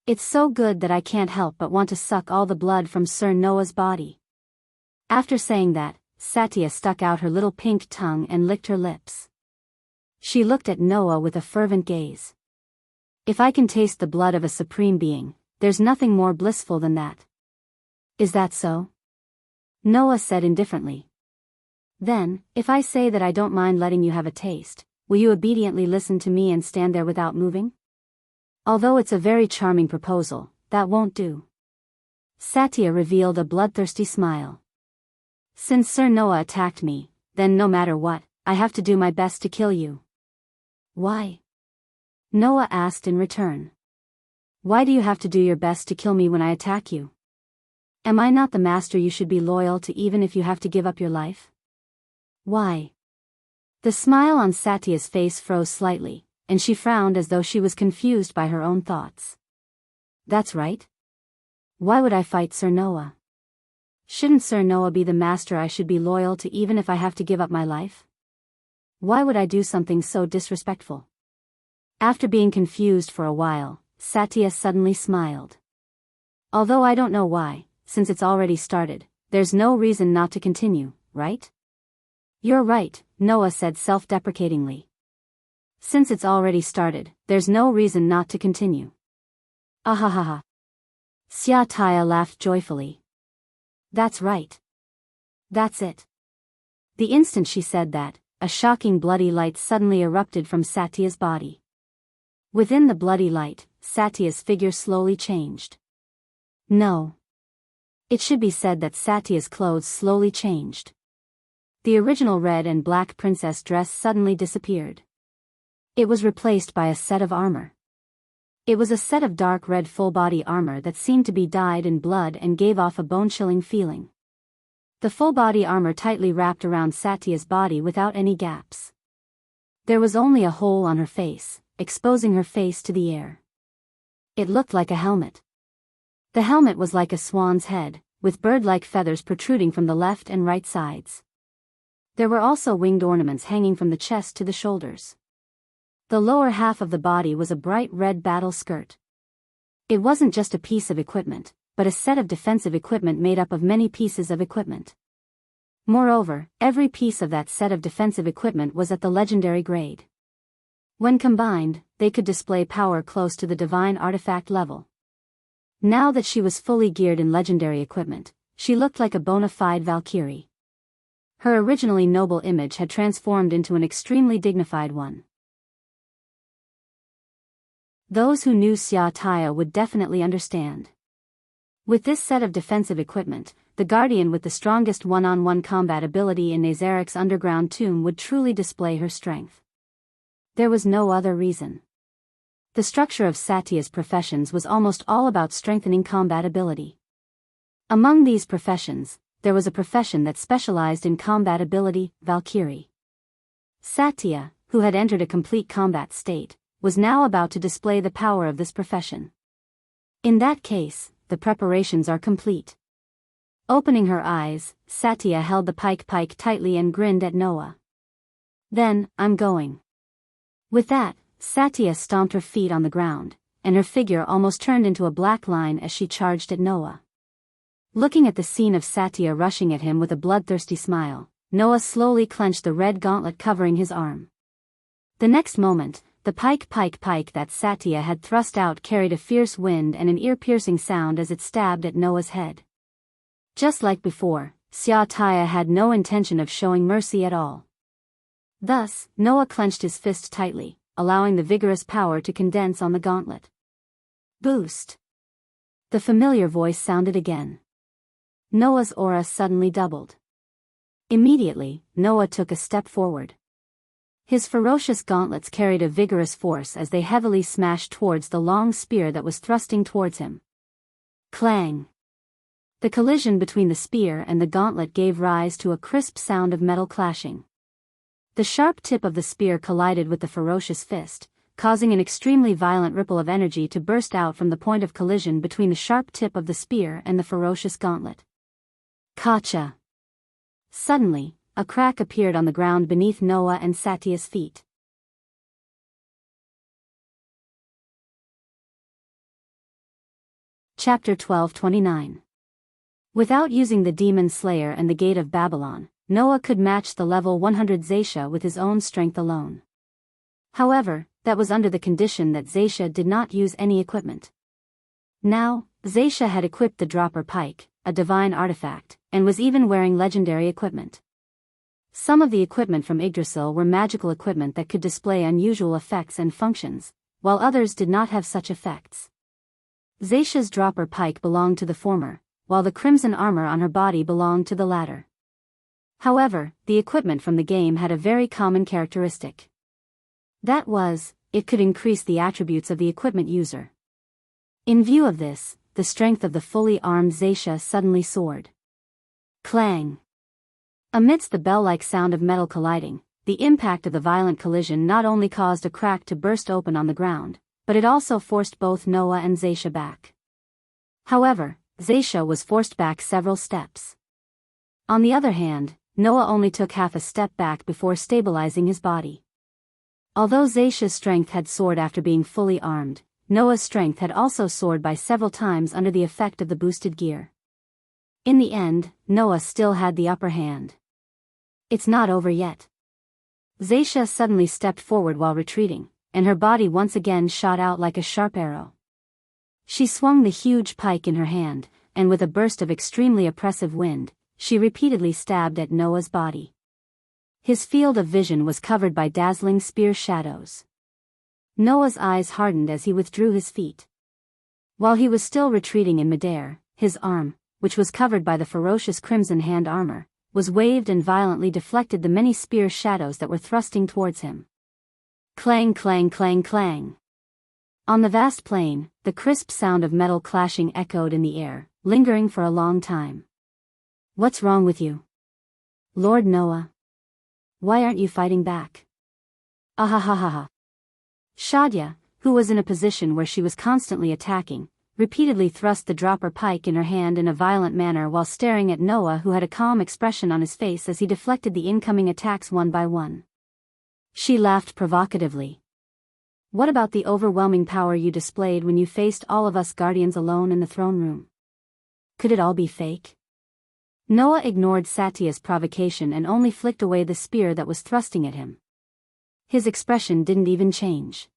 It's so good that I can't help but want to suck all the blood from Sir Noah's body. After saying that, Satya stuck out her little pink tongue and licked her lips. She looked at Noah with a fervent gaze. If I can taste the blood of a supreme being, there's nothing more blissful than that. Is that so? Noah said indifferently. Then, if I say that I don't mind letting you have a taste, will you obediently listen to me and stand there without moving? Although it's a very charming proposal, that won't do. Satya revealed a bloodthirsty smile. Since Sir Noah attacked me, then no matter what, I have to do my best to kill you. Why? Noah asked in return. Why do you have to do your best to kill me when I attack you? Am I not the master you should be loyal to even if you have to give up your life? Why? The smile on Satya's face froze slightly, and she frowned as though she was confused by her own thoughts. That's right. Why would I fight Sir Noah? Shouldn't Sir Noah be the master I should be loyal to even if I have to give up my life? Why would I do something so disrespectful? After being confused for a while, Satya suddenly smiled. Although I don't know why, since it's already started, there's no reason not to continue, right? You're right, Noah said self-deprecatingly. Since it's already started, there's no reason not to continue. Ahahaha. Satya laughed joyfully. That's right. That's it. The instant she said that, a shocking bloody light suddenly erupted from Satya's body. Within the bloody light, Satya's figure slowly changed. No. It should be said that Satya's clothes slowly changed. The original red and black princess dress suddenly disappeared. It was replaced by a set of armor. It was a set of dark red full-body armor that seemed to be dyed in blood and gave off a bone-chilling feeling. The full-body armor tightly wrapped around Satya's body without any gaps. There was only a hole on her face, exposing her face to the air. It looked like a helmet. The helmet was like a swan's head, with bird-like feathers protruding from the left and right sides. There were also winged ornaments hanging from the chest to the shoulders. The lower half of the body was a bright red battle skirt. It wasn't just a piece of equipment, but a set of defensive equipment made up of many pieces of equipment. Moreover, every piece of that set of defensive equipment was at the legendary grade. When combined, they could display power close to the divine artifact level. Now that she was fully geared in legendary equipment, she looked like a bona fide Valkyrie. Her originally noble image had transformed into an extremely dignified one. Those who knew Xia Taya would definitely understand. With this set of defensive equipment, the Guardian with the strongest one-on-one combat ability in Nazarik's underground tomb would truly display her strength. There was no other reason. The structure of Satya's professions was almost all about strengthening combat ability. Among these professions, there was a profession that specialized in combat ability, Valkyrie. Satya, who had entered a complete combat state, was now about to display the power of this profession. In that case, the preparations are complete. Opening her eyes, Satya held the pike tightly and grinned at Noah. Then, I'm going. With that, Satya stomped her feet on the ground, and her figure almost turned into a black line as she charged at Noah. Looking at the scene of Satya rushing at him with a bloodthirsty smile, Noah slowly clenched the red gauntlet covering his arm. The next moment, the pike that Satya had thrust out carried a fierce wind and an ear-piercing sound as it stabbed at Noah's head. Just like before, Xia Taya had no intention of showing mercy at all. Thus, Noah clenched his fist tightly, allowing the vigorous power to condense on the gauntlet. Boost! The familiar voice sounded again. Noah's aura suddenly doubled. Immediately, Noah took a step forward. His ferocious gauntlets carried a vigorous force as they heavily smashed towards the long spear that was thrusting towards him. Clang! The collision between the spear and the gauntlet gave rise to a crisp sound of metal clashing. The sharp tip of the spear collided with the ferocious fist, causing an extremely violent ripple of energy to burst out from the point of collision between the sharp tip of the spear and the ferocious gauntlet. Kacha! Suddenly, a crack appeared on the ground beneath Noah and Satya's feet. Chapter 12:29. Without using the Demon Slayer and the Gate of Babylon, Noah could match the level 100 Zaisha with his own strength alone. However, that was under the condition that Zaisha did not use any equipment. Now, Zaisha had equipped the Dropper Pike, a divine artifact, and was even wearing legendary equipment. Some of the equipment from Yggdrasil were magical equipment that could display unusual effects and functions, while others did not have such effects. Zaisha's Dropper Pike belonged to the former, while the crimson armor on her body belonged to the latter. However, the equipment from the game had a very common characteristic. That was, it could increase the attributes of the equipment user. In view of this, the strength of the fully armed Zaisha suddenly soared. Clang! Amidst the bell-like sound of metal colliding, the impact of the violent collision not only caused a crack to burst open on the ground, but it also forced both Noah and Zaisha back. However, Zaisha was forced back several steps. On the other hand, Noah only took half a step back before stabilizing his body. Although Zaisha's strength had soared after being fully armed, Noah's strength had also soared by several times under the effect of the boosted gear. In the end, Noah still had the upper hand. It's not over yet. Zaisha suddenly stepped forward while retreating, and her body once again shot out like a sharp arrow. She swung the huge pike in her hand, and with a burst of extremely oppressive wind, she repeatedly stabbed at Noah's body. His field of vision was covered by dazzling spear shadows. Noah's eyes hardened as he withdrew his feet. While he was still retreating in midair, his arm, which was covered by the ferocious crimson hand armor, was waved and violently deflected the many spear shadows that were thrusting towards him. Clang clang clang clang. On the vast plain, the crisp sound of metal clashing echoed in the air, lingering for a long time. What's wrong with you? Lord Noah? Why aren't you fighting back? Ahahaha. Shadya, who was in a position where she was constantly attacking, repeatedly thrust the Dropper Pike in her hand in a violent manner while staring at Noah, who had a calm expression on his face as he deflected the incoming attacks one by one. She laughed provocatively. What about the overwhelming power you displayed when you faced all of us Guardians alone in the throne room? Could it all be fake? Noah ignored Satya's provocation and only flicked away the spear that was thrusting at him. His expression didn't even change.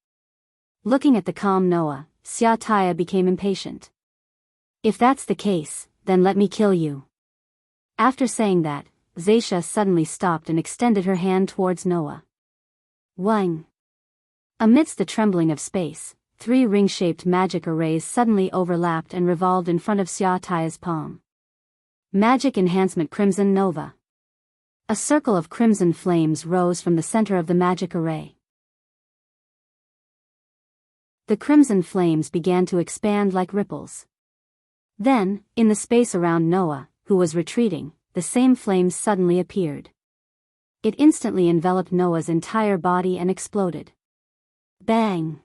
Looking at the calm Noah, Xia Taya became impatient. If that's the case, then let me kill you. After saying that, Zaisha suddenly stopped and extended her hand towards Noah. Wang! Amidst the trembling of space, 3 ring-shaped magic arrays suddenly overlapped and revolved in front of Xiaotaya's palm. Magic Enhancement Crimson Nova. A circle of crimson flames rose from the center of the magic array. The crimson flames began to expand like ripples. Then, in the space around Noah, who was retreating, the same flames suddenly appeared. It instantly enveloped Noah's entire body and exploded. Bang!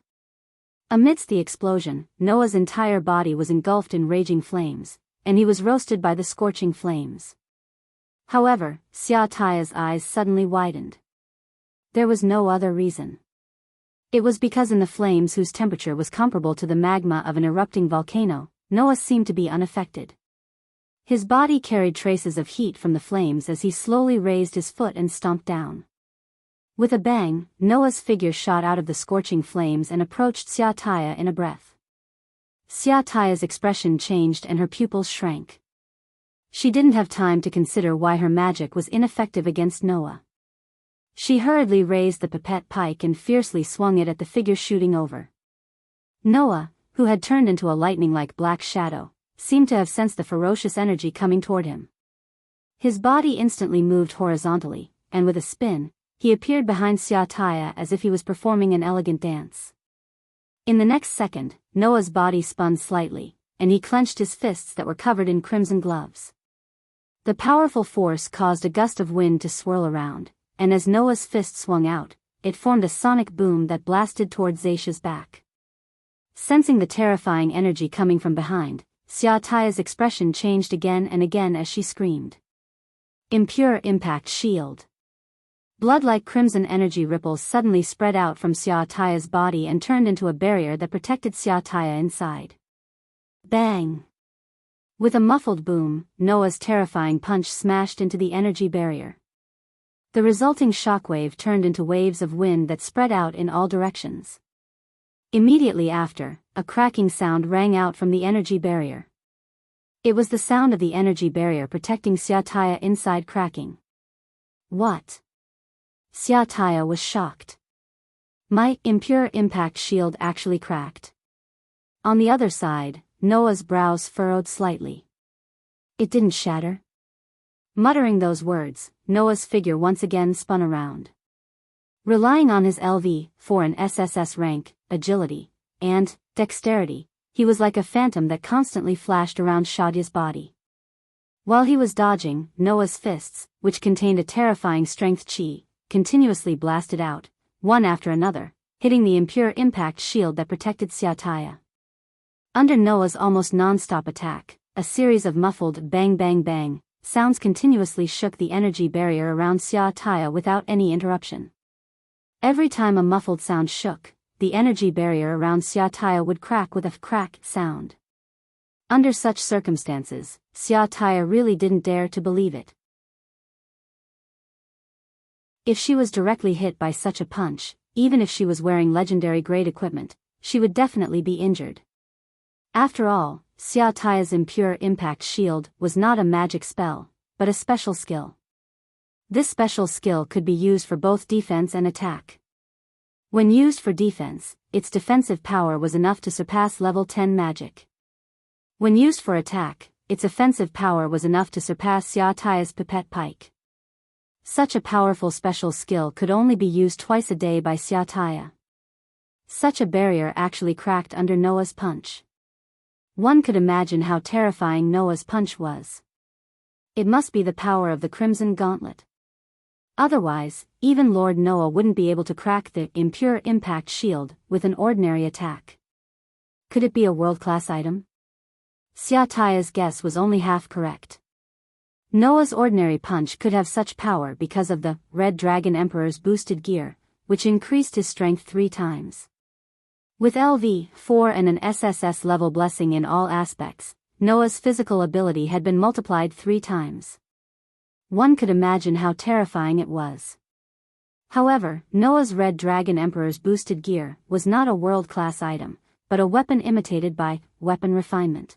Amidst the explosion, Noah's entire body was engulfed in raging flames, and he was roasted by the scorching flames. However, Xiaotaya's eyes suddenly widened. There was no other reason. It was because in the flames whose temperature was comparable to the magma of an erupting volcano, Noah seemed to be unaffected. His body carried traces of heat from the flames as he slowly raised his foot and stomped down. With a bang, Noah's figure shot out of the scorching flames and approached Xiaotaya in a breath. Xiaotaya's expression changed and her pupils shrank. She didn't have time to consider why her magic was ineffective against Noah. She hurriedly raised the pipette pike and fiercely swung it at the figure shooting over. Noah, who had turned into a lightning-like black shadow, seemed to have sensed the ferocious energy coming toward him. His body instantly moved horizontally, and with a spin, he appeared behind Xiaotaya as if he was performing an elegant dance. In the next second, Noah's body spun slightly, and he clenched his fists that were covered in crimson gloves. The powerful force caused a gust of wind to swirl around, and as Noah's fist swung out, it formed a sonic boom that blasted toward Zaisha's back. Sensing the terrifying energy coming from behind, Xiaotaya's expression changed again and again as she screamed. Impure Impact Shield. Blood-like crimson energy ripples suddenly spread out from Xiaotaya's body and turned into a barrier that protected Xiaotaya inside. Bang! With a muffled boom, Noah's terrifying punch smashed into the energy barrier. The resulting shockwave turned into waves of wind that spread out in all directions. Immediately after, a cracking sound rang out from the energy barrier. It was the sound of the energy barrier protecting Xiaotaya inside cracking. What? Xiaotaya was shocked. My impure impact shield actually cracked. On the other side, Noah's brows furrowed slightly. It didn't shatter. Muttering those words, Noah's figure once again spun around. Relying on his LV-4 and SSS rank, agility, and dexterity, he was like a phantom that constantly flashed around Shadia's body. While he was dodging, Noah's fists, which contained a terrifying strength chi, continuously blasted out, one after another, hitting the impure impact shield that protected Xiaotaya. Under Noah's almost non-stop attack, a series of muffled bang-bang-bang sounds continuously shook the energy barrier around Xiaotaya without any interruption. Every time a muffled sound shook, the energy barrier around Xiaotaya would crack with a crack sound. Under such circumstances, Xiaotaya really didn't dare to believe it. If she was directly hit by such a punch, even if she was wearing legendary-grade equipment, she would definitely be injured. After all, Xiaotaya's impure impact shield was not a magic spell, but a special skill. This special skill could be used for both defense and attack. When used for defense, its defensive power was enough to surpass level 10 magic. When used for attack, its offensive power was enough to surpass Xiaotaya's pipette pike. Such a powerful special skill could only be used twice a day by Xiaotaya. Such a barrier actually cracked under Noah's punch. One could imagine how terrifying Noah's punch was. It must be the power of the Crimson Gauntlet. Otherwise, even Lord Noah wouldn't be able to crack the impure impact shield with an ordinary attack. Could it be a world-class item? Xiaotaya's guess was only half correct. Noah's ordinary punch could have such power because of the Red Dragon Emperor's boosted gear, which increased his strength 3 times. With LV-4 and an SSS level blessing in all aspects, Noah's physical ability had been multiplied 3 times. One could imagine how terrifying it was. However, Noah's Red Dragon Emperor's boosted gear was not a world-class item, but a weapon imitated by weapon refinement.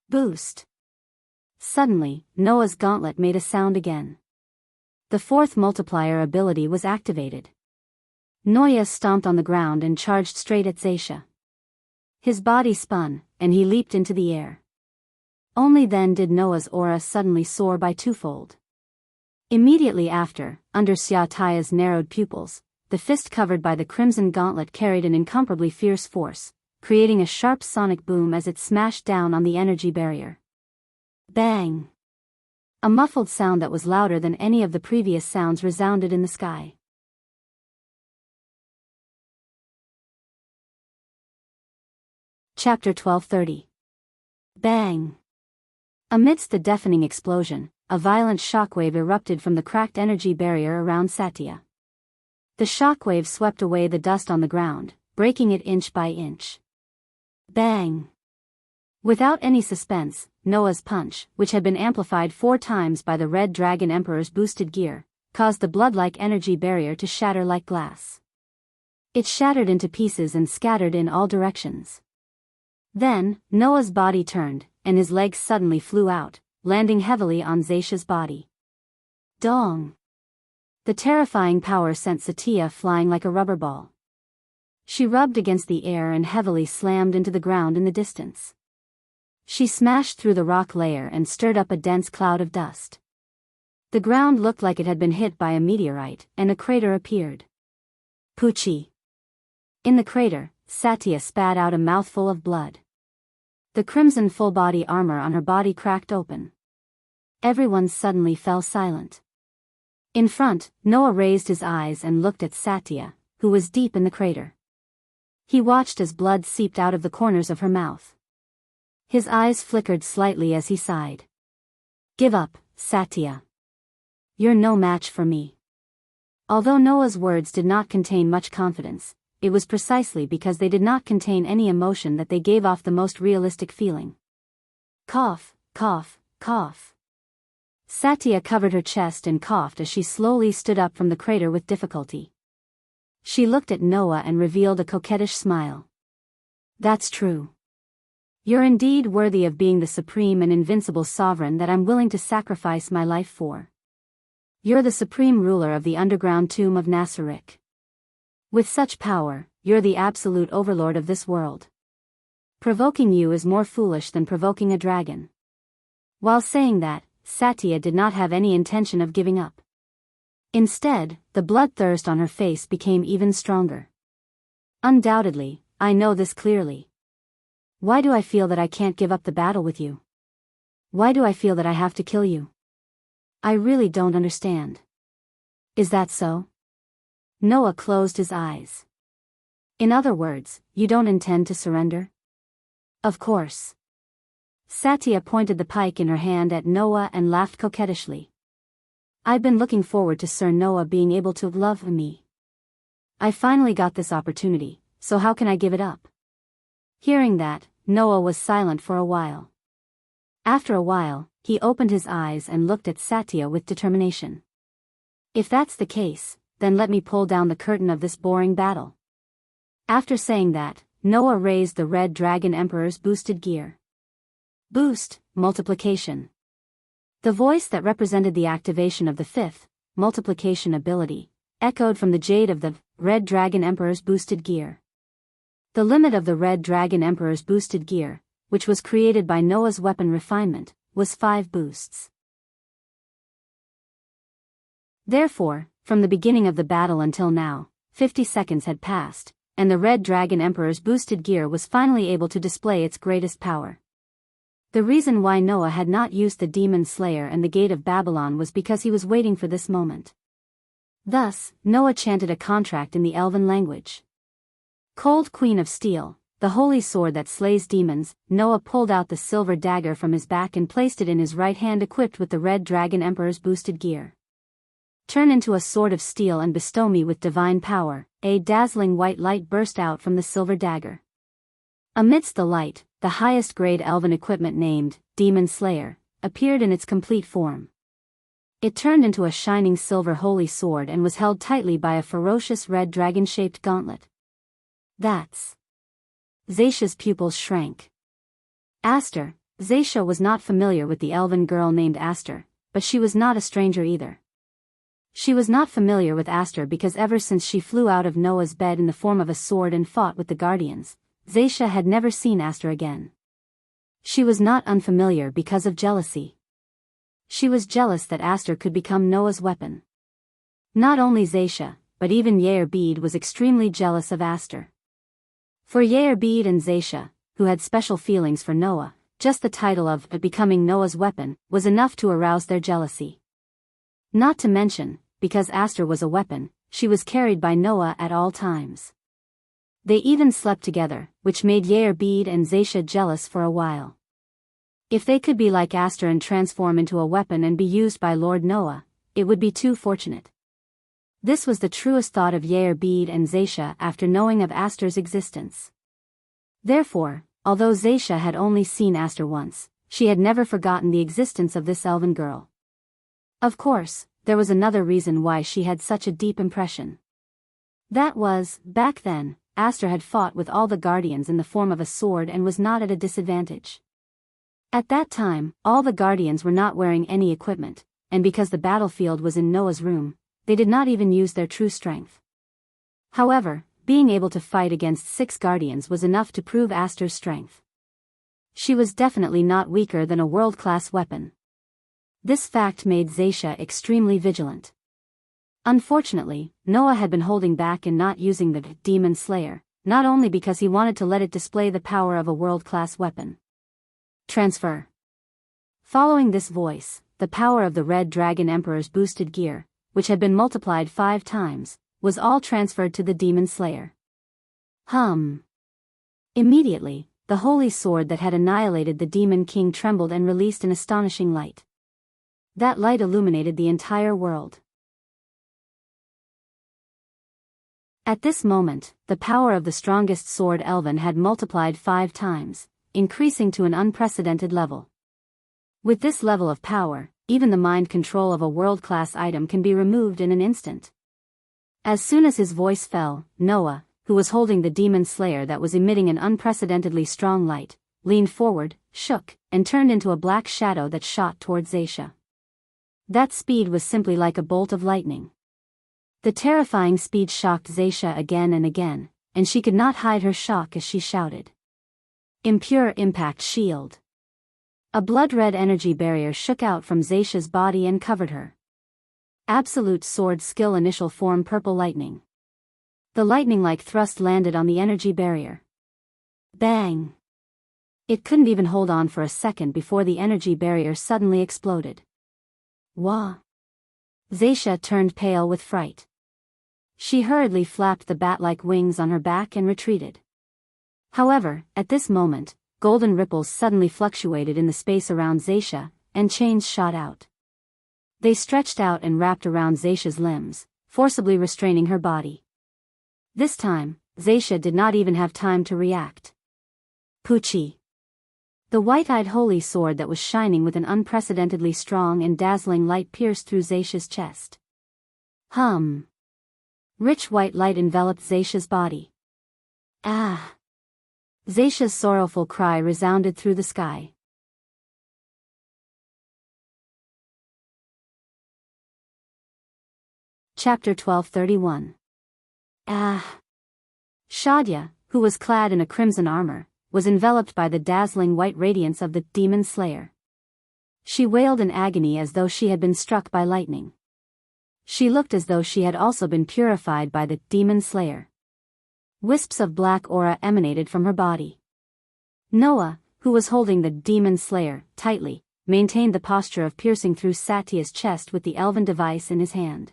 Boost. Suddenly, Noah's gauntlet made a sound again. The fourth multiplier ability was activated. Noah stomped on the ground and charged straight at Zaisha. His body spun, and he leaped into the air. Only then did Noah's aura suddenly soar by twofold. Immediately after, under Xiaotaya's narrowed pupils, the fist covered by the crimson gauntlet carried an incomparably fierce force, creating a sharp sonic boom as it smashed down on the energy barrier. Bang! A muffled sound that was louder than any of the previous sounds resounded in the sky. Chapter 1230. Bang! Amidst the deafening explosion, a violent shockwave erupted from the cracked energy barrier around Satya. The shockwave swept away the dust on the ground, breaking it inch by inch. Bang! Without any suspense, Noah's punch, which had been amplified 4 times by the Red Dragon Emperor's boosted gear, caused the blood-like energy barrier to shatter like glass. It shattered into pieces and scattered in all directions. Then, Noah's body turned, and his legs suddenly flew out, landing heavily on Zaisha's body. Dong! The terrifying power sent Satya flying like a rubber ball. She rubbed against the air and heavily slammed into the ground in the distance. She smashed through the rock layer and stirred up a dense cloud of dust. The ground looked like it had been hit by a meteorite, and a crater appeared. Poochie! In the crater, Satya spat out a mouthful of blood. The crimson full-body armor on her body cracked open. Everyone suddenly fell silent. In front, Noah raised his eyes and looked at Satya, who was deep in the crater. He watched as blood seeped out of the corners of her mouth. His eyes flickered slightly as he sighed. Give up, Satya. You're no match for me. Although Noah's words did not contain much confidence, it was precisely because they did not contain any emotion that they gave off the most realistic feeling. Cough, cough, cough. Satya covered her chest and coughed as she slowly stood up from the crater with difficulty. She looked at Noah and revealed a coquettish smile. That's true. You're indeed worthy of being the supreme and invincible sovereign that I'm willing to sacrifice my life for. You're the supreme ruler of the underground tomb of Nasarek. With such power, you're the absolute overlord of this world. Provoking you is more foolish than provoking a dragon. While saying that, Satya did not have any intention of giving up. Instead, the bloodthirst on her face became even stronger. Undoubtedly, I know this clearly. Why do I feel that I can't give up the battle with you? Why do I feel that I have to kill you? I really don't understand. Is that so? Noah closed his eyes. In other words, you don't intend to surrender? Of course. Satya pointed the pike in her hand at Noah and laughed coquettishly. I've been looking forward to Sir Noah being able to love me. I finally got this opportunity, so how can I give it up? Hearing that, Noah was silent for a while. After a while, he opened his eyes and looked at Satya with determination. If that's the case, then let me pull down the curtain of this boring battle. After saying that, Noah raised the Red Dragon Emperor's boosted gear. Boost, multiplication. The voice that represented the activation of the 5th, multiplication ability, echoed from the jade of the Red Dragon Emperor's boosted gear. The limit of the Red Dragon Emperor's boosted gear, which was created by Noah's weapon refinement, was 5 boosts. Therefore, from the beginning of the battle until now, 50 seconds had passed, and the Red Dragon Emperor's boosted gear was finally able to display its greatest power. The reason why Noah had not used the Demon Slayer and the Gate of Babylon was because he was waiting for this moment. Thus, Noah chanted a contract in the Elven language. Cold Queen of Steel, the holy sword that slays demons. Noah pulled out the silver dagger from his back and placed it in his right hand, equipped with the Red Dragon Emperor's boosted gear. Turn into a sword of steel and bestow me with divine power. A dazzling white light burst out from the silver dagger. Amidst the light, the highest grade elven equipment named Demon Slayer appeared in its complete form. It turned into a shining silver holy sword and was held tightly by a ferocious red dragon-shaped gauntlet. That's... Zaisha's pupils shrank. Aster, Zaisha was not familiar with the elven girl named Aster, but she was not a stranger either. She was not familiar with Aster because ever since she flew out of Noah's bed in the form of a sword and fought with the Guardians, Zaisha had never seen Aster again. She was not unfamiliar because of jealousy. She was jealous that Aster could become Noah's weapon. Not only Zaisha, but even Yair was extremely jealous of Aster. For Yair and Zaisha, who had special feelings for Noah, just the title of becoming Noah's weapon was enough to arouse their jealousy. Not to mention, because Aster was a weapon, she was carried by Noah at all times. They even slept together, which made Yair and Zaisha jealous for a while. If they could be like Aster and transform into a weapon and be used by Lord Noah, it would be too fortunate. This was the truest thought of Yair and Zaisha after knowing of Aster's existence. Therefore, although Zaisha had only seen Aster once, she had never forgotten the existence of this elven girl. Of course, there was another reason why she had such a deep impression. That was, back then, Aster had fought with all the Guardians in the form of a sword and was not at a disadvantage. At that time, all the Guardians were not wearing any equipment, and because the battlefield was in Noah's room, they did not even use their true strength. However, being able to fight against 6 Guardians was enough to prove Aster's strength. She was definitely not weaker than a world-class weapon. This fact made Zaisha extremely vigilant. Unfortunately, Noah had been holding back and not using the Demon Slayer, not only because he wanted to let it display the power of a world-class weapon. Transfer. Following this voice, the power of the Red Dragon Emperor's boosted gear, which had been multiplied 5 times, was all transferred to the Demon Slayer. Immediately, the holy sword that had annihilated the Demon King trembled and released an astonishing light. That light illuminated the entire world. At this moment, the power of the strongest sword elven had multiplied 5 times, increasing to an unprecedented level. With this level of power, even the mind control of a world-class item can be removed in an instant. As soon as his voice fell, Noah, who was holding the Demon Slayer that was emitting an unprecedentedly strong light, leaned forward, shook, and turned into a black shadow that shot towards Zaisha. That speed was simply like a bolt of lightning. The terrifying speed shocked Zaisha again and again, and she could not hide her shock as she shouted. Impure Impact Shield. A blood-red energy barrier shook out from Zaisha's body and covered her. Absolute Sword Skill Initial Form Purple Lightning. The lightning-like thrust landed on the energy barrier. Bang! It couldn't even hold on for a second before the energy barrier suddenly exploded. Wah! Zaisha turned pale with fright. She hurriedly flapped the bat-like wings on her back and retreated. However, at this moment, golden ripples suddenly fluctuated in the space around Zaisha, and chains shot out. They stretched out and wrapped around Zaisha's limbs, forcibly restraining her body. This time, Zaisha did not even have time to react. Pucci. The white-eyed holy sword that was shining with an unprecedentedly strong and dazzling light pierced through Zaisha's chest. Rich white light enveloped Zaisha's body. Ah! Zaisha's sorrowful cry resounded through the sky. Chapter 1231. Ah! Shadia, who was clad in a crimson armor, was enveloped by the dazzling white radiance of the Demon Slayer. She wailed in agony as though she had been struck by lightning. She looked as though she had also been purified by the Demon Slayer. Wisps of black aura emanated from her body. Noah, who was holding the Demon Slayer tightly, maintained the posture of piercing through Satya's chest with the elven device in his hand.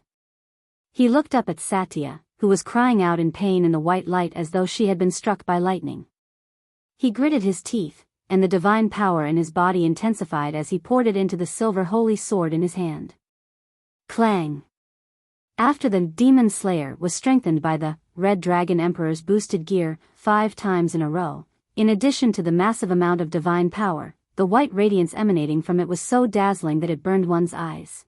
He looked up at Satya, who was crying out in pain in the white light as though she had been struck by lightning. He gritted his teeth, and the divine power in his body intensified as he poured it into the silver holy sword in his hand. Clang! After the Demon Slayer was strengthened by the Red Dragon Emperor's boosted gear 5 times in a row, in addition to the massive amount of divine power, the white radiance emanating from it was so dazzling that it burned one's eyes.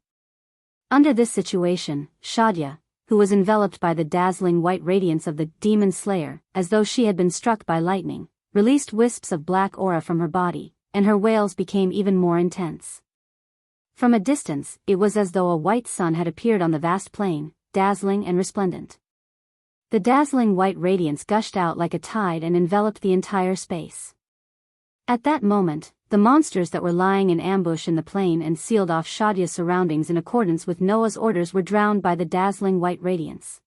Under this situation, Shadia, who was enveloped by the dazzling white radiance of the Demon Slayer, as though she had been struck by lightning, released wisps of black aura from her body, and her wails became even more intense. From a distance, it was as though a white sun had appeared on the vast plain, dazzling and resplendent. The dazzling white radiance gushed out like a tide and enveloped the entire space. At that moment, the monsters that were lying in ambush in the plain and sealed off Shadia's surroundings in accordance with Noah's orders were drowned by the dazzling white radiance.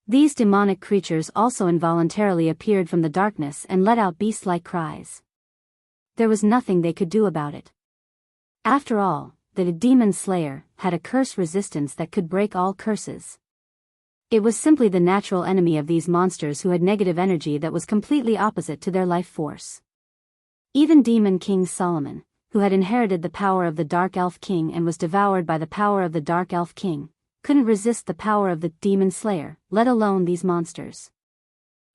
These demonic creatures also involuntarily appeared from the darkness and let out beast-like cries. There was nothing they could do about it. After all, the demon slayer had a curse resistance that could break all curses. It was simply the natural enemy of these monsters who had negative energy that was completely opposite to their life force. Even Demon King Solomon, who had inherited the power of the Dark Elf King and was devoured by the power of the Dark Elf King, couldn't resist the power of the Demon Slayer, let alone these monsters.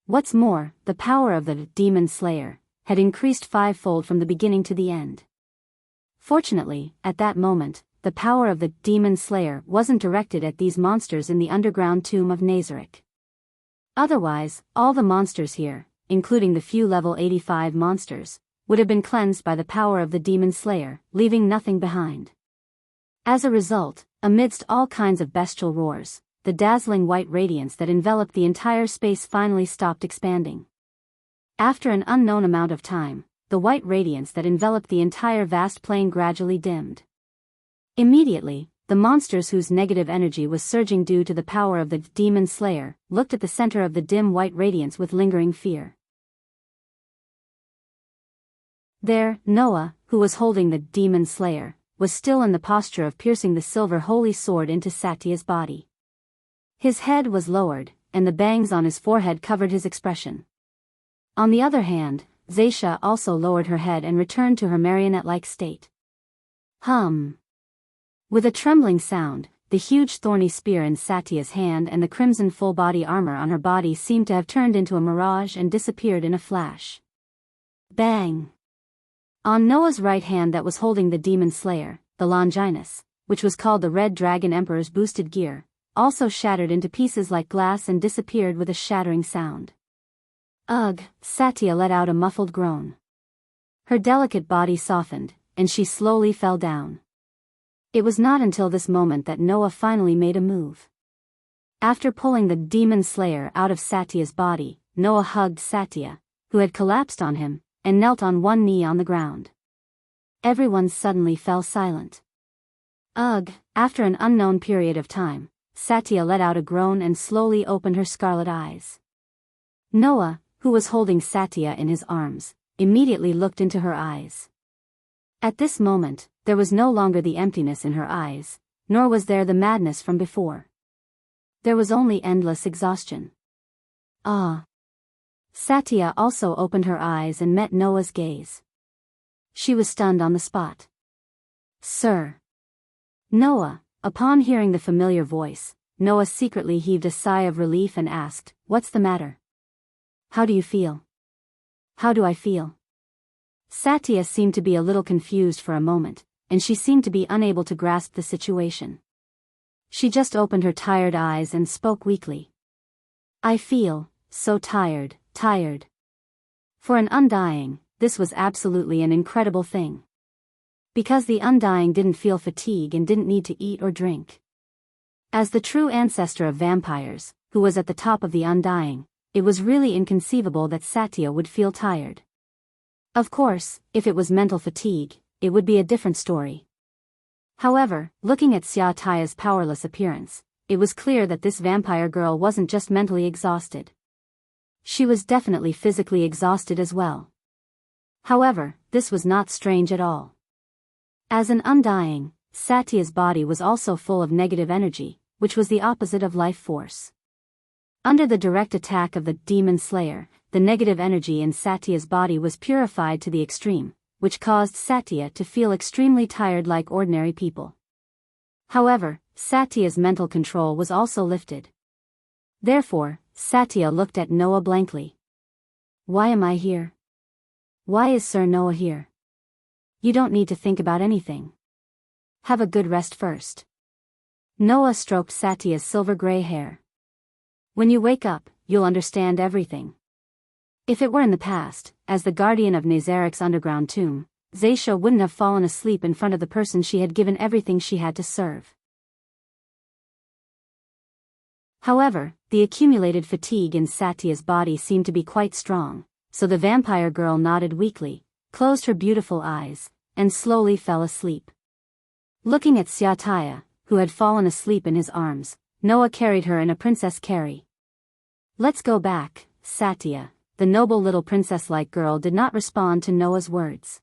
What's more, the power of the Demon Slayer had increased fivefold from the beginning to the end. Fortunately, at that moment, the power of the Demon Slayer wasn't directed at these monsters in the underground tomb of Nazareth. Otherwise, all the monsters here, including the few level 85 monsters, would have been cleansed by the power of the Demon Slayer, leaving nothing behind. As a result, amidst all kinds of bestial roars, the dazzling white radiance that enveloped the entire space finally stopped expanding. After an unknown amount of time, the white radiance that enveloped the entire vast plain gradually dimmed. Immediately, the monsters whose negative energy was surging due to the power of the Demon Slayer looked at the center of the dim white radiance with lingering fear. There, Noah, who was holding the Demon Slayer, was still in the posture of piercing the silver holy sword into Satya's body. His head was lowered, and the bangs on his forehead covered his expression. On the other hand, Zaisha also lowered her head and returned to her marionette-like state. Hum. With a trembling sound, the huge thorny spear in Satya's hand and the crimson full-body armor on her body seemed to have turned into a mirage and disappeared in a flash. Bang! On Noah's right hand that was holding the Demon Slayer, the Longinus, which was called the Red Dragon Emperor's boosted gear, also shattered into pieces like glass and disappeared with a shattering sound. Ugh! Satya let out a muffled groan. Her delicate body softened, and she slowly fell down. It was not until this moment that Noah finally made a move. After pulling the Demon Slayer out of Satya's body, Noah hugged Satya, who had collapsed on him, and knelt on one knee on the ground. Everyone suddenly fell silent. Ugh! After an unknown period of time, Satya let out a groan and slowly opened her scarlet eyes. Noah, who was holding Satya in his arms, immediately looked into her eyes. At this moment, there was no longer the emptiness in her eyes, nor was there the madness from before. There was only endless exhaustion. Ah! Satya also opened her eyes and met Noah's gaze. She was stunned on the spot. Sir! Noah, upon hearing the familiar voice, Noah secretly heaved a sigh of relief and asked, "What's the matter? How do you feel?" "How do I feel?" Satya seemed to be a little confused for a moment, and she seemed to be unable to grasp the situation. She just opened her tired eyes and spoke weakly. "I feel so tired. For an undying, this was absolutely an incredible thing. Because the undying didn't feel fatigue and didn't need to eat or drink. As the true ancestor of vampires, who was at the top of the undying, it was really inconceivable that Satya would feel tired. Of course, if it was mental fatigue, it would be a different story. However, looking at Satya's powerless appearance, it was clear that this vampire girl wasn't just mentally exhausted. She was definitely physically exhausted as well. However, this was not strange at all. As an undying, Satya's body was also full of negative energy, which was the opposite of life force. Under the direct attack of the Demon Slayer, the negative energy in Satya's body was purified to the extreme, which caused Satya to feel extremely tired like ordinary people. However, Satya's mental control was also lifted. Therefore, Satya looked at Noah blankly. "Why am I here? Why is Sir Noah here? You don't need to think about anything. Have a good rest first." Noah stroked Satya's silver-gray hair. "When you wake up, you'll understand everything." If it were in the past, as the guardian of Nazareth's underground tomb, Zaisha wouldn't have fallen asleep in front of the person she had given everything she had to serve. However, the accumulated fatigue in Satya's body seemed to be quite strong, so the vampire girl nodded weakly, closed her beautiful eyes, and slowly fell asleep. Looking at Satya, who had fallen asleep in his arms, Noah carried her in a princess carry. "Let's go back, Satya." The noble little princess-like girl did not respond to Noah's words.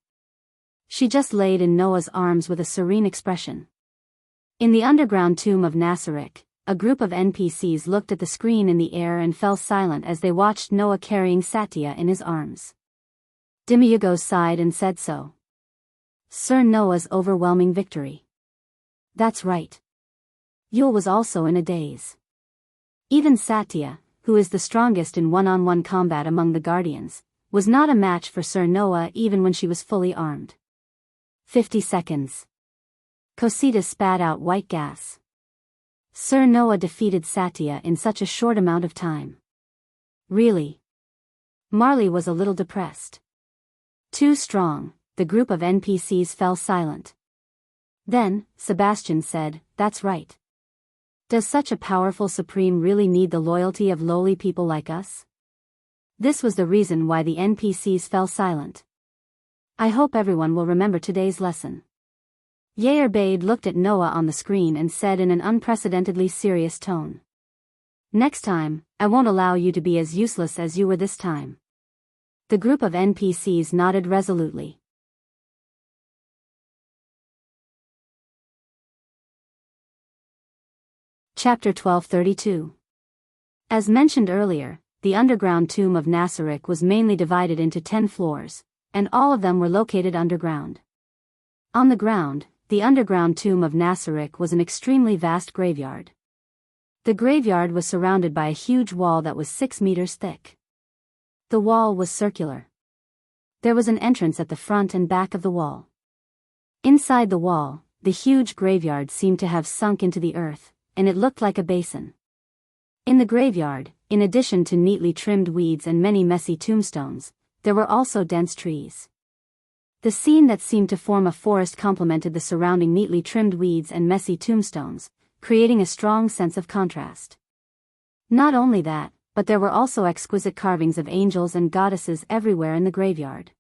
She just laid in Noah's arms with a serene expression. In the underground tomb of Nasarek, a group of NPCs looked at the screen in the air and fell silent as they watched Noah carrying Satya in his arms. Demiurgo sighed and said so. Sir Noah's overwhelming victory. That's right. Yule was also in a daze. Even Satya, who is the strongest in one-on-one combat among the Guardians, was not a match for Sir Noah even when she was fully armed. 50 seconds. Cosita spat out white gas. Sir Noah defeated Satya in such a short amount of time. Really? Marley was a little depressed. Too strong. The group of NPCs fell silent. Then, Sebastian said, "That's right. Does such a powerful supreme really need the loyalty of lowly people like us?" This was the reason why the NPCs fell silent. I hope everyone will remember today's lesson. Yair Bade looked at Noah on the screen and said in an unprecedentedly serious tone. "Next time, I won't allow you to be as useless as you were this time." The group of NPCs nodded resolutely. Chapter 1232. As mentioned earlier, the underground tomb of Nasarek was mainly divided into 10 floors, and all of them were located underground. On the ground, the underground tomb of Nasarek was an extremely vast graveyard. The graveyard was surrounded by a huge wall that was 6 meters thick. The wall was circular. There was an entrance at the front and back of the wall. Inside the wall, the huge graveyard seemed to have sunk into the earth, and it looked like a basin. In the graveyard, in addition to neatly trimmed weeds and many messy tombstones, there were also dense trees. The scene that seemed to form a forest complemented the surrounding neatly trimmed weeds and messy tombstones, creating a strong sense of contrast. Not only that, but there were also exquisite carvings of angels and goddesses everywhere in the graveyard.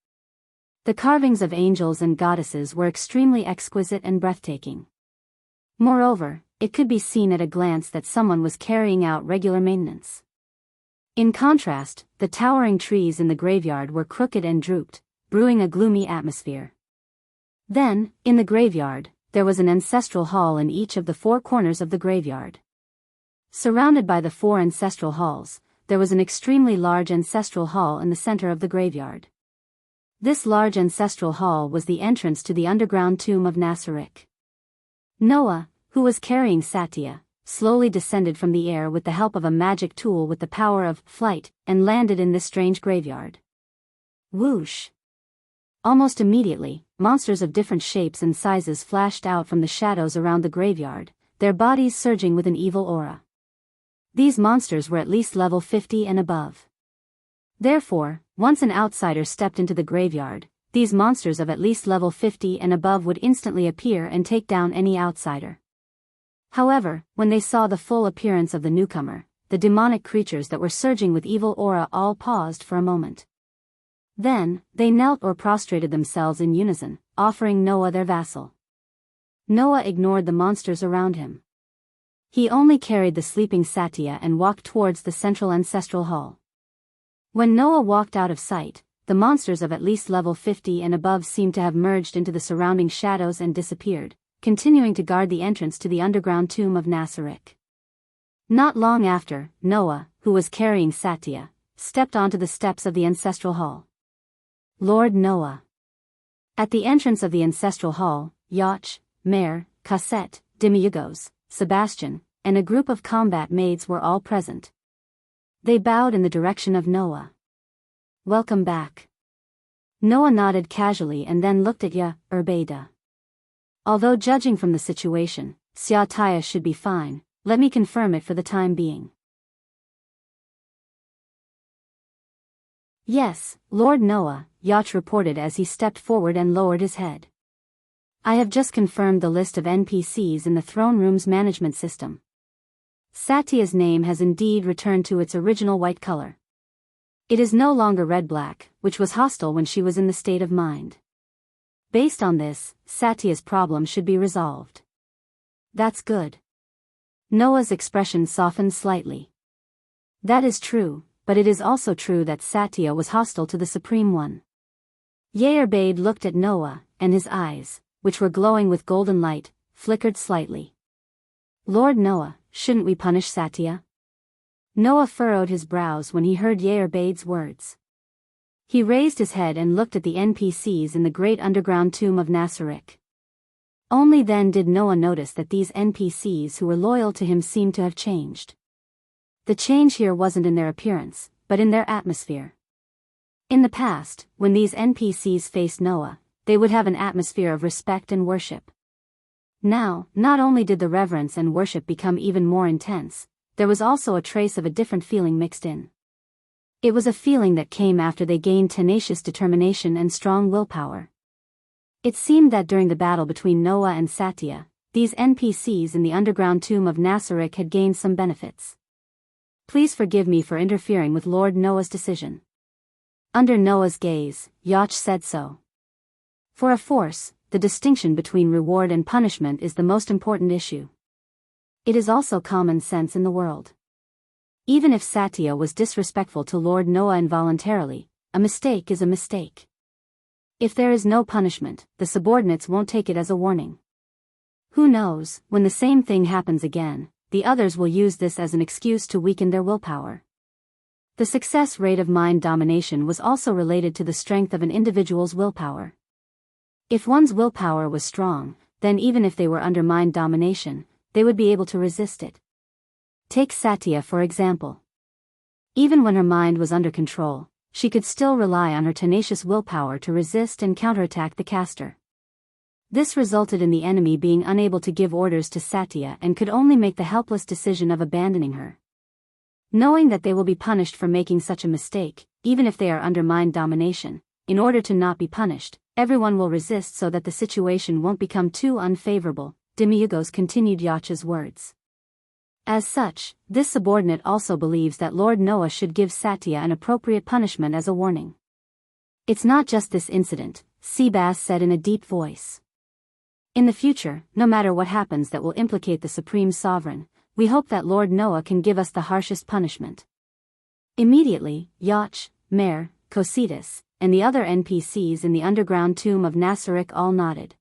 The carvings of angels and goddesses were extremely exquisite and breathtaking. Moreover, it could be seen at a glance that someone was carrying out regular maintenance. In contrast, the towering trees in the graveyard were crooked and drooped, brewing a gloomy atmosphere. Then, in the graveyard, there was an ancestral hall in each of the 4 corners of the graveyard. Surrounded by the 4 ancestral halls, there was an extremely large ancestral hall in the center of the graveyard. This large ancestral hall was the entrance to the underground tomb of Nasarek. Noah, who was carrying Satya, slowly descended from the air with the help of a magic tool with the power of flight, and landed in this strange graveyard. Whoosh! Almost immediately, monsters of different shapes and sizes flashed out from the shadows around the graveyard, their bodies surging with an evil aura. These monsters were at least level 50 and above. Therefore, once an outsider stepped into the graveyard, these monsters of at least level 50 and above would instantly appear and take down any outsider. However, when they saw the full appearance of the newcomer, the demonic creatures that were surging with evil aura all paused for a moment. Then, they knelt or prostrated themselves in unison, offering Noah their vassal. Noah ignored the monsters around him. He only carried the sleeping Satya and walked towards the central ancestral hall. When Noah walked out of sight, the monsters of at least level 50 and above seemed to have merged into the surrounding shadows and disappeared, continuing to guard the entrance to the underground tomb of Nasarek. Not long after, Noah, who was carrying Satya, stepped onto the steps of the ancestral hall. Lord Noah. At the entrance of the ancestral hall, Yacht, Mare, Cassette, Demiurgos, Sebastian, and a group of combat maids were all present. They bowed in the direction of Noah. "Welcome back." Noah nodded casually and then looked at Yair Bade. "Although judging from the situation, Satya should be fine, let me confirm it for the time being." Yes, Lord Noah, Yacht reported as he stepped forward and lowered his head. I have just confirmed the list of NPCs in the throne room's management system. Satya's name has indeed returned to its original white color. It is no longer red-black, which was hostile when she was in the state of mind. Based on this, Satya's problem should be resolved. That's good. Noah's expression softened slightly. That is true, but it is also true that Satya was hostile to the Supreme One. Yerbade looked at Noah, and his eyes, which were glowing with golden light, flickered slightly. Lord Noah, shouldn't we punish Satya? Noah furrowed his brows when he heard Yerbade's words. He raised his head and looked at the NPCs in the great underground tomb of Nasarek. Only then did Noah notice that these NPCs who were loyal to him seemed to have changed. The change here wasn't in their appearance, but in their atmosphere. In the past, when these NPCs faced Noah, they would have an atmosphere of respect and worship. Now, not only did the reverence and worship become even more intense, there was also a trace of a different feeling mixed in. It was a feeling that came after they gained tenacious determination and strong willpower. It seemed that during the battle between Noah and Satya, these NPCs in the underground tomb of Nasarek had gained some benefits. Please forgive me for interfering with Lord Noah's decision. Under Noah's gaze, Yacht said so. For a force, the distinction between reward and punishment is the most important issue. It is also common sense in the world. Even if Satya was disrespectful to Lord Noah involuntarily, a mistake is a mistake. If there is no punishment, the subordinates won't take it as a warning. Who knows, when the same thing happens again, the others will use this as an excuse to weaken their willpower. The success rate of mind domination was also related to the strength of an individual's willpower. If one's willpower was strong, then even if they were under mind domination, they would be able to resist it. Take Satya for example. Even when her mind was under control, she could still rely on her tenacious willpower to resist and counterattack the caster. This resulted in the enemy being unable to give orders to Satya and could only make the helpless decision of abandoning her. Knowing that they will be punished for making such a mistake, even if they are under mind domination, in order to not be punished, everyone will resist so that the situation won't become too unfavorable, Demiurgos continued Yacha's words. As such, this subordinate also believes that Lord Noah should give Satya an appropriate punishment as a warning. It's not just this incident, Seabass said in a deep voice. In the future, no matter what happens that will implicate the Supreme Sovereign, we hope that Lord Noah can give us the harshest punishment. Immediately, Yach, Mare, Cositas, and the other NPCs in the underground tomb of Nasarek all nodded.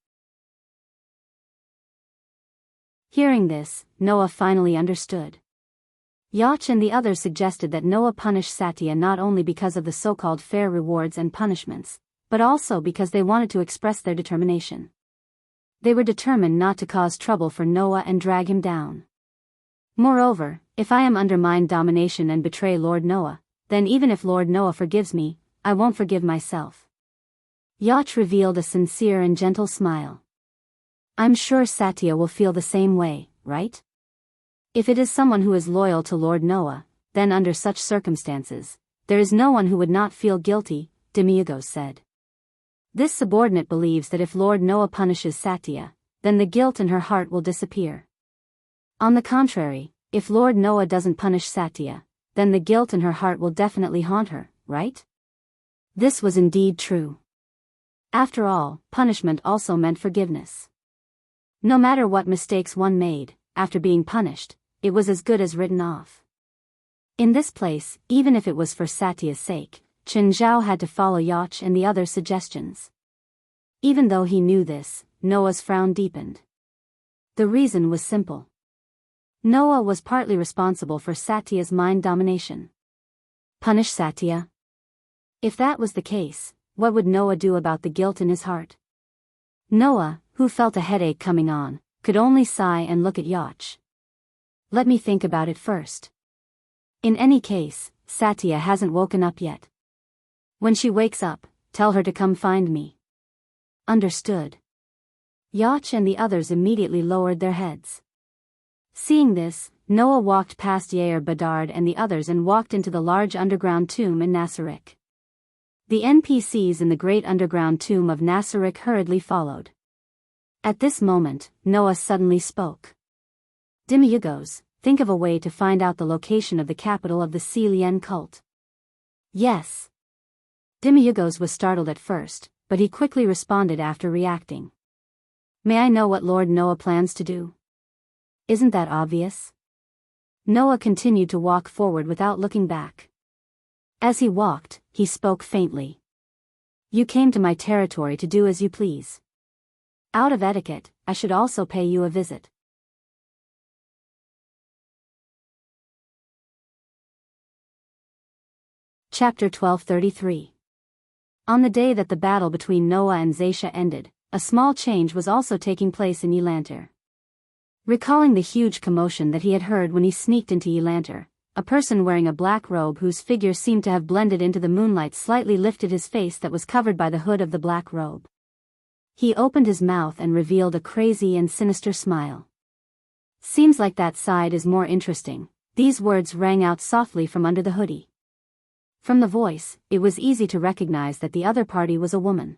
Hearing this, Noah finally understood. Yach and the others suggested that Noah punish Satya not only because of the so-called fair rewards and punishments, but also because they wanted to express their determination. They were determined not to cause trouble for Noah and drag him down. Moreover, if I am under mind domination and betray Lord Noah, then even if Lord Noah forgives me, I won't forgive myself. Yach revealed a sincere and gentle smile. I'm sure Satya will feel the same way, right? If it is someone who is loyal to Lord Noah, then under such circumstances, there is no one who would not feel guilty, Demiurgos said. This subordinate believes that if Lord Noah punishes Satya, then the guilt in her heart will disappear. On the contrary, if Lord Noah doesn't punish Satya, then the guilt in her heart will definitely haunt her, right? This was indeed true. After all, punishment also meant forgiveness. No matter what mistakes one made, after being punished, it was as good as written off. In this place, even if it was for Satya's sake, Chen Zhao had to follow Yach and the other suggestions. Even though he knew this, Noah's frown deepened. The reason was simple. Noah was partly responsible for Satya's mind domination. Punish Satya? If that was the case, what would Noah do about the guilt in his heart? Noah, who felt a headache coming on, could only sigh and look at Yach. Let me think about it first. In any case, Satya hasn't woken up yet. When she wakes up, tell her to come find me. Understood. Yach and the others immediately lowered their heads. Seeing this, Noah walked past Yair Bedard and the others and walked into the large underground tomb in Nasarek. The NPCs in the great underground tomb of Nassarik hurriedly followed. At this moment, Noah suddenly spoke. Demiyugos, think of a way to find out the location of the capital of the Lien cult. Yes. Demiyugos was startled at first, but he quickly responded after reacting. May I know what Lord Noah plans to do? Isn't that obvious? Noah continued to walk forward without looking back. As he walked, he spoke faintly. You came to my territory to do as you please. Out of etiquette, I should also pay you a visit. Chapter 1233. On the day that the battle between Noah and Zaisha ended, a small change was also taking place in Elanter. Recalling the huge commotion that he had heard when he sneaked into Elanter, a person wearing a black robe whose figure seemed to have blended into the moonlight slightly lifted his face that was covered by the hood of the black robe. He opened his mouth and revealed a crazy and sinister smile. Seems like that side is more interesting. These words rang out softly from under the hoodie. From the voice, it was easy to recognize that the other party was a woman.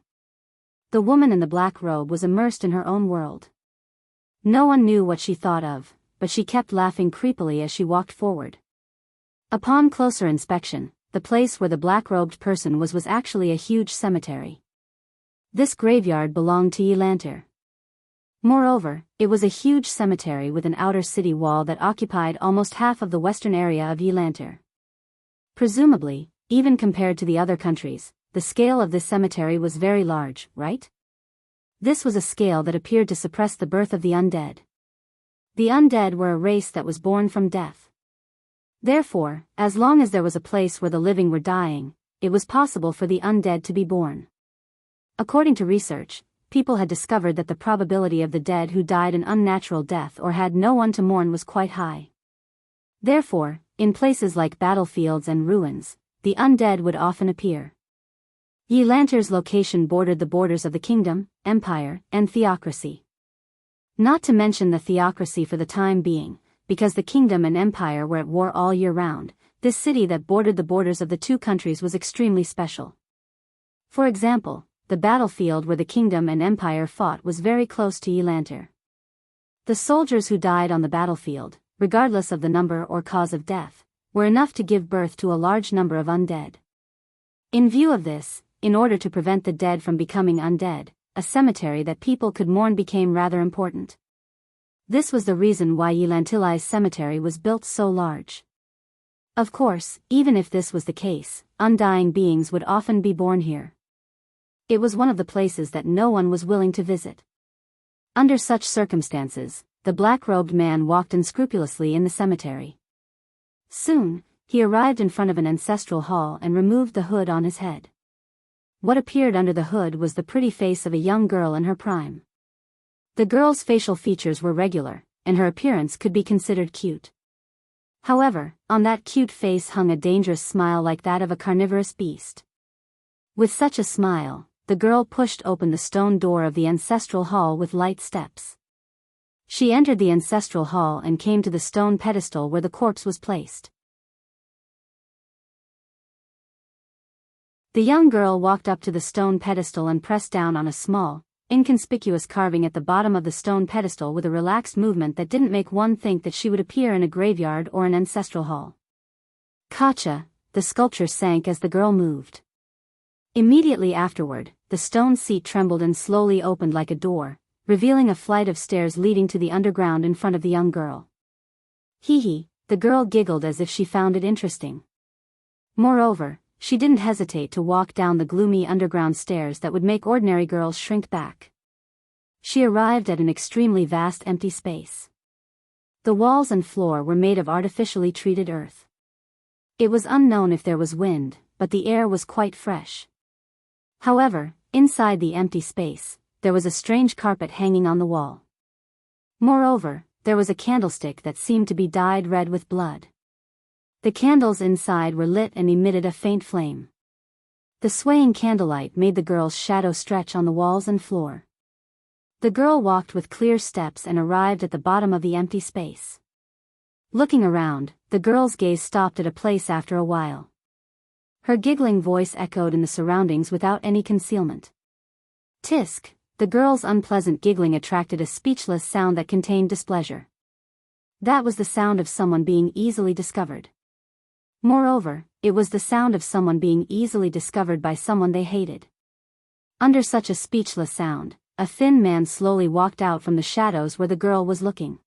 The woman in the black robe was immersed in her own world. No one knew what she thought of, but she kept laughing creepily as she walked forward. Upon closer inspection, the place where the black-robed person was actually a huge cemetery. This graveyard belonged to Elanter. Moreover, it was a huge cemetery with an outer city wall that occupied almost half of the western area of Elanter. Presumably, even compared to the other countries, the scale of this cemetery was very large, right? This was a scale that appeared to suppress the birth of the undead. The undead were a race that was born from death. Therefore, as long as there was a place where the living were dying, it was possible for the undead to be born. According to research, people had discovered that the probability of the dead who died an unnatural death or had no one to mourn was quite high. Therefore, in places like battlefields and ruins, the undead would often appear. Elanter's location bordered the borders of the kingdom, empire, and theocracy. Not to mention the theocracy for the time being, because the kingdom and empire were at war all year round, this city that bordered the borders of the two countries was extremely special. For example, the battlefield where the kingdom and empire fought was very close to Elanter. The soldiers who died on the battlefield, regardless of the number or cause of death, were enough to give birth to a large number of undead. In view of this, in order to prevent the dead from becoming undead, a cemetery that people could mourn became rather important. This was the reason why Elantili's cemetery was built so large. Of course, even if this was the case, undying beings would often be born here. It was one of the places that no one was willing to visit. Under such circumstances, the black-robed man walked unscrupulously in the cemetery. Soon, he arrived in front of an ancestral hall and removed the hood on his head. What appeared under the hood was the pretty face of a young girl in her prime. The girl's facial features were regular, and her appearance could be considered cute. However, on that cute face hung a dangerous smile like that of a carnivorous beast. With such a smile, the girl pushed open the stone door of the ancestral hall with light steps. She entered the ancestral hall and came to the stone pedestal where the corpse was placed. The young girl walked up to the stone pedestal and pressed down on a small, inconspicuous carving at the bottom of the stone pedestal with a relaxed movement that didn't make one think that she would appear in a graveyard or an ancestral hall. Kacha, the sculpture sank as the girl moved. Immediately afterward, the stone seat trembled and slowly opened like a door, revealing a flight of stairs leading to the underground in front of the young girl. Hee, the girl giggled as if she found it interesting. Moreover, she didn't hesitate to walk down the gloomy underground stairs that would make ordinary girls shrink back. She arrived at an extremely vast empty space. The walls and floor were made of artificially treated earth. It was unknown if there was wind, but the air was quite fresh. However, inside the empty space, there was a strange carpet hanging on the wall. Moreover, there was a candlestick that seemed to be dyed red with blood. The candles inside were lit and emitted a faint flame. The swaying candlelight made the girl's shadow stretch on the walls and floor. The girl walked with clear steps and arrived at the bottom of the empty space. Looking around, the girl's gaze stopped at a place after a while. Her giggling voice echoed in the surroundings without any concealment. Tisk! The girl's unpleasant giggling attracted a speechless sound that contained displeasure. That was the sound of someone being easily discovered. Moreover, it was the sound of someone being easily discovered by someone they hated. Under such a speechless sound, a thin man slowly walked out from the shadows where the girl was looking.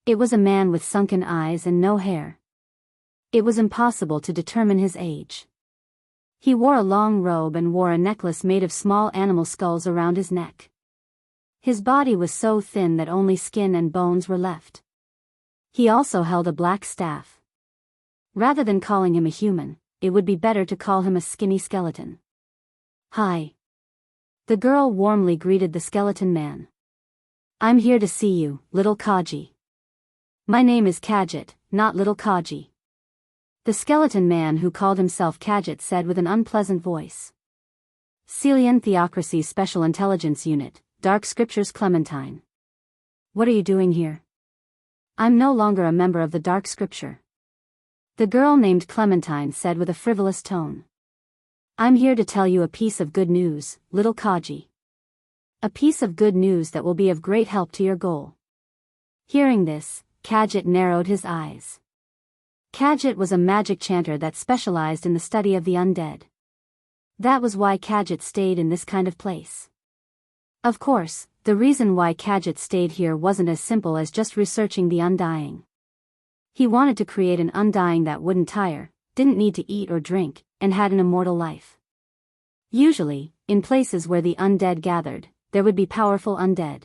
It was a man with sunken eyes and no hair. It was impossible to determine his age. He wore a long robe and wore a necklace made of small animal skulls around his neck. His body was so thin that only skin and bones were left. He also held a black staff. Rather than calling him a human, it would be better to call him a skinny skeleton. Hi. The girl warmly greeted the skeleton man. I'm here to see you, little Kaji. My name is Kadget, not little Kaji. The skeleton man who called himself Kadget said with an unpleasant voice. Celian Theocracy's Special Intelligence Unit, Dark Scriptures Clementine. What are you doing here? I'm no longer a member of the Dark Scripture. The girl named Clementine said with a frivolous tone. I'm here to tell you a piece of good news, little Kaji. A piece of good news that will be of great help to your goal. Hearing this, Kadget narrowed his eyes. Kadget was a magic chanter that specialized in the study of the undead. That was why Kadget stayed in this kind of place. Of course, the reason why Kadget stayed here wasn't as simple as just researching the undying. He wanted to create an undying that wouldn't tire, didn't need to eat or drink, and had an immortal life. Usually, in places where the undead gathered, there would be powerful undead.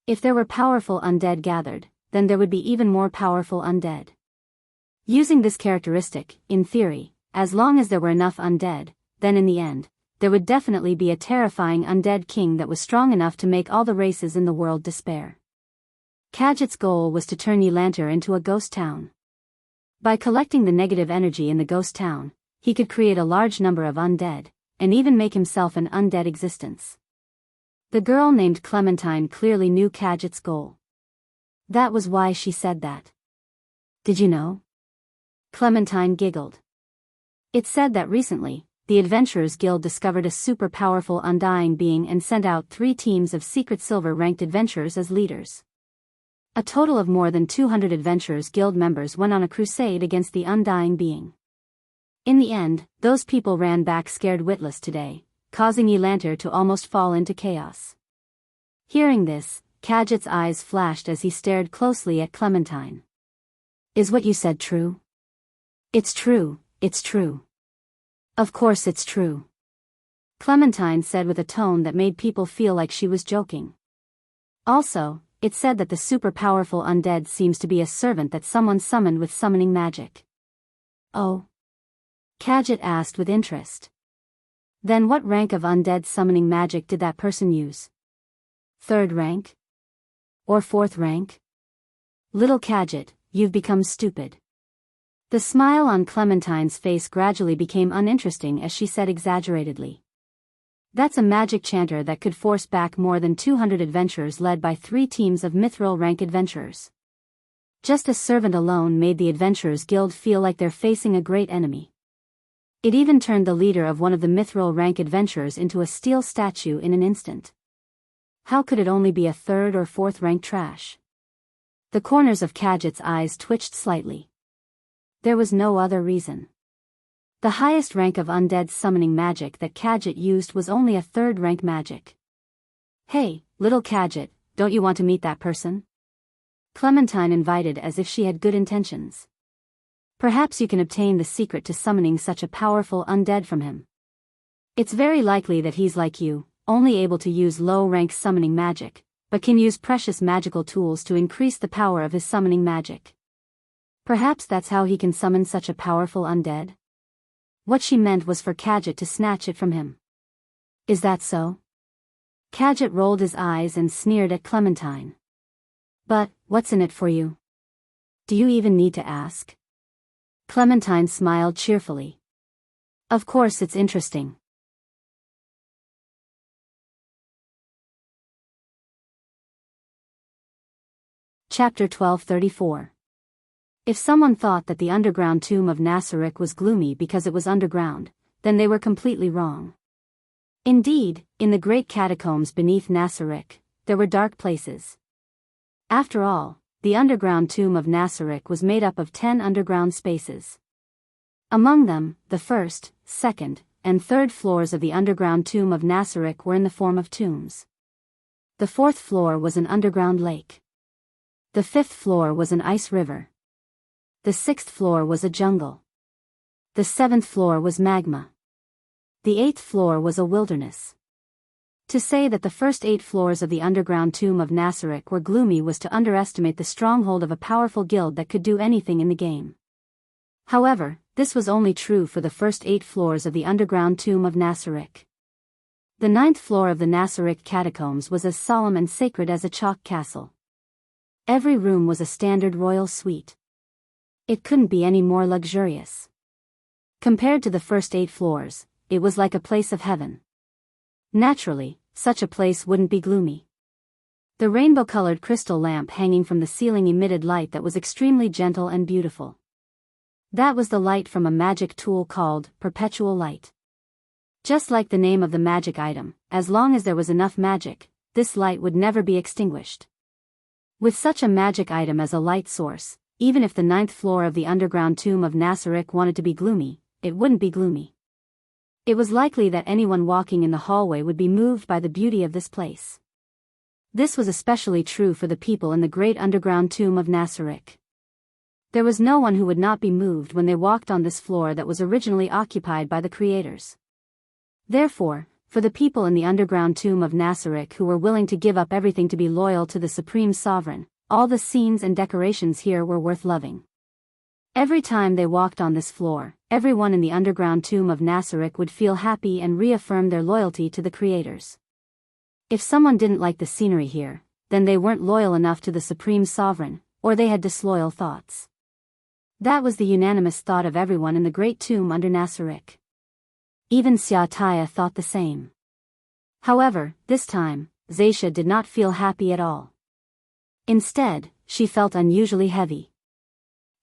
If there were powerful undead gathered, then there would be even more powerful undead. Using this characteristic, in theory, as long as there were enough undead, then in the end, there would definitely be a terrifying undead king that was strong enough to make all the races in the world despair. Kadget's goal was to turn Ylantir into a ghost town. By collecting the negative energy in the ghost town, he could create a large number of undead, and even make himself an undead existence. The girl named Clementine clearly knew Kadget's goal. That was why she said that. Did you know? Clementine giggled. It said that recently, the Adventurers Guild discovered a super powerful undying being and sent out 3 teams of secret silver-ranked adventurers as leaders. A total of more than 200 Adventurers Guild members went on a crusade against the undying being. In the end, those people ran back scared witless today, causing Ylantir to almost fall into chaos. Hearing this, Kadget's eyes flashed as he stared closely at Clementine. Is what you said true? It's true, it's true. Of course it's true. Clementine said with a tone that made people feel like she was joking. Also, it said that the super powerful undead seems to be a servant that someone summoned with summoning magic. Oh? Kadget asked with interest. Then what rank of undead summoning magic did that person use? 3rd rank? Or 4th rank? Little Kadget, you've become stupid. The smile on Clementine's face gradually became uninteresting as she said exaggeratedly. That's a magic chanter that could force back more than 200 adventurers led by 3 teams of mithril rank adventurers. Just a servant alone made the Adventurers Guild feel like they're facing a great enemy. It even turned the leader of one of the mithril rank adventurers into a steel statue in an instant. How could it only be a 3rd or 4th rank trash? The corners of Kadget's eyes twitched slightly. There was no other reason. The highest rank of undead summoning magic that Kadget used was only a 3rd rank magic. Hey, little Kadget, don't you want to meet that person? Clementine invited as if she had good intentions. Perhaps you can obtain the secret to summoning such a powerful undead from him. It's very likely that he's like you, only able to use low-rank summoning magic, but can use precious magical tools to increase the power of his summoning magic. Perhaps that's how he can summon such a powerful undead? What she meant was for Kadget to snatch it from him. Is that so? Kadget rolled his eyes and sneered at Clementine. But, what's in it for you? Do you even need to ask? Clementine smiled cheerfully. Of course it's interesting. Chapter 1234. If someone thought that the underground tomb of Nasaric was gloomy because it was underground, then they were completely wrong. Indeed, in the great catacombs beneath Nasaric, there were dark places. After all, the underground tomb of Nasaric was made up of 10 underground spaces. Among them, the first, second, and third floors of the underground tomb of Nasaric were in the form of tombs. The fourth floor was an underground lake. The fifth floor was an ice river. The sixth floor was a jungle. The seventh floor was magma. The eighth floor was a wilderness. To say that the first 8 floors of the underground tomb of Nasaric were gloomy was to underestimate the stronghold of a powerful guild that could do anything in the game. However, this was only true for the first 8 floors of the underground tomb of Nasaric. The 9th floor of the Nasaric catacombs was as solemn and sacred as a chalk castle. Every room was a standard royal suite. It couldn't be any more luxurious. Compared to the first 8 floors, it was like a place of heaven. Naturally, such a place wouldn't be gloomy. The rainbow-colored crystal lamp hanging from the ceiling emitted light that was extremely gentle and beautiful. That was the light from a magic tool called perpetual light. Just like the name of the magic item, as long as there was enough magic, this light would never be extinguished. With such a magic item as a light source, even if the 9th floor of the underground tomb of Nasaric wanted to be gloomy, it wouldn't be gloomy. It was likely that anyone walking in the hallway would be moved by the beauty of this place. This was especially true for the people in the great underground tomb of Nasaric. There was no one who would not be moved when they walked on this floor that was originally occupied by the creators. Therefore, for the people in the underground tomb of Nasaric who were willing to give up everything to be loyal to the Supreme Sovereign, all the scenes and decorations here were worth loving. Every time they walked on this floor, everyone in the underground tomb of Nasaric would feel happy and reaffirm their loyalty to the creators. If someone didn't like the scenery here, then they weren't loyal enough to the Supreme Sovereign, or they had disloyal thoughts. That was the unanimous thought of everyone in the great tomb under Nasaric. Even Xiataya thought the same. However, this time, Zaisha did not feel happy at all. Instead, she felt unusually heavy.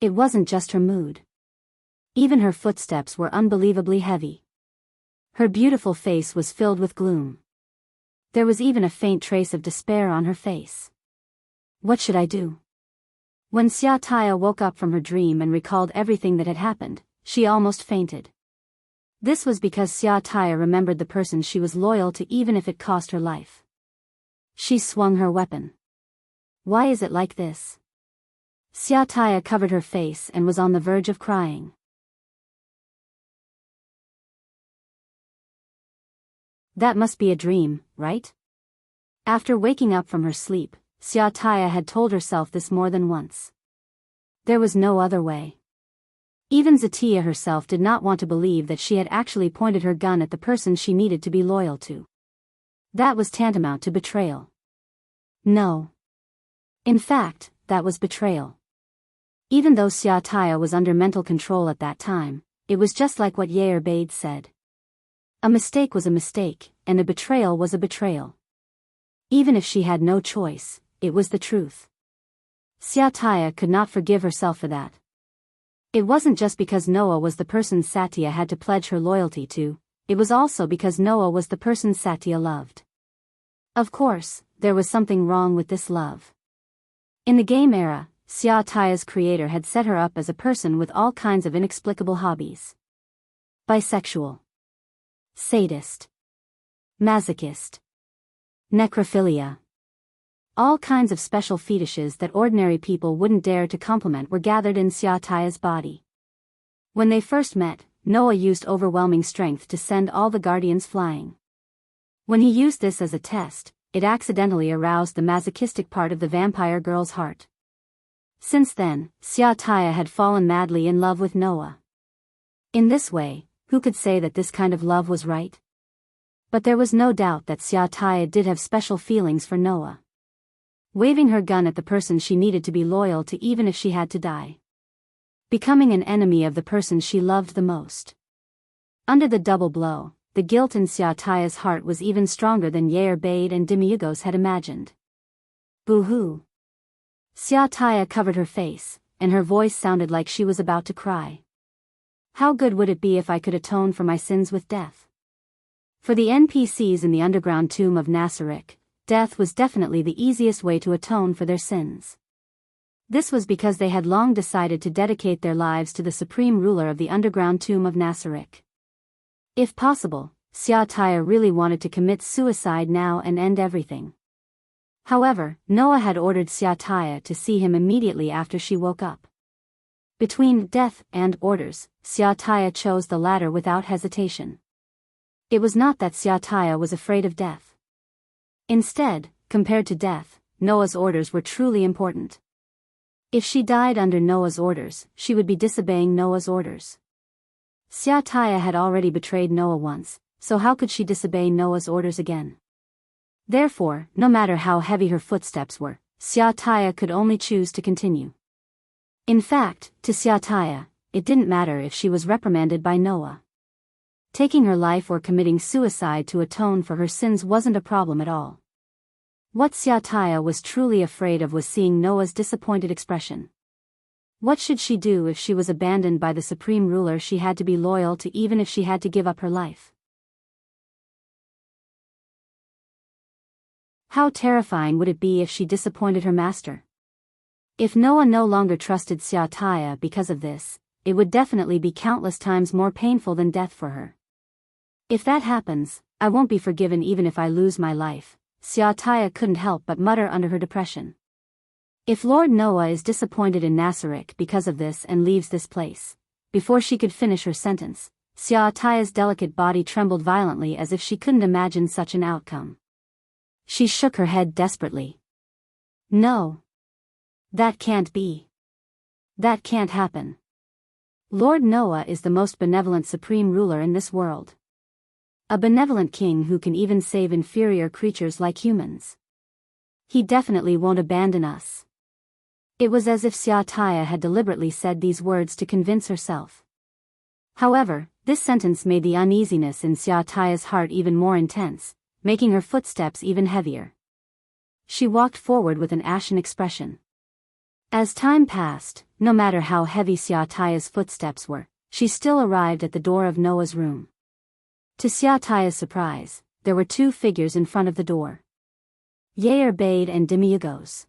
It wasn't just her mood. Even her footsteps were unbelievably heavy. Her beautiful face was filled with gloom. There was even a faint trace of despair on her face. What should I do? When Xiataya woke up from her dream and recalled everything that had happened, she almost fainted. This was because Xiataya remembered the person she was loyal to even if it cost her life. She swung her weapon. Why is it like this? Xiataya covered her face and was on the verge of crying. That must be a dream, right? After waking up from her sleep, Xiataya had told herself this more than once. There was no other way. Even Zatia herself did not want to believe that she had actually pointed her gun at the person she needed to be loyal to. That was tantamount to betrayal. No. In fact, that was betrayal. Even though Xiataya was under mental control at that time, it was just like what Yair Bade said. A mistake was a mistake, and a betrayal was a betrayal. Even if she had no choice, it was the truth. Xiataya could not forgive herself for that. It wasn't just because Noah was the person Satya had to pledge her loyalty to, it was also because Noah was the person Satya loved. Of course, there was something wrong with this love. In the game era, Xiataya's creator had set her up as a person with all kinds of inexplicable hobbies. Bisexual. Sadist. Masochist. Necrophilia. All kinds of special fetishes that ordinary people wouldn't dare to compliment were gathered in Xiataya's body. When they first met, Noah used overwhelming strength to send all the guardians flying. When he used this as a test, it accidentally aroused the masochistic part of the vampire girl's heart. Since then, Xiataya had fallen madly in love with Noah. In this way, who could say that this kind of love was right? But there was no doubt that Xiataya did have special feelings for Noah. Waving her gun at the person she needed to be loyal to even if she had to die. Becoming an enemy of the person she loved the most. Under the double blow, the guilt in Xiataya's heart was even stronger than Yair Bade and Demiurgos had imagined. Boo-hoo. Xiataya covered her face, and her voice sounded like she was about to cry. How good would it be if I could atone for my sins with death? For the NPCs in the underground tomb of Nasarek, death was definitely the easiest way to atone for their sins. This was because they had long decided to dedicate their lives to the supreme ruler of the underground tomb of Nasarek. If possible, Xiaotaya really wanted to commit suicide now and end everything. However, Noah had ordered Xiaotaya to see him immediately after she woke up. Between death and orders, Xiaotaya chose the latter without hesitation. It was not that Xiaotaya was afraid of death. Instead, compared to death, Noah's orders were truly important. If she died under Noah's orders, she would be disobeying Noah's orders. Xiaotaya had already betrayed Noah once, so how could she disobey Noah's orders again? Therefore, no matter how heavy her footsteps were, Xiaotaya could only choose to continue. In fact, to Xiaotaya, it didn't matter if she was reprimanded by Noah. Taking her life or committing suicide to atone for her sins wasn't a problem at all. What Xiaotaya was truly afraid of was seeing Noah's disappointed expression. What should she do if she was abandoned by the supreme ruler she had to be loyal to, even if she had to give up her life? How terrifying would it be if she disappointed her master? If Noah no longer trusted Xiaotaya because of this, it would definitely be countless times more painful than death for her. If that happens, I won't be forgiven even if I lose my life, Xiaotaya couldn't help but mutter under her depression. If Lord Noah is disappointed in Nasarek because of this and leaves this place, before she could finish her sentence, Xiaotaya's delicate body trembled violently as if she couldn't imagine such an outcome. She shook her head desperately. No. That can't be. That can't happen. Lord Noah is the most benevolent supreme ruler in this world. A benevolent king who can even save inferior creatures like humans. He definitely won't abandon us. It was as if Xiaotaya had deliberately said these words to convince herself. However, this sentence made the uneasiness in Xiaotaya's heart even more intense, making her footsteps even heavier. She walked forward with an ashen expression. As time passed, no matter how heavy Xiaotaya's footsteps were, she still arrived at the door of Noah's room. To Xiaotaya's surprise, there were two figures in front of the door. Yair and Demiurgos.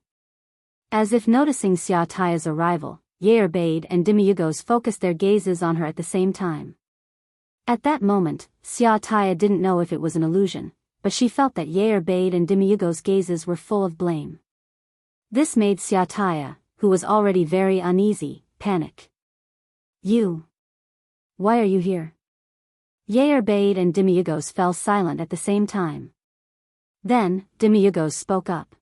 As if noticing Xiaotaya's arrival, Yair and Demiurgos focused their gazes on her at the same time. At that moment, Xiaotaya didn't know if it was an illusion, but she felt that Yair and Demiurgos' gazes were full of blame. This made Xiaotaya, who was already very uneasy, panic. You. Why are you here? Yair and Demiurgos fell silent at the same time. Then, Demiurgos spoke up.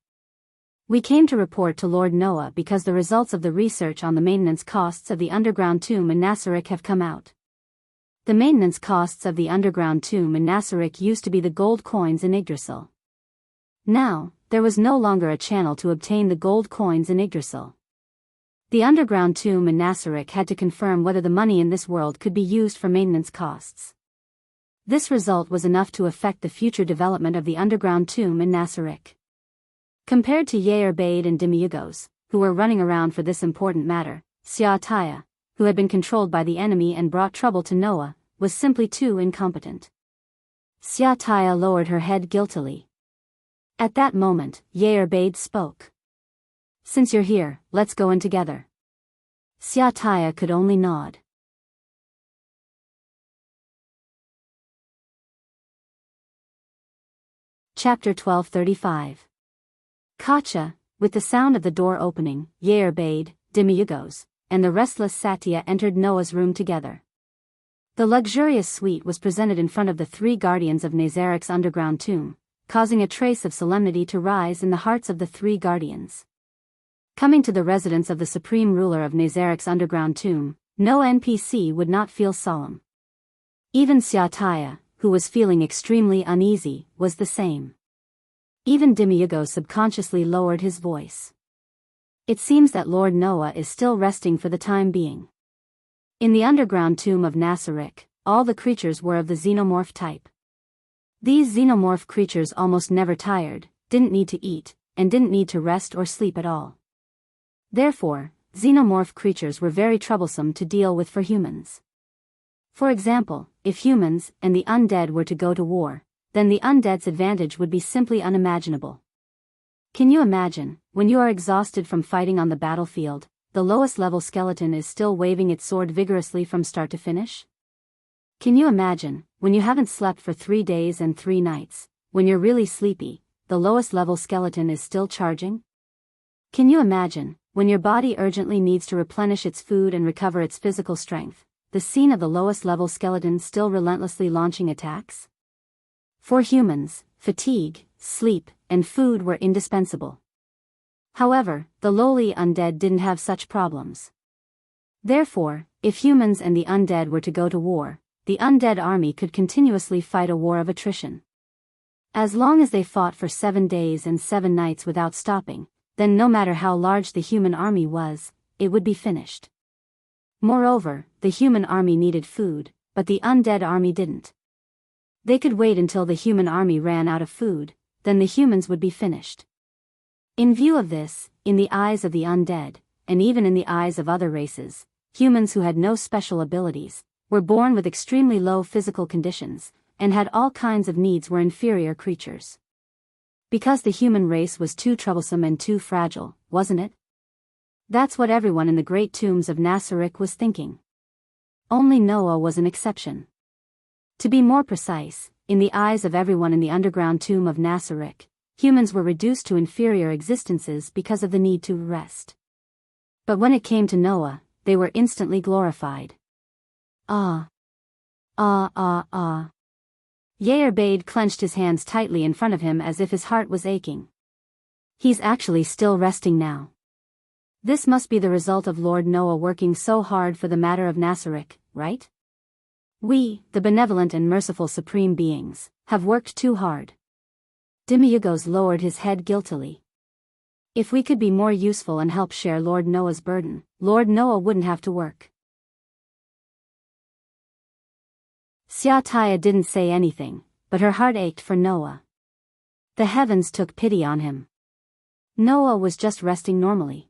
We came to report to Lord Noah because the results of the research on the maintenance costs of the underground tomb in Nasarek have come out. The maintenance costs of the underground tomb in Nasarek used to be the gold coins in Yggdrasil. Now, there was no longer a channel to obtain the gold coins in Yggdrasil. The underground tomb in Nasarek had to confirm whether the money in this world could be used for maintenance costs. This result was enough to affect the future development of the underground tomb in Nasarek. Compared to Yair and Demiurgos, who were running around for this important matter, Xiaotaya, who had been controlled by the enemy and brought trouble to Noah, was simply too incompetent. Xiaotaya lowered her head guiltily. At that moment, Yair spoke. Since you're here, let's go in together. Xiaotaya could only nod. Chapter 1235. Kacha, with the sound of the door opening, Yair Demiurgos, and the restless Satya entered Noah's room together. The luxurious suite was presented in front of the three guardians of Nazarek's underground tomb, causing a trace of solemnity to rise in the hearts of the three guardians. Coming to the residence of the supreme ruler of Nazarek's underground tomb, no NPC would not feel solemn. Even Xiaotaya, who was feeling extremely uneasy, was the same. Even Demiurgos subconsciously lowered his voice. It seems that Lord Noah is still resting for the time being. In the underground tomb of Nasarek, all the creatures were of the xenomorph type. These xenomorph creatures almost never tired, didn't need to eat, and didn't need to rest or sleep at all. Therefore, xenomorph creatures were very troublesome to deal with for humans. For example, if humans and the undead were to go to war, then the undead's advantage would be simply unimaginable. Can you imagine, when you are exhausted from fighting on the battlefield, the lowest level skeleton is still waving its sword vigorously from start to finish? Can you imagine, when you haven't slept for 3 days and 3 nights, when you're really sleepy, the lowest level skeleton is still charging? Can you imagine, when your body urgently needs to replenish its food and recover its physical strength, the scene of the lowest level skeleton still relentlessly launching attacks? For humans, fatigue, sleep, and food were indispensable. However, the lowly undead didn't have such problems. Therefore, if humans and the undead were to go to war, the undead army could continuously fight a war of attrition. As long as they fought for 7 days and 7 nights without stopping, then no matter how large the human army was, it would be finished. Moreover, the human army needed food, but the undead army didn't. They could wait until the human army ran out of food, then the humans would be finished. In view of this, in the eyes of the undead, and even in the eyes of other races, humans who had no special abilities, were born with extremely low physical conditions, and had all kinds of needs were inferior creatures. Because the human race was too troublesome and too fragile, wasn't it? That's what everyone in the great tombs of Nasarek was thinking. Only Noah was an exception. To be more precise, in the eyes of everyone in the underground tomb of Nasarek, humans were reduced to inferior existences because of the need to rest. But when it came to Noah, they were instantly glorified. Ah. Ah ah ah. Yair Bade clenched his hands tightly in front of him as if his heart was aching. He's actually still resting now. This must be the result of Lord Noah working so hard for the matter of Nasarek, right? We, the benevolent and merciful supreme beings, have worked too hard. Demiurgos lowered his head guiltily. If we could be more useful and help share Lord Noah's burden, Lord Noah wouldn't have to work. Siataya didn't say anything, but her heart ached for Noah. The heavens took pity on him. Noah was just resting normally.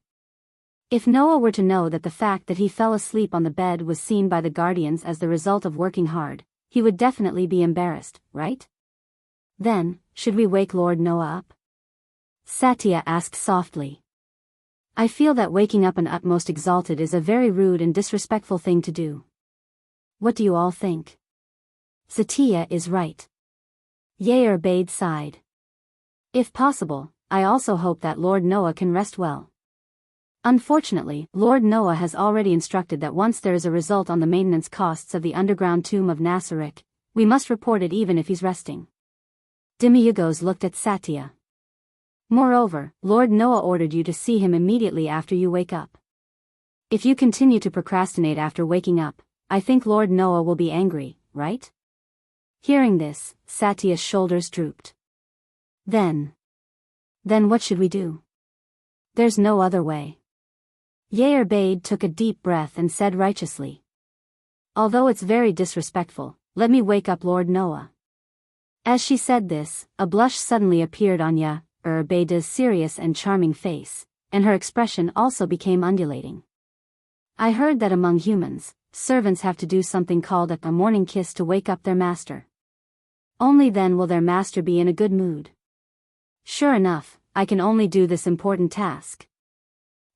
If Noah were to know that the fact that he fell asleep on the bed was seen by the guardians as the result of working hard, he would definitely be embarrassed, right? Then, should we wake Lord Noah up? Satya asked softly. I feel that waking up an utmost exalted is a very rude and disrespectful thing to do. What do you all think? Satya is right. Yair Bade sighed. If possible, I also hope that Lord Noah can rest well. Unfortunately, Lord Noah has already instructed that once there is a result on the maintenance costs of the underground tomb of Nasarek, we must report it even if he's resting. Demiurgos looked at Satya. Moreover, Lord Noah ordered you to see him immediately after you wake up. If you continue to procrastinate after waking up, I think Lord Noah will be angry, right? Hearing this, Satya's shoulders drooped. Then what should we do? There's no other way. Yair Bade took a deep breath and said righteously. Although it's very disrespectful, let me wake up Lord Noah. As she said this, a blush suddenly appeared on Yair Bade's serious and charming face, and her expression also became undulating. I heard that among humans, servants have to do something called a morning kiss to wake up their master. Only then will their master be in a good mood. Sure enough, I can only do this important task.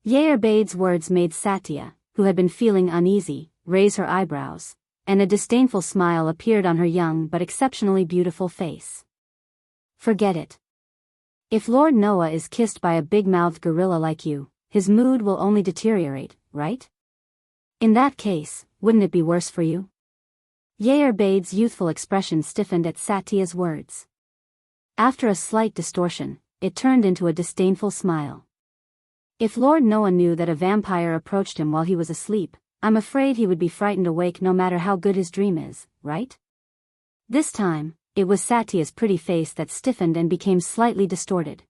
Yair Bade's words made Satya, who had been feeling uneasy, raise her eyebrows, and a disdainful smile appeared on her young but exceptionally beautiful face. Forget it. If Lord Noah is kissed by a big-mouthed gorilla like you, his mood will only deteriorate, right? In that case, wouldn't it be worse for you? Yair Bade's youthful expression stiffened at Satya's words. After a slight distortion, it turned into a disdainful smile. If Lord Noah knew that a vampire approached him while he was asleep, I'm afraid he would be frightened awake no matter how good his dream is, right? This time, it was Satya's pretty face that stiffened and became slightly distorted.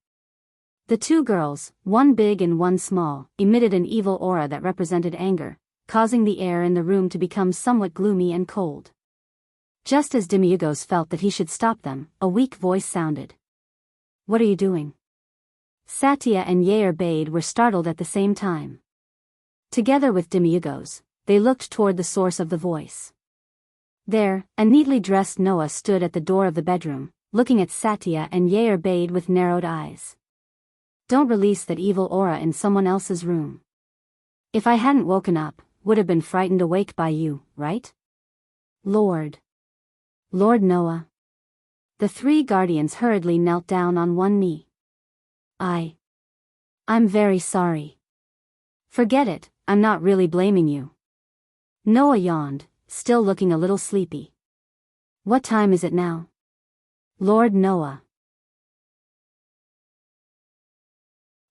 The two girls, one big and one small, emitted an evil aura that represented anger, causing the air in the room to become somewhat gloomy and cold. Just as Demiurgos felt that he should stop them, a weak voice sounded. What are you doing? Satya and Yair Bade were startled at the same time. Together with Demiurgos, they looked toward the source of the voice. There, a neatly dressed Noah stood at the door of the bedroom, looking at Satya and Yair with narrowed eyes. Don't release that evil aura in someone else's room. If I hadn't woken up, would have been frightened awake by you, right? Lord Noah. The three guardians hurriedly knelt down on one knee. I'm very sorry. Forget it, I'm not really blaming you. Noah yawned, still looking a little sleepy. What time is it now? Lord Noah.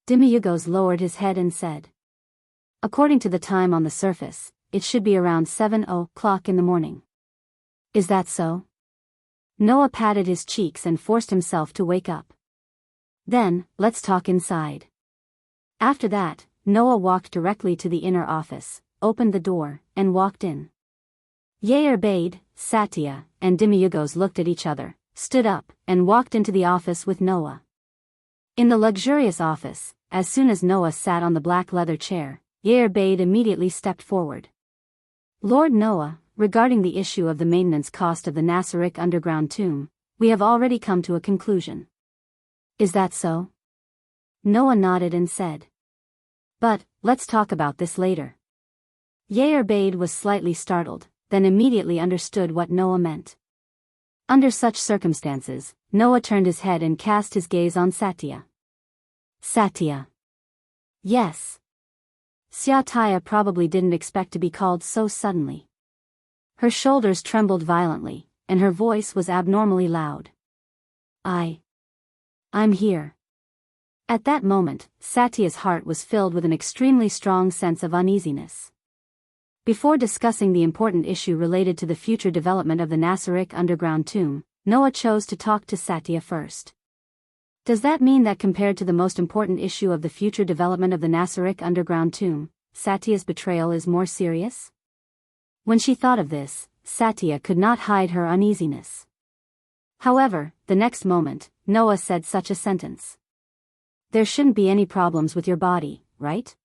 Demiurgos lowered his head and said. According to the time on the surface, it should be around 7:00 in the morning. Is that so? Noah patted his cheeks and forced himself to wake up. Then, let's talk inside. After that, Noah walked directly to the inner office, opened the door, and walked in. Yair, Satya, and Demiurgos looked at each other, stood up, and walked into the office with Noah. In the luxurious office, as soon as Noah sat on the black leather chair, Yair immediately stepped forward. Lord Noah, regarding the issue of the maintenance cost of the Nasaric underground tomb, we have already come to a conclusion. Is that so? Noah nodded and said. But, let's talk about this later. Yair was slightly startled, then immediately understood what Noah meant. Under such circumstances, Noah turned his head and cast his gaze on Satya. Satya. Yes. Satya probably didn't expect to be called so suddenly. Her shoulders trembled violently, and her voice was abnormally loud. I'm here. At that moment, Satya's heart was filled with an extremely strong sense of uneasiness. Before discussing the important issue related to the future development of the Nasaric underground tomb, Noah chose to talk to Satya first. Does that mean that compared to the most important issue of the future development of the Nasaric underground tomb, Satya's betrayal is more serious? When she thought of this, Satya could not hide her uneasiness. However, the next moment, Noah said such a sentence. There shouldn't be any problems with your body, right?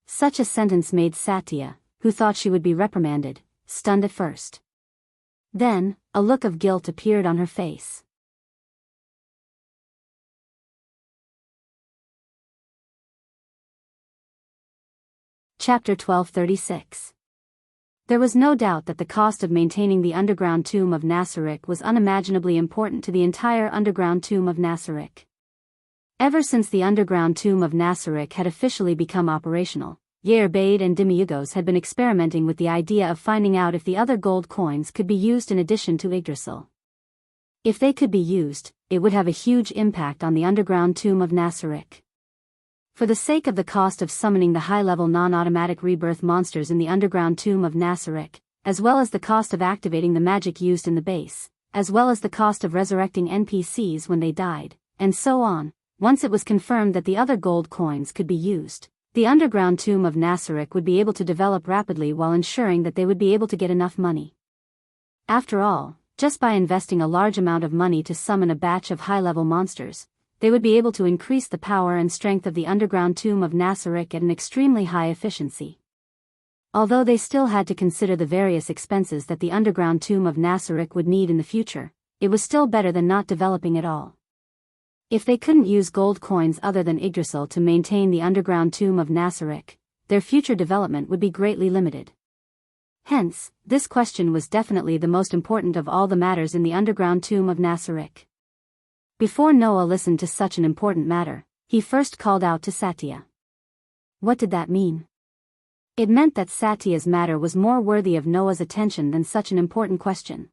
Such a sentence made Satya, who thought she would be reprimanded, stunned at first. Then, a look of guilt appeared on her face. Chapter 1236. There was no doubt that the cost of maintaining the underground tomb of Nasaric was unimaginably important to the entire underground tomb of Nasaric. Ever since the underground tomb of Nasaric had officially become operational, Yair and Demiurgos had been experimenting with the idea of finding out if the other gold coins could be used in addition to Yggdrasil. If they could be used, it would have a huge impact on the underground tomb of Nasaric. For the sake of the cost of summoning the high-level non-automatic rebirth monsters in the underground tomb of Nasaric, as well as the cost of activating the magic used in the base, as well as the cost of resurrecting NPCs when they died, and so on, once it was confirmed that the other gold coins could be used, the underground tomb of Nasaric would be able to develop rapidly while ensuring that they would be able to get enough money. After all, just by investing a large amount of money to summon a batch of high-level monsters, they would be able to increase the power and strength of the underground tomb of Nasaric at an extremely high efficiency. Although they still had to consider the various expenses that the underground tomb of Nasaric would need in the future, it was still better than not developing at all. If they couldn't use gold coins other than Yggdrasil to maintain the underground tomb of Nasaric, their future development would be greatly limited. Hence, this question was definitely the most important of all the matters in the underground tomb of Nasaric. Before Noah listened to such an important matter, he first called out to Satya. What did that mean? It meant that Satya's matter was more worthy of Noah's attention than such an important question.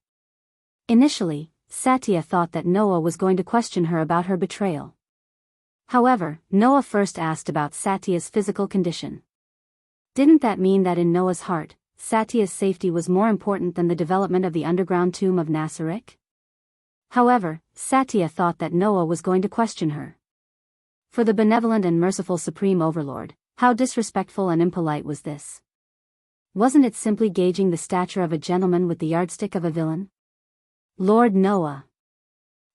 Initially, Satya thought that Noah was going to question her about her betrayal. However, Noah first asked about Satya's physical condition. Didn't that mean that in Noah's heart, Satya's safety was more important than the development of the underground tomb of Nasaric? However, Satya thought that Noah was going to question her. For the benevolent and merciful Supreme Overlord, how disrespectful and impolite was this? Wasn't it simply gauging the stature of a gentleman with the yardstick of a villain? Lord Noah.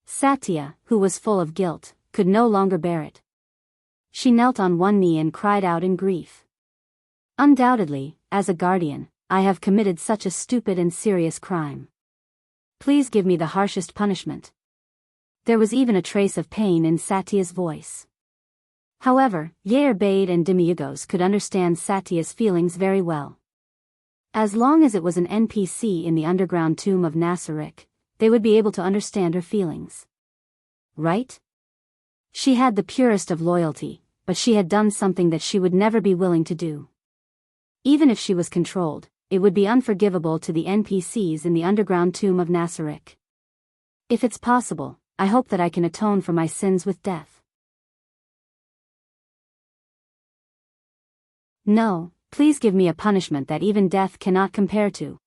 Satya, who was full of guilt, could no longer bear it. She knelt on one knee and cried out in grief. Undoubtedly, as a guardian, I have committed such a stupid and serious crime. Please give me the harshest punishment. There was even a trace of pain in Satya's voice. However, Yerbade and Demiurgos could understand Satya's feelings very well. As long as it was an NPC in the underground tomb of Nasaric, they would be able to understand her feelings. Right? She had the purest of loyalty, but she had done something that she would never be willing to do. Even if she was controlled, it would be unforgivable to the NPCs in the underground tomb of Nasaric. If it's possible, I hope that I can atone for my sins with death. No, please give me a punishment that even death cannot compare to.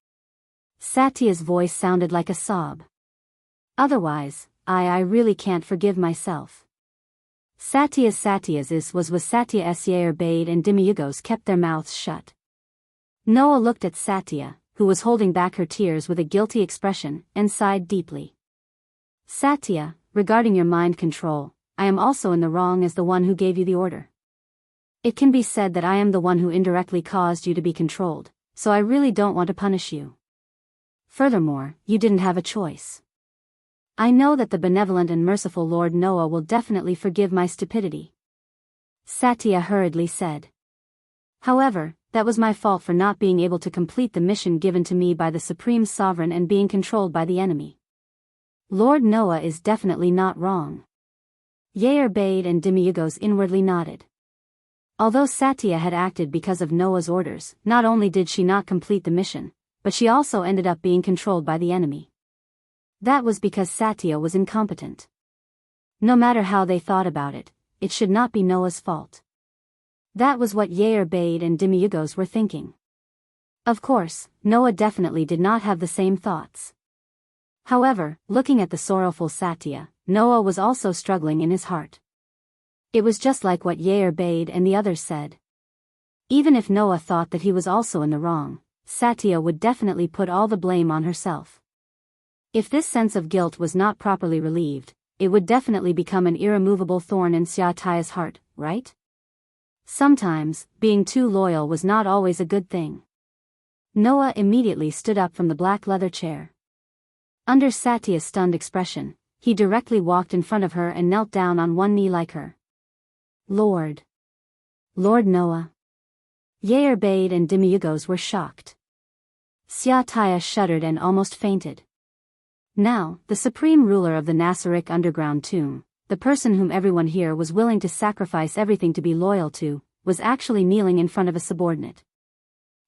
Satya's voice sounded like a sob. Otherwise, I really can't forgive myself. Satya's was Satya's Yerbade and Demiurgos kept their mouths shut. Noah looked at Satya, who was holding back her tears with a guilty expression, and sighed deeply. Satya, regarding your mind control, I am also in the wrong as the one who gave you the order. It can be said that I am the one who indirectly caused you to be controlled, so I really don't want to punish you. Furthermore, you didn't have a choice. I know that the benevolent and merciful Lord Noah will definitely forgive my stupidity. Satya hurriedly said. However, that was my fault for not being able to complete the mission given to me by the Supreme Sovereign and being controlled by the enemy. Lord Noah is definitely not wrong. Yerbade and Demiurgos inwardly nodded. Although Satya had acted because of Noah's orders, not only did she not complete the mission, but she also ended up being controlled by the enemy. That was because Satya was incompetent. No matter how they thought about it, it should not be Noah's fault. That was what Yerbade and Demiurgos were thinking. Of course, Noah definitely did not have the same thoughts. However, looking at the sorrowful Satya, Noah was also struggling in his heart. It was just like what Yerbade and the others said. Even if Noah thought that he was also in the wrong, Satya would definitely put all the blame on herself. If this sense of guilt was not properly relieved, it would definitely become an irremovable thorn in Satya's heart, right? Sometimes, being too loyal was not always a good thing. Noah immediately stood up from the black leather chair. Under Satya's stunned expression, he directly walked in front of her and knelt down on one knee like her. Lord Noah. Yerbade and Demiurgos were shocked. Satya shuddered and almost fainted. Now, the supreme ruler of the Nasaric underground tomb, the person whom everyone here was willing to sacrifice everything to be loyal to, was actually kneeling in front of a subordinate.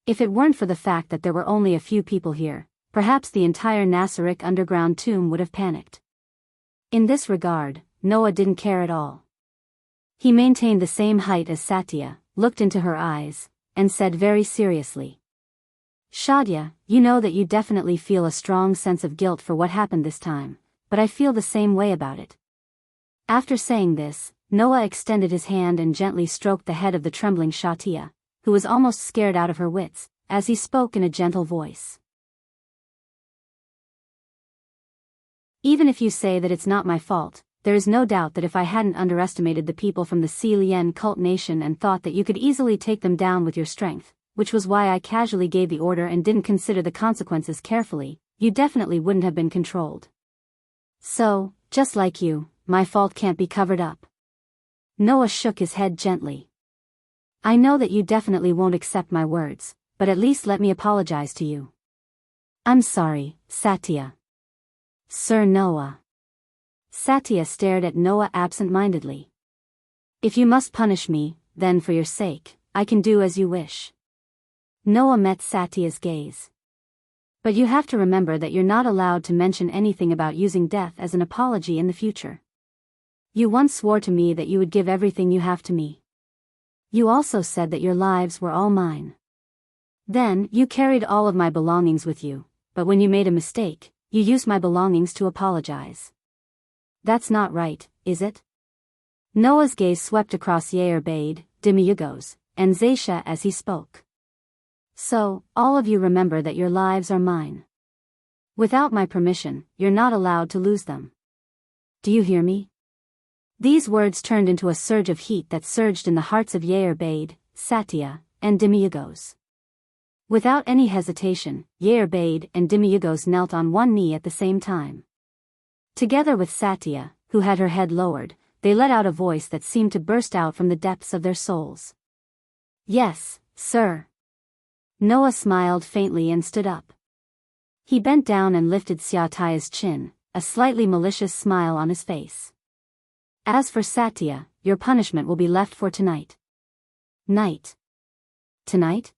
If it weren't for the fact that there were only a few people here, perhaps the entire Nasaric underground tomb would have panicked. In this regard, Noah didn't care at all. He maintained the same height as Satya, looked into her eyes, and said very seriously. Satya, you know that you definitely feel a strong sense of guilt for what happened this time, but I feel the same way about it. After saying this, Noah extended his hand and gently stroked the head of the trembling Satya, who was almost scared out of her wits, as he spoke in a gentle voice. Even if you say that it's not my fault, there is no doubt that if I hadn't underestimated the people from the Lien cult nation and thought that you could easily take them down with your strength, which was why I casually gave the order and didn't consider the consequences carefully, you definitely wouldn't have been controlled. So, just like you, my fault can't be covered up. Noah shook his head gently. I know that you definitely won't accept my words, but at least let me apologize to you. I'm sorry, Satya. Sir Noah. Satya stared at Noah absent-mindedly. If you must punish me, then for your sake, I can do as you wish. Noah met Satya's gaze. But you have to remember that you're not allowed to mention anything about using death as an apology in the future. You once swore to me that you would give everything you have to me. You also said that your lives were all mine. Then, you carried all of my belongings with you, but when you made a mistake, you used my belongings to apologize. That's not right, is it? Noah's gaze swept across Yerbade, Demiurgos, and Zaisha as he spoke. So, all of you remember that your lives are mine. Without my permission, you're not allowed to lose them. Do you hear me? These words turned into a surge of heat that surged in the hearts of Yerbade, Satya, and demiurgos. Without any hesitation, Yerbade and demiurgos knelt on one knee at the same time. Together with Satya, who had her head lowered, they let out a voice that seemed to burst out from the depths of their souls. "Yes, sir." Noah smiled faintly and stood up. He bent down and lifted Satya's chin, a slightly malicious smile on his face. "As for Satya, your punishment will be left for tonight." "Night? Tonight?"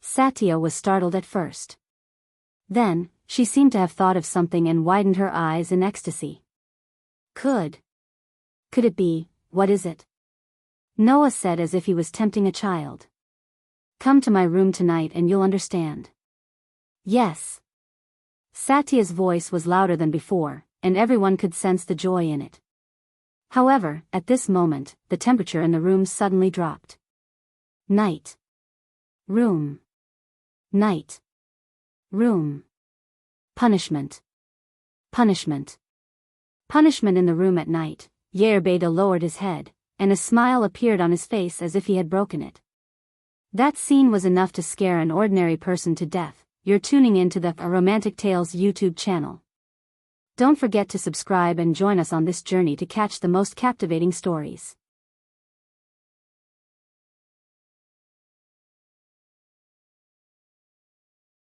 Satya was startled at first. Then, she seemed to have thought of something and widened her eyes in ecstasy. Could it be, what is it?" Noah said as if he was tempting a child. "Come to my room tonight and you'll understand." "Yes." Satya's voice was louder than before, and everyone could sense the joy in it. However, at this moment, the temperature in the room suddenly dropped. Night. Room. Night. Room. Punishment. Punishment. Punishment in the room at night. Yerbeda lowered his head, and a smile appeared on his face as if he had broken it. That scene was enough to scare an ordinary person to death. You're tuning into the Romantic Tales YouTube channel. Don't forget to subscribe and join us on this journey to catch the most captivating stories.